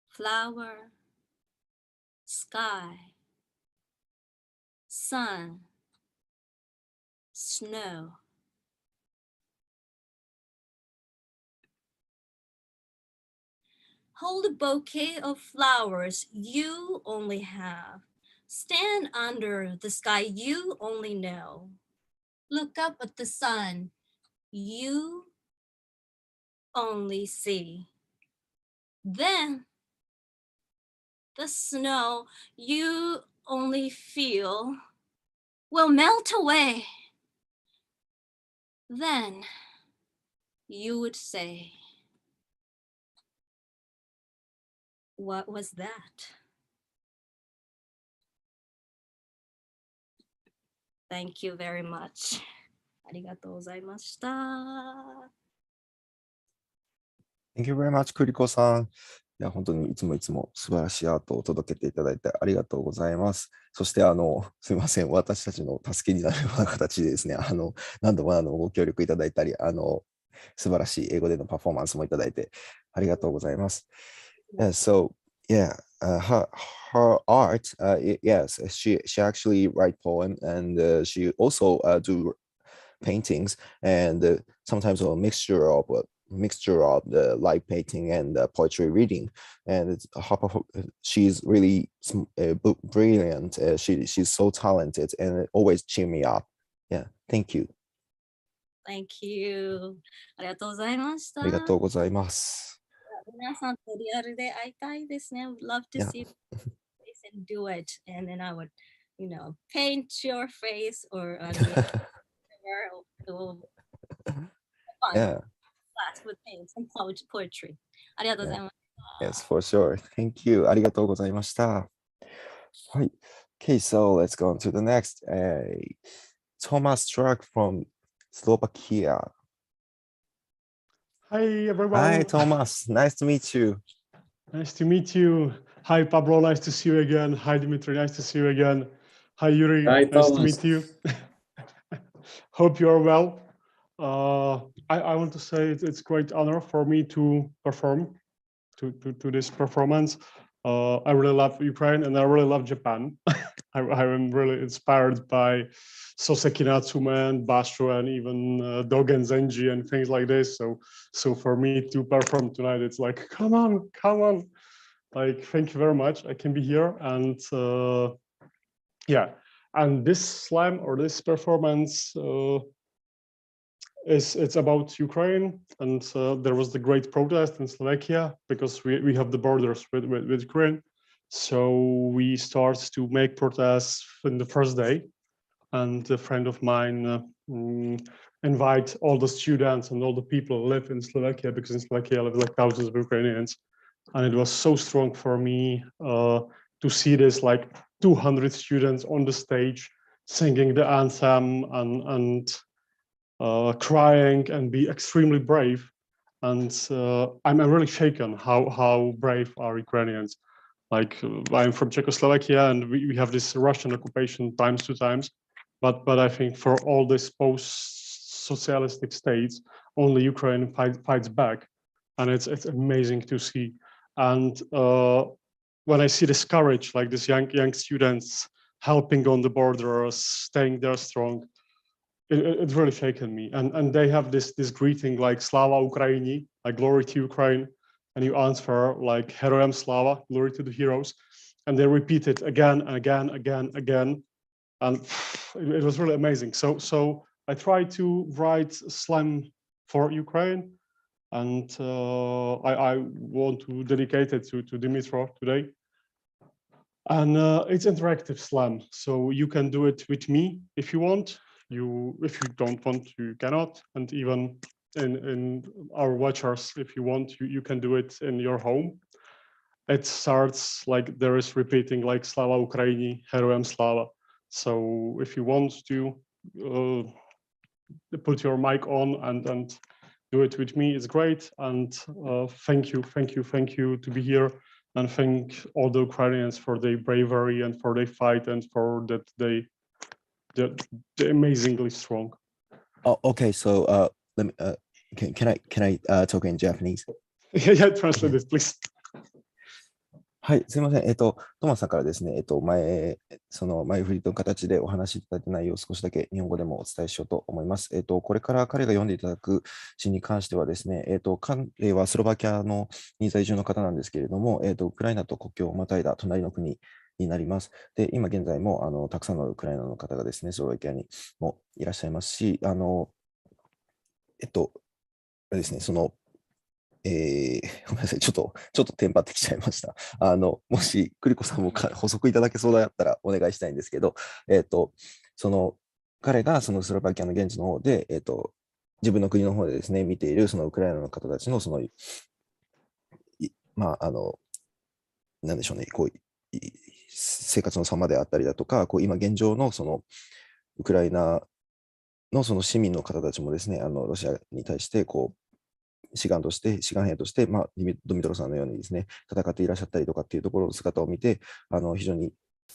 [SPEAKER 6] Flower, sky, sun, snow. Hold a bouquet of flowers you only have. Stand under the sky you only know. Look up at the sun you only see. Then the snow you only feel will melt away. Then you would say, "What was that?" Thank you very much. ありがとうございました。
[SPEAKER 2] Thank you very much, クリコさん。いや、本当にいつも素晴らしいアートを届けていただいてありがとうございます。そして、すみません、私たちの助けになるような形でですね、何度もご協力いただいたり、素晴らしい英語でのパフォーマンスもいただいてありがとうございます。Her art, yes, she actually write poem and she also do paintings and sometimes a mixture of the live painting and poetry reading. And she's really brilliant. She's so talented and always cheer me up. Yeah, thank you.
[SPEAKER 6] Thank you. ありがとうございました。
[SPEAKER 2] ありがとうございます。
[SPEAKER 6] 皆さんとリアルで会いたいですね。Would love to see your face and do it. And then I would, paint your face or
[SPEAKER 2] yeah.
[SPEAKER 6] class with paints and poetry. ありがとうございました。
[SPEAKER 2] Yes, for sure. Thank you. ありがとうございました。はい。Okay, so let's go on to the next. Thomas Struck from Slovakia.
[SPEAKER 12] Hi, everyone.
[SPEAKER 2] Hi, Thomas. Nice to meet you.
[SPEAKER 12] Nice to meet you. Hi, Pablo. Nice to see you again. Hi, Dmytro. Nice to see you again. Hi, Yury.
[SPEAKER 5] Hi,
[SPEAKER 12] Nice to
[SPEAKER 5] Thomas.
[SPEAKER 12] meet you. Hope you are well. I want to say it's a great honor for me to perform to this performance. I really love Ukraine and I really love Japan. I am really inspired by Soseki Natsume and Bastro and even Dogen Zenji and things like this. So for me to perform tonight, it's like, come on. Like, thank you very much. I can be here. And yeah, and this slam or this performance it's about Ukraine. And there was the great protest in Slovakia because we have the borders with Ukraine. So we start to make protests in the first day. And a friend of mine invite all the students and all the people who live in Slovakia, because in Slovakia live like thousands of Ukrainians. And it was so strong for me to see this like 200 students on the stage singing the anthem and crying and be extremely brave. And I'm really shaken how brave are Ukrainians. Like I'm from Czechoslovakia and we have this Russian occupation times 2 times. But I think for all these post-socialistic states, only Ukraine fights back. And it's amazing to see. And when I see this courage, like these young students helping on the borders, staying there strong, it's really shaken me. And they have this greeting like Slava Ukraini, like glory to Ukraine. And you answer like Heroyam Slava, glory to the heroes. And they repeat it again and again. And it was really amazing. So I tried to write a slam for Ukraine. And I want to dedicate it to Dmytro today. And it's interactive slam, so you can do it with me if you want. If you don't want, you cannot. And even in our watchers, if you want, you can do it in your home. It starts like there is repeating like Slava Ukraini, Heroyam Slava. So if you want to put your mic on and do it with me, it's great. And thank you to be here, and thank all the Ukrainians for their bravery and for their fight and for that they're amazingly strong.
[SPEAKER 2] Oh, okay. So let me. Can I talk in Japanese?
[SPEAKER 12] Yeah, translate this, please.
[SPEAKER 2] はい、すみません。トマスさんからですね、前振りの形でお話しいただいた内容を少しだけ日本語でもお伝えしようと思います。これから彼が読んでいただく詩に関してはですね、彼はスロバキアに在住の方なんですけれども、ウクライナと国境をまたいだ隣の国になります。で、今現在もたくさんのウクライナの方がですね、スロバキアにもいらっしゃいますし、ですね、ごめんなさい、ちょっとテンパってきちゃいました。もし、クリコさんも補足いただけそうだったらお願いしたいんですけど、彼がそのスロバキアの現地の方で、自分の国の方でですね、見ているそのウクライナの方たちのなんでしょうね、生活の様であったりだとか、今現状のウクライナのその市民の方たちもですね、ロシアに対して志願兵として、ドミトロさんのようにですね、戦っていらっしゃったりとかっていうところの姿を見て、非常に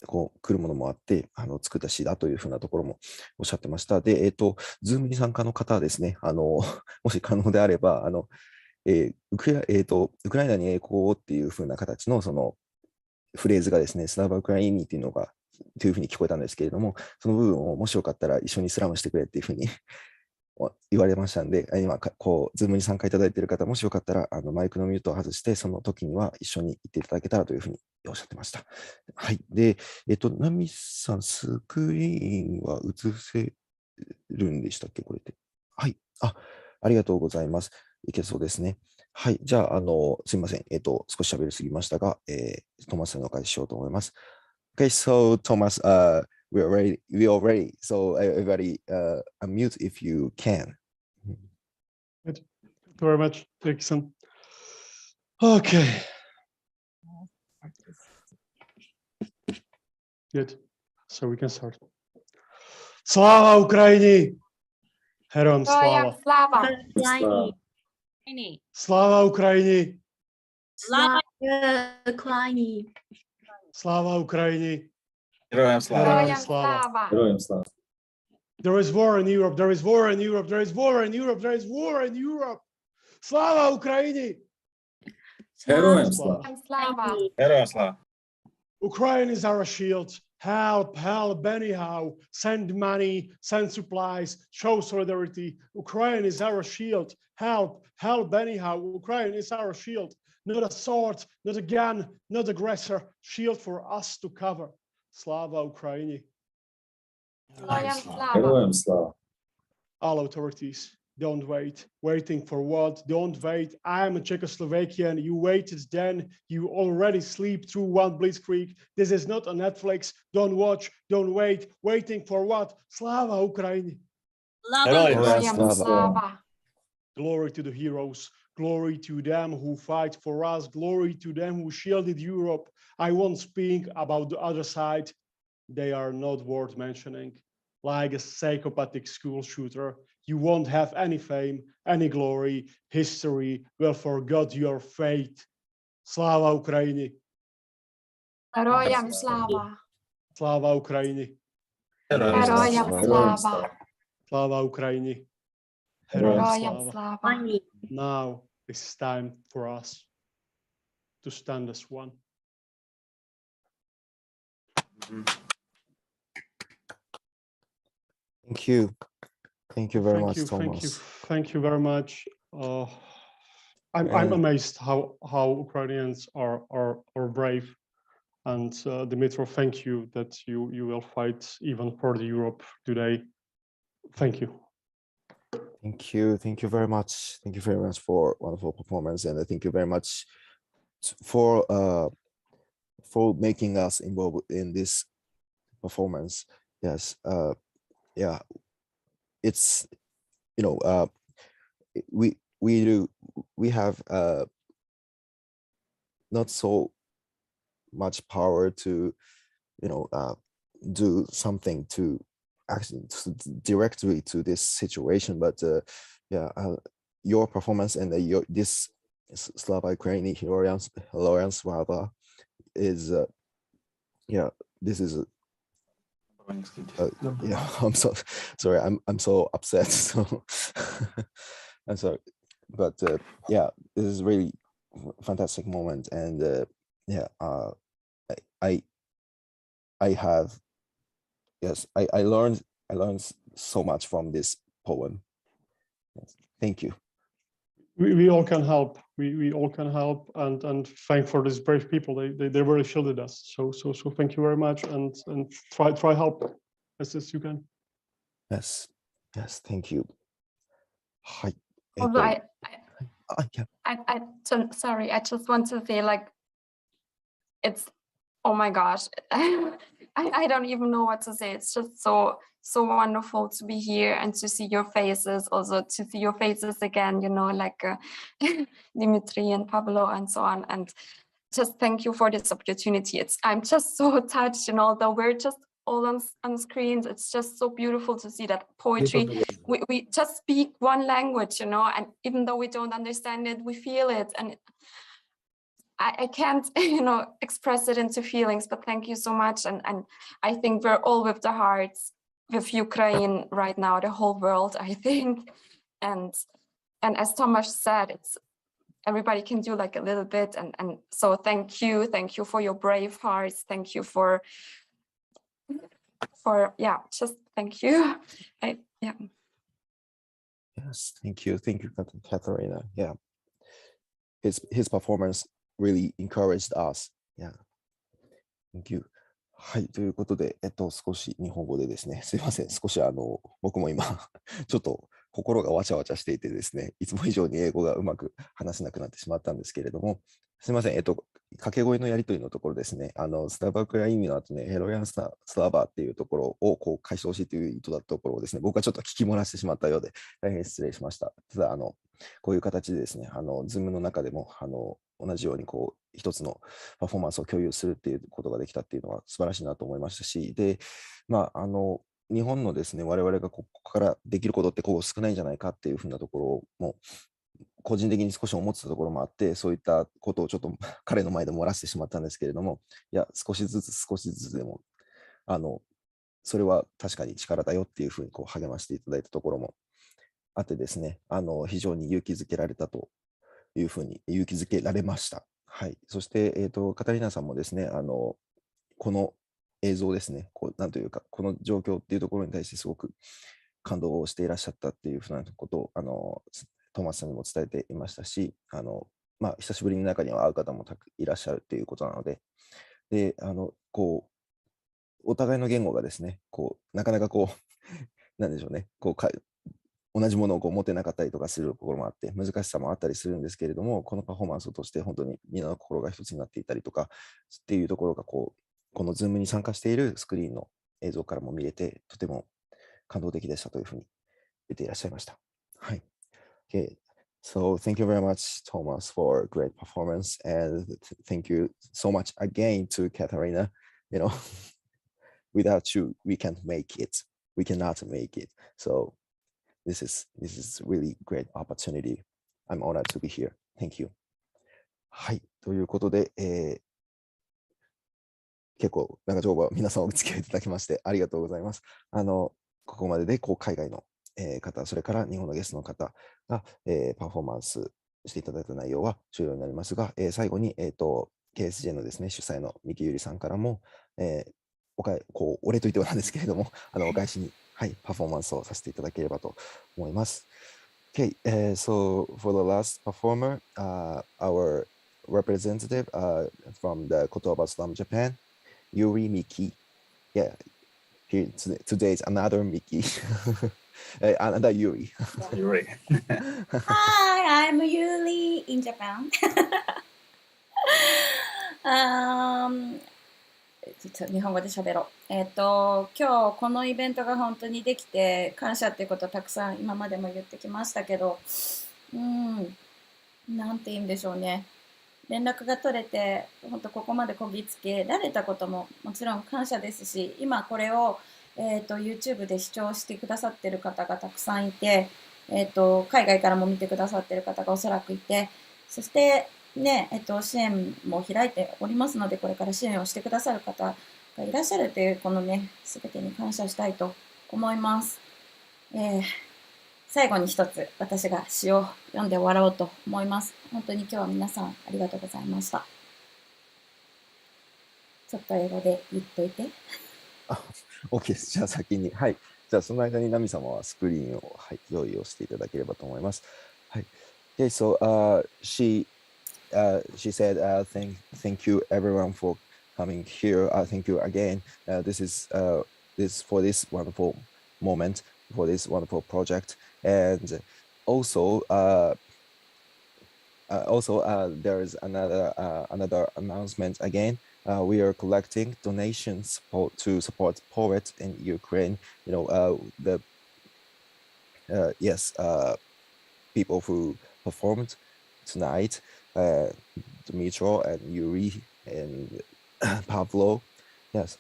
[SPEAKER 2] 来るものもあって、作った詩だというふうなところもおっしゃってました。で、Zoom に参加の方はですね、もし可能であれば、ウクライナに栄光をっていうふうな形のそのフレーズがですね、スラバウクライニっていうのが、というふうに聞こえたんですけれども、その部分をもしよかったら一緒にスラムしてくれっていうふうに言われましたんで、今、ズームに参加いただいている方、もしよかったら、マイクのミュートを外して、その時には一緒に行っていただけたらというふうにおっしゃってました。はい。で、ナミさん、スクリーンは映せるんでしたっけ、これって。はい。ありがとうございます。いけそうですね。はい。じゃあ、すみません。少し喋りすぎましたが、トマスさんのお返ししようと思います。Okay, so Thomas, we are ready. So everybody, unmute if you can.
[SPEAKER 12] Thank you very much, Jackson. Okay. Good. So we can start. Slava Ukraini! Heroyam Slava! Slava Ukraini!
[SPEAKER 6] Slava
[SPEAKER 1] Ukraini.
[SPEAKER 12] Slava Ukraini!
[SPEAKER 11] Героям слава.
[SPEAKER 12] Героям
[SPEAKER 4] Героям
[SPEAKER 12] слава!
[SPEAKER 4] слава!
[SPEAKER 5] Героям слава.
[SPEAKER 12] There is war in Europe, there is war in Europe, there is war in Europe, there is war in Europe! Slava Ukraini!
[SPEAKER 5] Героям слава.
[SPEAKER 4] Героям слава!
[SPEAKER 11] Героям слава.
[SPEAKER 12] Ukraine is our shield. Help, help, anyhow. Send money, send supplies, show solidarity. Ukraine is our shield. Help, help, anyhow. Ukraine is our shield. Not a sword, not a gun, not aggressor. Shield for us to cover. Slava Ukraini.
[SPEAKER 4] Героям слава!
[SPEAKER 5] Героям слава.
[SPEAKER 12] All authorities, don't wait. Waiting for what? Don't wait. I'm a Czechoslovakian. You waited then. You already sleep through one blitzkrieg. This is not a Netflix. Don't watch. Don't wait. Waiting for what? Slava Ukraini.
[SPEAKER 4] Героям слава!
[SPEAKER 12] Glory to the heroes. Glory to them who fight for us. Glory to them who shielded Europe. I won't speak about the other side. They are not worth mentioning. Like a psychopathic school shooter, you won't have any fame, any glory. History will forget your fate. Slava Ukraini.
[SPEAKER 4] Героям слава!
[SPEAKER 12] Slava Ukraini.
[SPEAKER 4] Героям слава!
[SPEAKER 12] Slava Ukraini.
[SPEAKER 4] Героям слава!
[SPEAKER 12] Now it's time for us to stand as one.
[SPEAKER 2] Thank you. Thank you very
[SPEAKER 12] Thank
[SPEAKER 2] much,
[SPEAKER 12] you,
[SPEAKER 2] Thomas.
[SPEAKER 12] thank you, thank you very much. I'm
[SPEAKER 2] And-
[SPEAKER 12] amazed how Ukrainians are brave, and Dmytro, thank you that you will fight even for the Europe today. Thank you.
[SPEAKER 2] Thank you very much. Thank you very much for wonderful performance, and thank you very much for making us involved in this performance. Yes, yeah, it's we have not so much power to do something to actually directly to this situation, but your performance and this Slava Ukraini Heroyan Slava is this is I'm so sorry, I'm so upset, so I'm sorry, but this is really fantastic moment, and I learned so much from this poem. Thank you.
[SPEAKER 12] We all can help. We all can help, and thank for these brave people. They really shielded us. So thank you very much, and try help as you can.
[SPEAKER 2] Yes, thank you. Hi.
[SPEAKER 4] Although sorry, I just want to say, like, it's, oh my gosh, I don't even know what to say. It's just so wonderful to be here and to see your faces, also to see your faces again, like Dmitry and Pavlo and so on. And just thank you for this opportunity. I'm just so touched, though we're just all on screens. It's just so beautiful to see that poetry, we just speak one language, and even though we don't understand it, we feel it. And I can't, express it into feelings, but thank you so much. And I think we're all with the hearts with Ukraine right now, the whole world, I think. And as Thomas said, everybody can do like a little bit. And so thank you for your brave hearts. Thank you for just thank you.
[SPEAKER 2] Yes, thank you, Katharina. Yeah, his performance really encouraged us. Yeah, thank you. はい、ということで、少し日本語でですね、すいません、少し僕も今、ちょっと心がわちゃわちゃしていてですね、いつも以上に英語がうまく話せなくなってしまったんですけれども、すいません、掛け声のやりとりのところですね、スタバクラ意味の後ね、ヘロヤンスラバーっていうところをこう解消しという意図だったところをですね、僕はちょっと聞き漏らしてしまったようで、大変失礼しました。ただ、こういう形でですね、Zoom の中でも、同じようにこう一つのパフォーマンスを共有するっていうことができたっていうのは素晴らしいなと思いましたし、で、日本のですね、我々がここからできることって少ないんじゃないかっていうふうなところも個人的に少し思ってたところもあって、そういったことをちょっと彼の前で漏らしてしまったんですけれども、いや、少しずつでも、それは確かに力だよっていうふうに励ましていただいたところもあってですね、非常に勇気づけられたというふうに勇気づけられました。はい。そして、カタリナさんもですね、この映像ですね、なんというか、この状況っていうところに対してすごく感動をしていらっしゃったっていうふうなことを、トーマスさんにも伝えていましたし、久しぶりに中には会う方もいらっしゃるっていうことなので、で、お互いの言語がですね、なかなかなんでしょうね、同じものを持てなかったりとかするところもあって、難しさもあったりするんですけれども、このパフォーマンスを通して本当にみんなの心が一つになっていたりとかっていうところが、この Zoom に参加しているスクリーンの映像からも見れて、とても感動的でしたというふうに言っていらっしゃいました。はい。Okay. So thank you very much, Thomas, for great performance, and thank you so much again to Katharina. Without you, we can't make it. We cannot make it. So this is really great opportunity. I'm honored to be here. Thank you. はい。ということで、結構長丁場皆さんお付き合いいただきましてありがとうございます。ここまでで海外の方、それから日本のゲストの方がパフォーマンスしていただいた内容は終了になりますが、最後にKSJ のですね、主催の三木ゆりさんからも、お礼と言ってはなんですけれども、お返しに、はい、パフォーマンスをさせていただければと思います。Okay, so for the last performer, our representative from the KOTOBA Slam Japan, Yury Miki. Yeah, here today is another Miki, another Yury.
[SPEAKER 5] Yury.
[SPEAKER 3] Hi, I'm Yury in Japan. 日本語で喋ろう。今日このイベントが本当にできて感謝っていうことをたくさん今までも言ってきましたけど、なんて言うんでしょうね。連絡が取れて、本当ここまでこぎつけられたことももちろん感謝ですし、今これを、YouTube で視聴してくださってる方がたくさんいて、海外からも見てくださってる方がおそらくいて、そしてね、支援も開いておりますので、これから支援をしてくださる方がいらっしゃるという、このね、すべてに感謝したいと思います。最後に一つ、私が詩を読んで終わろうと思います。本当に今日は皆さんありがとうございました。ちょっと英語で言っといて。
[SPEAKER 2] OK です。じゃあ先に、はい。じゃあその間にナミ様はスクリーンを、はい、用意をしていただければと思います。はい。Okay, so she said, thank you everyone for coming here. Thank you again. This is for this wonderful moment, for this wonderful project, and also there is another announcement again. We are collecting donations to support poets in Ukraine. People who performed tonight. Dmytro and Yury and Pavlo, yes,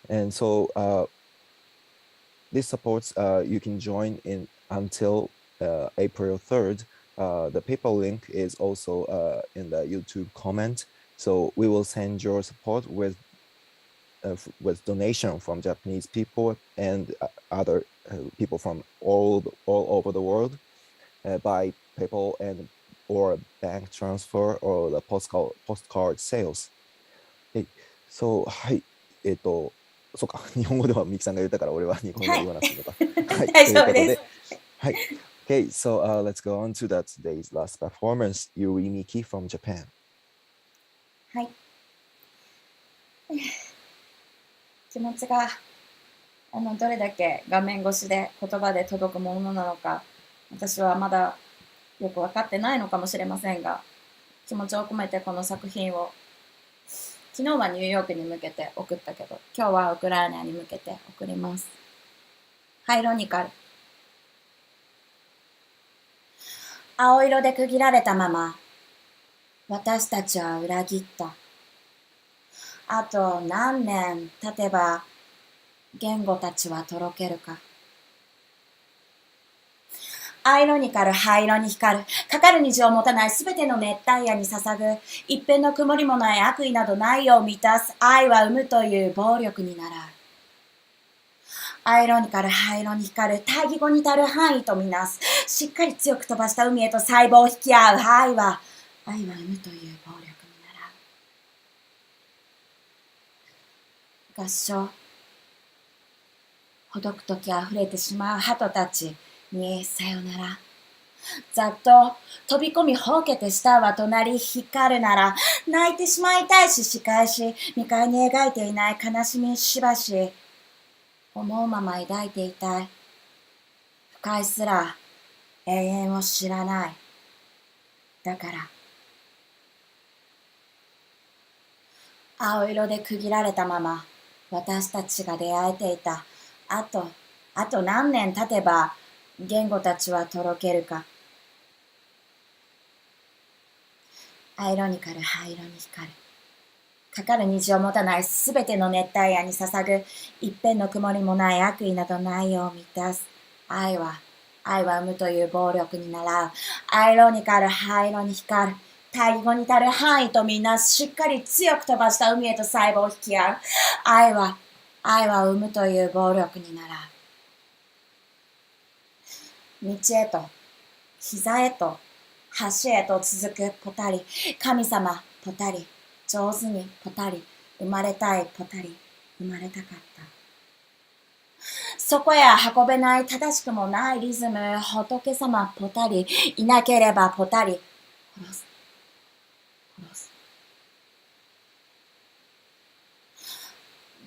[SPEAKER 2] and so this supports. You can join in until April 3rd. The PayPal link is also in the YouTube comment. So we will send your support with donation from Japanese people and other people from all over the world by PayPal and or bank transfer or the postcard sales. そう、はい。そうか、日本語ではミキさんが言ったから俺は日本語で言わなくていいのか。はい。
[SPEAKER 3] 大丈夫です。
[SPEAKER 2] はい。Okay, so let's go on to today's last performance, Yury Miki from Japan.
[SPEAKER 3] はい。気持ちがどれだけ画面越しで言葉で届くものなのか、私はまだよく分かってないのかもしれませんが、気持ちを込めてこの作品を昨日はニューヨークに向けて送ったけど、今日はウクライナに向けて送ります。ハイロニカル。青色で区切られたまま、私たちは裏切った。あと何年経てば、言語たちはとろけるか。藍色に光る灰色に光る。かかる虹を持たないすべての熱帯夜に捧ぐ。一片の曇りもない悪意などないよう満たす。愛は生むという暴力にならう。藍色に光る灰色に光る。対義語に足る範囲とみなす。しっかり強く飛ばした海へと細胞を引き合う。愛は生むという暴力にならう。合唱。ほどくときあふれてしまう鳩たちにさよなら。ざっと飛び込みほうけて下は隣光るなら、泣いてしまいたいし仕返し、未開に描いていない悲しみしばし、思うまま抱いていたい。不快すら永遠を知らない。だから、青色で区切られたまま、私たちが出会えていた。あと何年経てば、言語たちはとろけるか。藍色に光る灰色に光る。かかる虹を持たないすべての熱帯夜に捧ぐ。一片の曇りもない悪意などないよう満たす。愛は生むという暴力に習う。藍色に光る灰色に光る。対義語に足る範囲とみなす。しっかり強く飛ばした海へと細胞を引き合う。愛は生むという暴力に習う。道へと、膝へと、橋へと続くポタリ。神様ポタリ。上手にポタリ。生まれたいポタリ。生まれたかった。そこへ運べない正しくもないリズム。仏様ポタリ。いなければポタリ。殺す。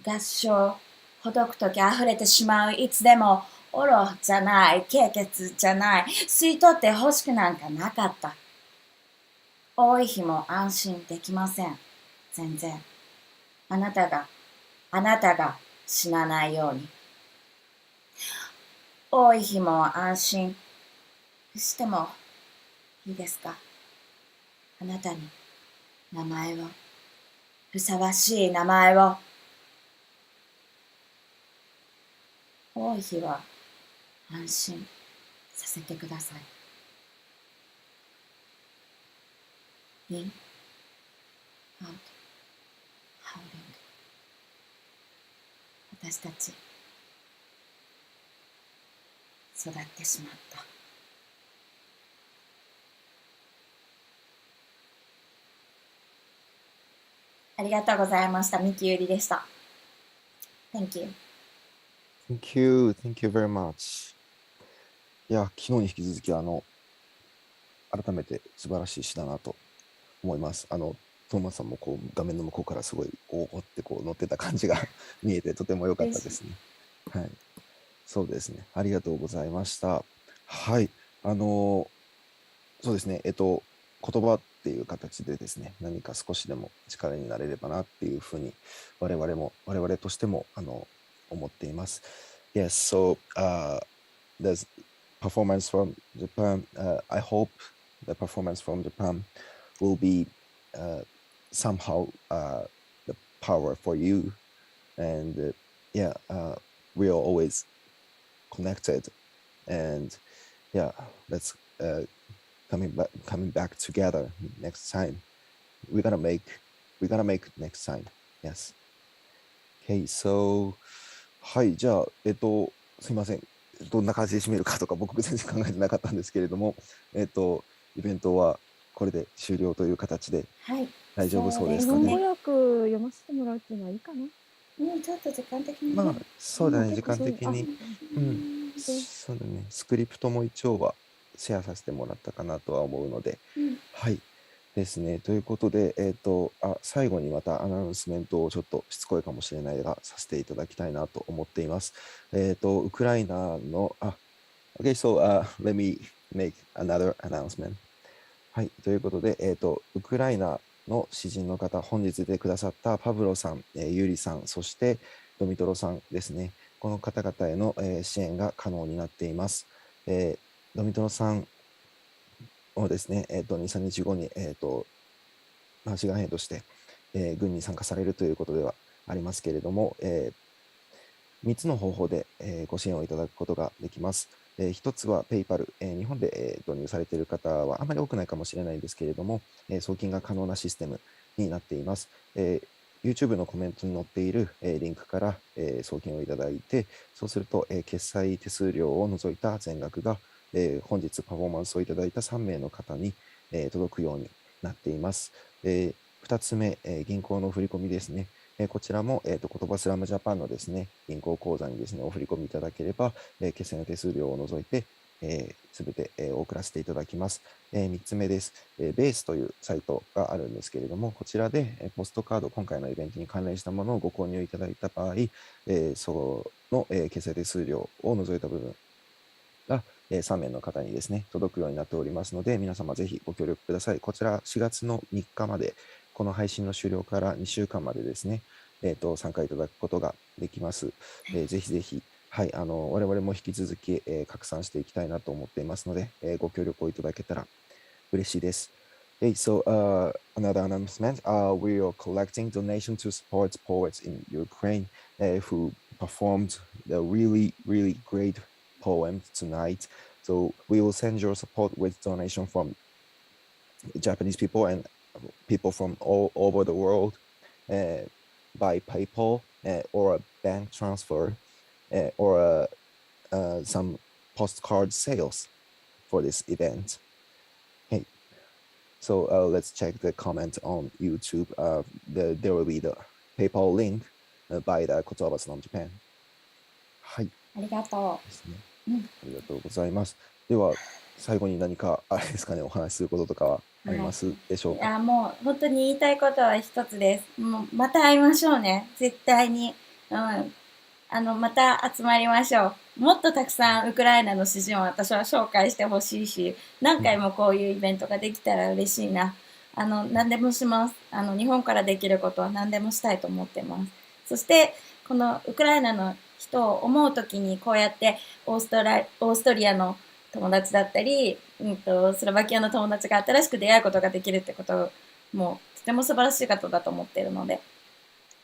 [SPEAKER 3] 合唱。ほどくとき溢れてしまう。いつでもオロじゃない、経血じゃない、吸い取って欲しくなんかなかった。多い日も安心できません。全然。あなたが死なないように。多い日も安心してもいいですか？あなたに名前を、ふさわしい名前を。多い日は安心させてください。In, out, howling。私たち、育ってしまった。ありがとうございました。三木ゆりでした。Thank you.
[SPEAKER 2] Thank you. Thank you very much. いや、昨日に引き続き、改めて素晴らしい詩だなと思います。トーマスさんもこう画面の向こうからすごい、おーってこう乗ってた感じが見えて、とても良かったですね。はい。そうですね。ありがとうございました。はい。そうですね。言葉っていう形でですね、何か少しでも力になれればなっていうふうに、我々としても、思っています。Yes, so there's performance from Japan. I hope the performance from Japan will be somehow the power for you. And yeah, we are always connected. And yeah, let's coming back together next time. We're gonna make next time. Yes. Okay, so はい、じゃあ、すいません。どんな感じで締めるかとか、僕全然考えてなかったんですけれども、イベントはこれで終了という形で、
[SPEAKER 3] はい。
[SPEAKER 2] 大丈夫そうですか
[SPEAKER 7] 日本語
[SPEAKER 2] ね。
[SPEAKER 7] 訳読ませてもらうっていうのはいいかな。
[SPEAKER 3] ちょっと時間的にね。
[SPEAKER 2] まあ、そうだね、時
[SPEAKER 7] 結構そういう
[SPEAKER 2] 間的に。そうだね、スクリプトも一応はシェアさせてもらったかなとは思うので、はい。ですね。ということで、最後にまたアナウンスメントをちょっとしつこいかもしれないが、させていただきたいなと思っています。ウクライナの、Okay, so let me make another announcement. はい。ということで、ウクライナの詩人の方、本日出てくださったパブロさん、ユリさん、そしてドミトロさんですね。この方々への、支援が可能になっています。ドミトロさんをですね、2、3日後に、志願兵として、軍に参加されるということではありますけれども、3つの方法で、ご支援をいただくことができます。1つは PayPal、日本で、導入されている方はあまり多くないかもしれないんですけれども、送金が可能なシステムになっています。YouTube のコメントに載っている、リンクから、送金をいただいて、そうすると、決済手数料を除いた全額が、本日パフォーマンスをいただいた3名の方に、届くようになっています。2つ目、銀行の振り込みですね。こちらも、KOTOBA Slam Japan のですね、銀行口座にですね、お振り込みいただければ、決済の手数料を除いて、すべて、送らせていただきます。3つ目です。BASE というサイトがあるんですけれども、こちらで、ポストカード、今回のイベントに関連したものをご購入いただいた場合、その、決済手数料を除いた部分が、3名の方にですね、届くようになっておりますので、皆様ぜひご協力ください。こちら4月の3日まで、この配信の終了から2週間までですね、参加いただくことができます。ぜひぜひ、はい、我々も引き続き、拡散していきたいなと思っていますので、ご協力をいただけたら嬉しいです。So another announcement, we are collecting donation to support poets in Ukraine who performed the really great poem tonight. So we will send your support with donation from Japanese people and people from all over the world by PayPal or a bank transfer or some postcard sales for this event. Hey, so let's check the comment on YouTube. There will be the PayPal link by the KOTOBA Slam Japan. はい。
[SPEAKER 3] ありがと
[SPEAKER 2] ですね。
[SPEAKER 3] う。
[SPEAKER 2] ありがとうございます。では最後に何かあれですかね、お話しすることとかはありますでしょうか。
[SPEAKER 3] いや、もう本当に言いたいことは一つです。もうまた会いましょうね。絶対に。また集まりましょう。もっとたくさんウクライナの詩人を私は紹介してほしいし、何回もこういうイベントができたら嬉しいな。何でもします。日本からできることは何でもしたいと思ってます。そして、このウクライナの人を思うときにこうやってオーストリアの友達だったり、スロバキアの友達が新しく出会うことができるってこともとても素晴らしいことだと思っているので、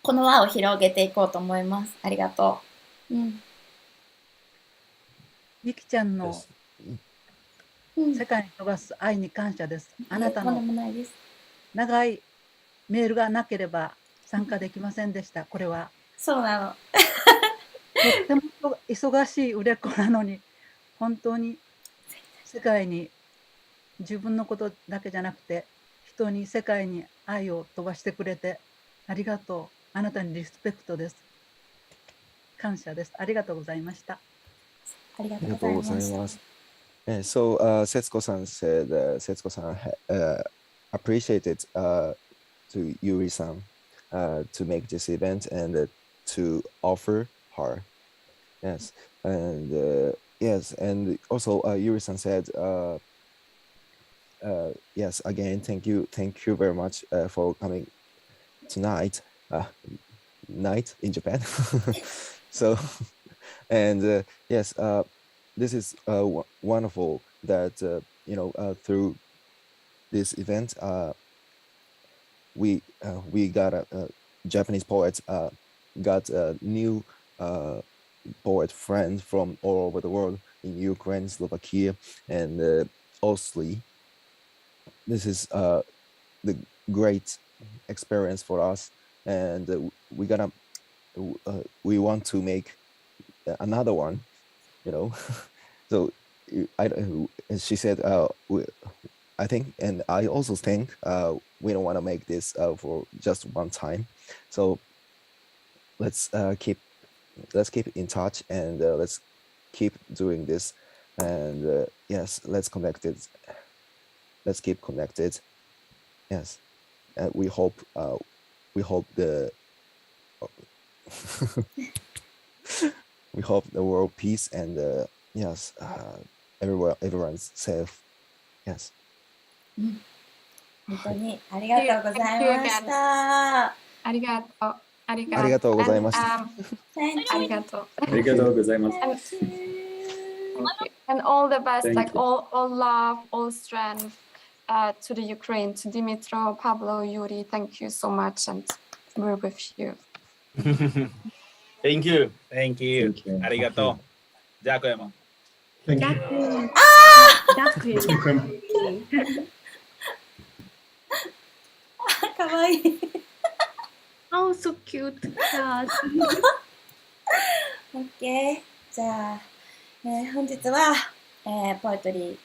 [SPEAKER 3] この輪を広げていこうと思います。ありがとう。
[SPEAKER 9] ゆきちゃんの世界に飛ばす愛に感謝です。あなたの長いメールがなければ参加できませんでした。これは。
[SPEAKER 3] そうなの。
[SPEAKER 9] とっても忙しい売れっ子なのに、本当に世界に自分のことだけじゃなくて、人に世界に愛を飛ばしてくれてありがとう。あなたにリスペクトです。感謝です。ありがとうございました。
[SPEAKER 3] ありがとうございます。
[SPEAKER 2] So, Setsuko-san said, Setsuko-san appreciated to Yury-san to make this event and to offer her. Yes, and yes, and also Yury-san said, yes, again, thank you very much for coming tonight, night in Japan. So, and yes, this is wonderful that through this event we got Japanese poets got a new poet friends from all over the world in Ukraine, Slovakia, and Austria. This is the great experience for us, and we want to make another one. So she said, I think, and I also think we don't want to make this for just one time. So let's keep in touch, and let's keep doing this. And yes, let's keep connected. Yes, and we hope the we hope the world peace and yes, everyone's safe. Yes.
[SPEAKER 3] 本当にありがとうございました。
[SPEAKER 4] ありがとう。
[SPEAKER 2] ありがとうございました。
[SPEAKER 4] ありがとう。
[SPEAKER 5] ありがとうございます。
[SPEAKER 4] And all the best,
[SPEAKER 5] Thank
[SPEAKER 4] like
[SPEAKER 5] you.
[SPEAKER 4] all love, all strength to the Ukraine, to Dmytro, Pavlo, Yury. Thank you so much, and we're with you.
[SPEAKER 11] Thank you. Thank you.
[SPEAKER 5] Thank you.
[SPEAKER 11] ありがとう。Дякуємо.
[SPEAKER 12] Thank you.
[SPEAKER 1] Дякую. Дякую.
[SPEAKER 3] かわいい。
[SPEAKER 1] Oh, so cute. Yeah.
[SPEAKER 3] OK。じゃあ、本日は、Poetry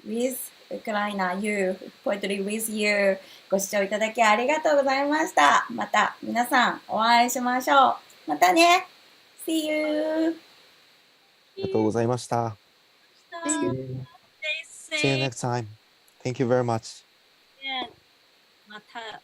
[SPEAKER 3] with ウクライナ You Poetry with You ご視聴いただきありがとうございました。また皆さんお会いしましょう。またね。See you!
[SPEAKER 2] ありがとうございました。
[SPEAKER 6] Stay
[SPEAKER 2] See you
[SPEAKER 6] safe.
[SPEAKER 2] next time. Thank you very much.
[SPEAKER 6] また